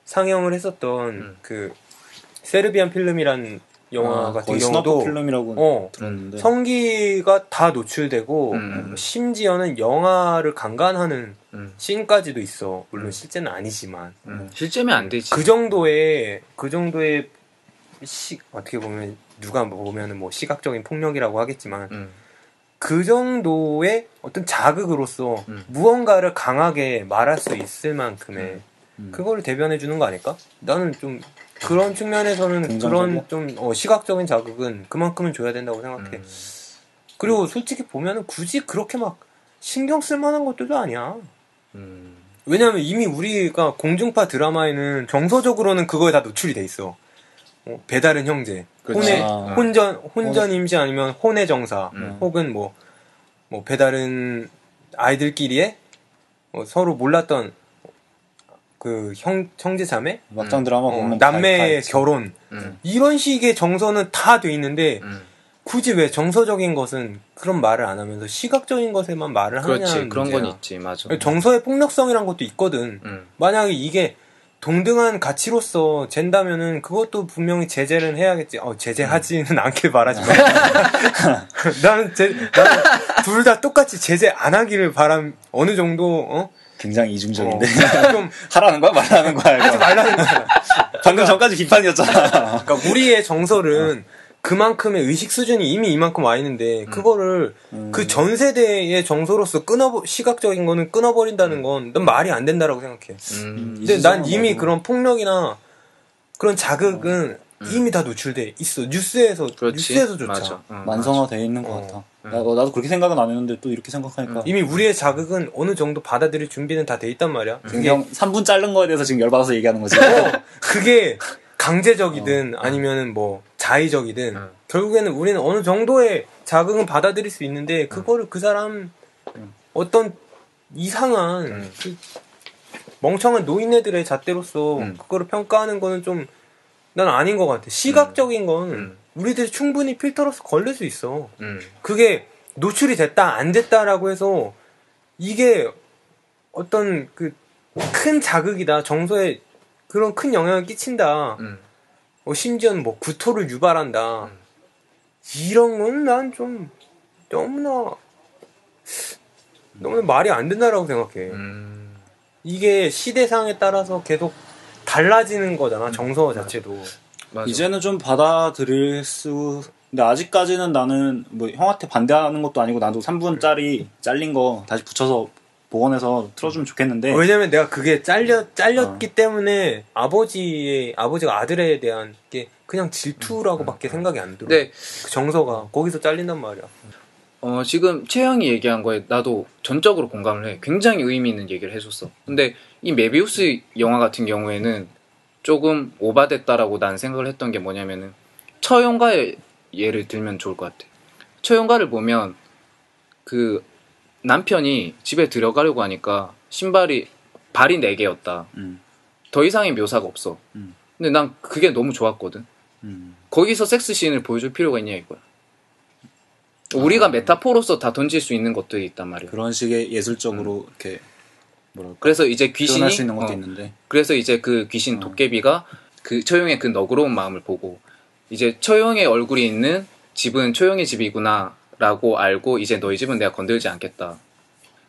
상영을 했었던 그 세르비안 필름이란 영화 같은 경우도 필름이라고 들었는데 성기가 다 노출되고 심지어는 영화를 강간하는 씬까지도 있어. 물론 실제는 아니지만 실제면 안 되지. 그 정도의 어떻게 보면 누가 보면은 뭐 시각적인 폭력이라고 하겠지만 그 정도의 어떤 자극으로서 무언가를 강하게 말할 수 있을 만큼의 그거를 대변해 주는 거 아닐까? 나는 좀 그런 측면에서는 그런 좀 시각적인 자극은 그만큼은 줘야 된다고 생각해. 그리고 솔직히 보면은 굳이 그렇게 막 신경 쓸 만한 것들도 아니야. 왜냐면 이미 우리가 공중파 드라마에는 정서적으로는 그거에 다 노출이 돼 있어. 배다른 형제, 혼전 임시 아니면 혼의 정사, 혹은 뭐 배다른 아이들끼리의 서로 몰랐던 그 형제자매? 막장 드라마 보면 남매의 결혼 이런 식의 정서는 다 돼 있는데 굳이 왜 정서적인 것은 그런 말을 안 하면서 시각적인 것에만 말을 하냐는 그렇지. 그런 문제야. 건 있지. 맞아. 정서의 폭력성이란 것도 있거든. 만약에 이게 동등한 가치로서 잰다면은 그것도 분명히 제재는 해야겠지. 제재하지는 않길 바라지 마. 나는 둘 다 똑같이 제재 안 하기를 어느 정도 굉장히 이중적인데 좀 하라는 거야 말하는 거야. 하지 말라는 거야. 방금 전까지 비판이었잖아. 그러니까 우리의 정서는 그만큼의 의식 수준이 이미 이만큼 와 있는데 그거를 그 전 세대의 정서로서 시각적인 거는 끊어버린다는 건 난 말이 안 된다라고 생각해. 근데 난 이미 그런 폭력이나 그런 자극은 이미 다 노출돼 있어. 뉴스에서조차 맞아. 만성화돼 있는 것 같아. 나도 그렇게 생각은 안 했는데 또 이렇게 생각하니까 이미 우리의 자극은 어느 정도 받아들일 준비는 다 돼 있단 말이야. 그게 3분 자른 거에 대해서 지금 열받아서 얘기하는 거지. 그게 강제적이든 아니면은 뭐 자의적이든 결국에는 우리는 어느 정도의 자극은 받아들일 수 있는데 그거를 그 사람 어떤 이상한 그 멍청한 노인네들의 잣대로서 그거를 평가하는 거는 좀 난 아닌 것 같아. 시각적인 건 우리들이 충분히 필터로서 걸릴 수 있어. 그게 노출이 됐다 안 됐다라고 해서 이게 어떤 그 큰 자극이다 정서에 그런 큰 영향을 끼친다 심지어는 뭐 구토를 유발한다. 이런 건 난 좀 너무나 말이 안 된다라고 생각해. 이게 시대상에 따라서 계속 달라지는 거잖아. 정서 자체도. 맞아. 이제는 좀 받아들일 수. 근데 아직까지는 나는 뭐 형한테 반대하는 것도 아니고 나도 3분짜리 잘린 거 다시 붙여서 복원해서 틀어주면 좋겠는데. 왜냐면 내가 그게 잘렸기 때문에 아버지가 아들에 대한 게 그냥 질투라고밖에 생각이 안 들어. 네. 그 정서가 거기서 잘린단 말이야. 지금 채영이 얘기한 거에 나도 전적으로 공감을 해. 굉장히 의미 있는 얘기를 해줬어. 근데 이 메비우스 영화 같은 경우에는 조금 오바됐다라고 난 생각을 했던 게 뭐냐면은 처용가의 예를 들면 좋을 것 같아. 처용가를 보면 그 남편이 집에 들어가려고 하니까 발이 4개였다. 더 이상의 묘사가 없어. 근데 난 그게 너무 좋았거든. 거기서 섹스 씬을 보여줄 필요가 있냐 이거야. 우리가 메타포로서 다 던질 수 있는 것들이 있단 말이야. 그런 식의 예술적으로 이렇게 뭐랄까. 그래서 이제 귀신이 표현할 수 있는 것도 있는데. 그래서 이제 그 귀신 도깨비가 그 처용의 그 너그러운 마음을 보고 이제 처용의 얼굴이 있는 집은 처용의 집이구나라고 알고 이제 너희 집은 내가 건들지 않겠다.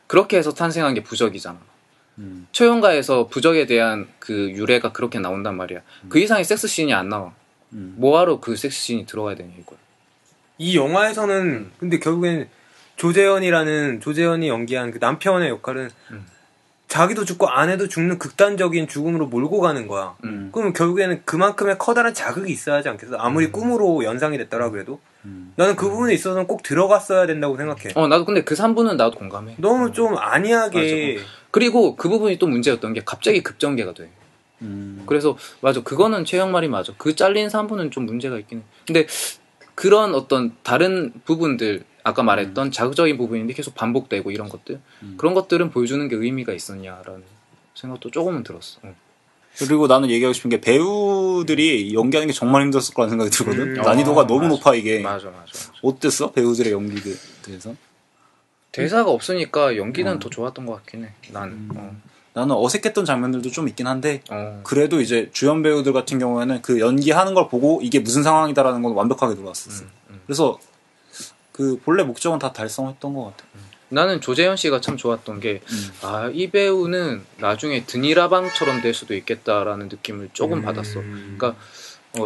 그렇게 해서 탄생한 게 부적이잖아. 처용가에서 부적에 대한 그 유래가 그렇게 나온단 말이야. 그 이상의 섹스씬이 안 나와. 뭐하러 그 섹스씬이 들어가야 되냐 이거야. 이 영화에서는 근데 결국엔 조재현이 연기한 그 남편의 역할은 자기도 죽고 아내도 죽는 극단적인 죽음으로 몰고 가는 거야. 그럼 결국에는 그만큼의 커다란 자극이 있어야 하지 않겠어? 아무리 꿈으로 연상이 됐더라 그래도 나는 그 부분에 있어서는 꼭 들어갔어야 된다고 생각해. 나도 근데 그 3부는 나도 공감해. 너무 좀 안이하게. 맞아. 그리고 그 부분이 또 문제였던 게 갑자기 급전개가 돼. 그래서 맞아, 그거는 최영 말이 맞아. 그 잘린 3부는 좀 문제가 있긴 해. 근데 그런 어떤 다른 부분들, 아까 말했던 자극적인 부분인데 계속 반복되고 이런 것들, 그런 것들은 보여주는 게 의미가 있었냐라는 생각도 조금은 들었어. 그리고 나는 얘기하고 싶은 게 배우들이 연기하는 게 정말 힘들었을 거라는 생각이 들거든. 난이도가 너무 높아 이게. 맞아. 어땠어? 배우들의 연기에 대해서? 대사가 없으니까 연기는 더 좋았던 것 같긴 해. 나는 어색했던 장면들도 좀 있긴 한데 그래도 이제 주연 배우들 같은 경우에는 그 연기하는 걸 보고 이게 무슨 상황이다라는 건 완벽하게 들어왔었어. 그래서 그 본래 목적은 다 달성했던 것 같아. 나는 조재현 씨가 참 좋았던 게 이 배우는 나중에 드니라방처럼 될 수도 있겠다라는 느낌을 조금 받았어. 그러니까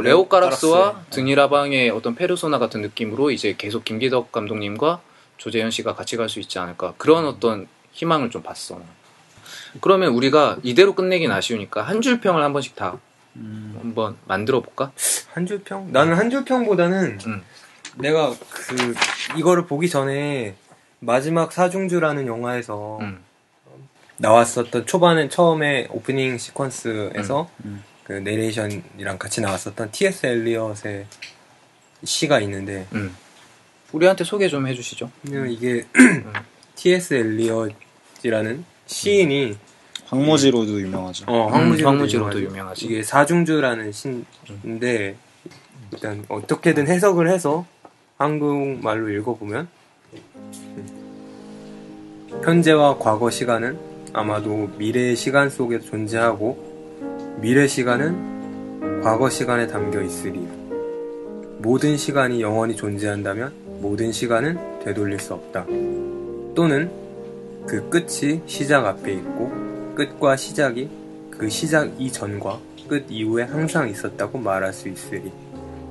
레오 카락스와 드니라방의 어떤 페르소나 같은 느낌으로 이제 계속 김기덕 감독님과 조재현 씨가 같이 갈 수 있지 않을까, 그런 어떤 희망을 좀 봤어. 그러면 우리가 이대로 끝내긴 아쉬우니까 한 줄 평을 한 번씩 다 한번 만들어 볼까? 한 줄 평? 나는 한 줄 평보다는 내가 이거를 보기 전에 마지막 사중주라는 영화에서 나왔었던 처음에 오프닝 시퀀스에서 그 내레이션이랑 같이 나왔었던 T.S. 엘리엇의 시가 있는데 우리한테 소개 좀 해주시죠. 이게 T.S. 엘리엇이라는 시인이 황무지로도 유명하죠. 황무지로도 유명하지. 이게 사중주라는 시인데 일단 어떻게든 해석을 해서 한국말로 읽어보면 현재와 과거 시간은 아마도 미래의 시간 속에 존재하고 미래 시간은 과거 시간에 담겨 있으리. 모든 시간이 영원히 존재한다면 모든 시간은 되돌릴 수 없다. 또는 그 끝이 시작 앞에 있고 끝과 시작이 그 시작 이전과 끝 이후에 항상 있었다고 말할 수 있으리.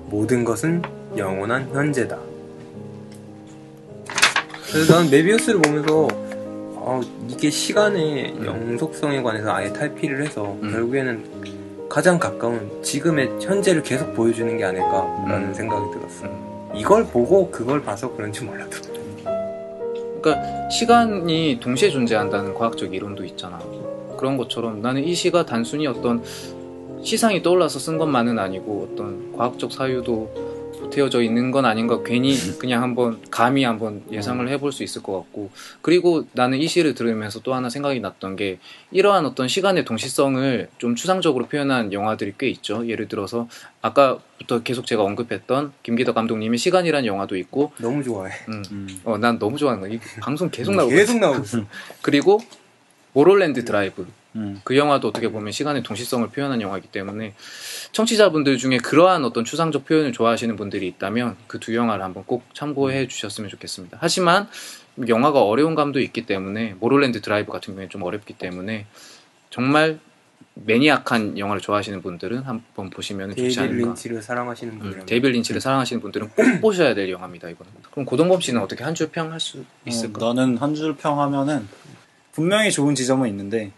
모든 것은 영원한 현재다. 그래서 난 메비우스를 보면서 이게 시간의 영속성에 관해서 아예 탈피를 해서 결국에는 가장 가까운 지금의 현재를 계속 보여주는 게 아닐까라는 생각이 들었어. 이걸 보고 그걸 봐서 그런지 몰라도. 그러니까 시간이 동시에 존재한다는 과학적 이론도 있잖아. 그런 것처럼 나는 이 시가 단순히 어떤 시상이 떠올라서 쓴 것만은 아니고 어떤 과학적 사유도 보태어져 있는 건 아닌가, 괜히 그냥 감히 한번 예상을 해볼 수 있을 것 같고. 그리고 나는 이 시를 들으면서 또 하나 생각이 났던 게 이러한 어떤 시간의 동시성을 좀 추상적으로 표현한 영화들이 꽤 있죠. 예를 들어서 아까부터 계속 제가 언급했던 김기덕 감독님의 시간이라는 영화도 있고. 너무 좋아해. 난 너무 좋아하는 거야. 이 방송 계속 나오고 계속 나오고 있어. 그리고 모롤랜드 드라이브. 그 영화도 어떻게 보면 시간의 동시성을 표현한 영화이기 때문에 청취자분들 중에 그러한 어떤 추상적 표현을 좋아하시는 분들이 있다면 그 두 영화를 한번 꼭 참고해 주셨으면 좋겠습니다. 하지만 영화가 어려운 감도 있기 때문에 모롤랜드 드라이브 같은 경우에 좀 어렵기 때문에 정말 매니악한 영화를 좋아하시는 분들은 한번 보시면 좋지 않을까. 데이빗 린치를 사랑하시는 분들은 데이빗 린치를 사랑하시는 분들은 꼭 보셔야 될 영화입니다. 이거는. 그럼 고동범 씨는 어떻게 한 줄 평 할 수 있을까? 나는 한 줄 평 하면은 분명히 좋은 지점은 있는데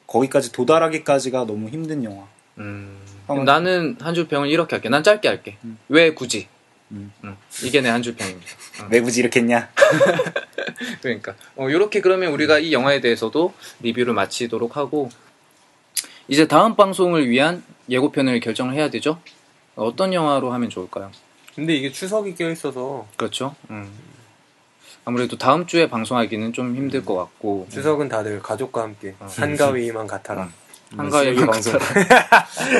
거기까지 도달하기까지가 너무 힘든 영화. 나는 한 줄 평을 이렇게 할게. 난 짧게 할게. 왜 굳이? 이게 내 한 줄 평입니다. 왜 굳이 이렇게 했냐? 그러니까 이렇게 그러면 우리가 이 영화에 대해서도 리뷰를 마치도록 하고 이제 다음 방송을 위한 예고편을 결정을 해야 되죠. 어떤 영화로 하면 좋을까요? 근데 이게 추석이 껴있어서 그렇죠. 아무래도 다음 주에 방송하기는 좀 힘들 것 같고 추석은 다들 가족과 함께 한가위만 같아라. 한가위만 같아라.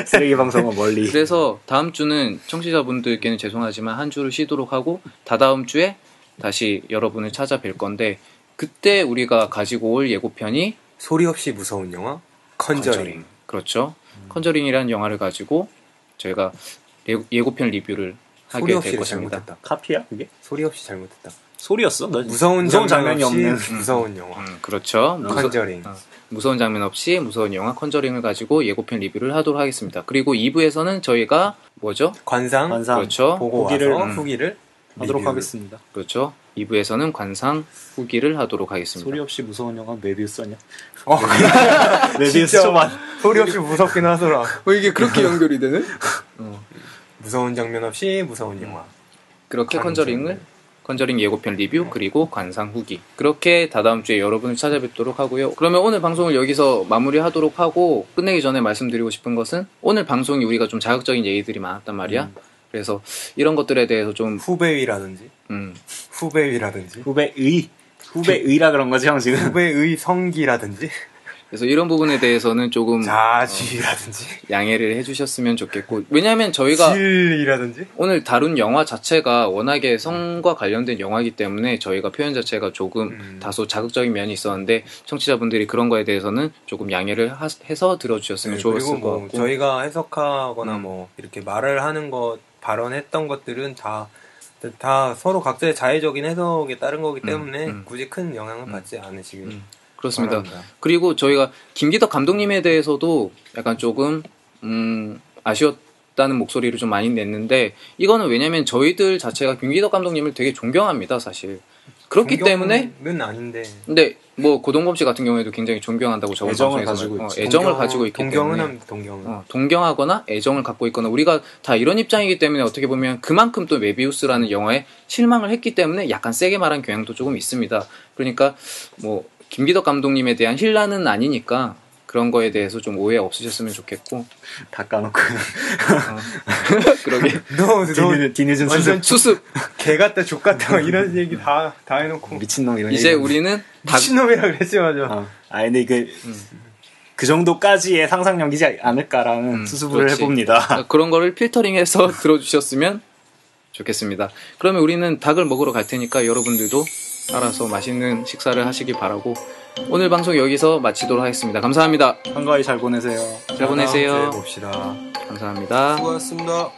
쓰레기 방송은 멀리. 그래서 다음 주는 청취자분들께는 죄송하지만 한 주를 쉬도록 하고 다다음 주에 다시 여러분을 찾아뵐 건데 그때 우리가 가지고 올 예고편이 소리 없이 무서운 영화 컨저링. 그렇죠. 컨저링이라는 영화를 가지고 저희가 예고편 리뷰를 소리 하게 없이 될 것입니다. 잘못했다. 카피야 그게? 소리 없이 잘못했다. 소리였어? 무서운 장면이 없는 무서운 영화. 그렇죠. 컨저링. 무서운 장면 없이 무서운 영화 컨저링을 가지고 예고편 리뷰를 하도록 하겠습니다. 그리고 2부에서는 저희가 뭐죠? 관상. 그렇죠. 보고 와서 후기를 하도록 하겠습니다. 그렇죠. 2부에서는 관상 후기를 하도록 하겠습니다. 소리 없이 무서운 영화 메비우스 아니야? 메비우스 초반. 소리 없이 무섭긴 하더라. 이게 그렇게 연결이 되는? 무서운 장면 없이 무서운 영화. 그렇게 컨저링 예고편 리뷰 그리고 관상 후기 그렇게 다다음 주에 여러분을 찾아뵙도록 하고요. 그러면 오늘 방송을 여기서 마무리하도록 하고 끝내기 전에 말씀드리고 싶은 것은 오늘 방송이 우리가 좀 자극적인 얘기들이 많았단 말이야. 그래서 이런 것들에 대해서 좀 후배위라든지 후배의라 그런 거지 형 지금. 후배의 성기라든지 그래서 이런 부분에 대해서는 조금 자쥐라든지 양해를 해주셨으면 좋겠고 왜냐하면 저희가 질이라든지 오늘 다룬 영화 자체가 워낙에 성과 관련된 영화이기 때문에 저희가 표현 자체가 조금 다소 자극적인 면이 있었는데 청취자분들이 그런 거에 대해서는 조금 양해를 해서 들어주셨으면 좋았을 것 같고 저희가 해석하거나 뭐 이렇게 말을 하는 것 발언했던 것들은 다 서로 각자의 자의적인 해석에 따른 거기 때문에 굳이 큰 영향을 받지 않으시길 그렇습니다. 바랍니다. 그리고 저희가 김기덕 감독님에 대해서도 약간 조금 아쉬웠다는 목소리를 좀 많이 냈는데 이거는 왜냐면 저희들 자체가 김기덕 감독님을 되게 존경합니다, 사실. 그렇기 때문에 는 아닌데. 근데 뭐 고동범 씨 같은 경우에도 굉장히 존경한다고 저번 애정을 방송에서 가지고 애정을 가지고 있기 때문에 동경하거나 애정을 갖고 있거나 우리가 다 이런 입장이기 때문에 어떻게 보면 그만큼 또 메비우스라는 영화에 실망을 했기 때문에 약간 세게 말한 경향도 조금 있습니다. 그러니까 뭐 김기덕 감독님에 대한 힐라는 아니니까 그런 거에 대해서 좀 오해 없으셨으면 좋겠고 다 까놓고 그러게 뒤늦은 완전 수습 개 같다 족 같다 이런 얘기 다 해놓고 미친놈 이런 이제 얘기 우리는 미친놈이라 그랬지 맞아. 근데 그 정도까지의 상상력이지 않을까라는 수습을 해봅니다. 그런 거를 필터링해서 들어주셨으면 좋겠습니다. 그러면 우리는 닭을 먹으러 갈 테니까 여러분들도 알아서 맛있는 식사를 하시기 바라고 오늘 방송 여기서 마치도록 하겠습니다. 감사합니다. 한가위 잘 보내세요. 잘 보내세요. 봅시다. 감사합니다. 수고하셨습니다.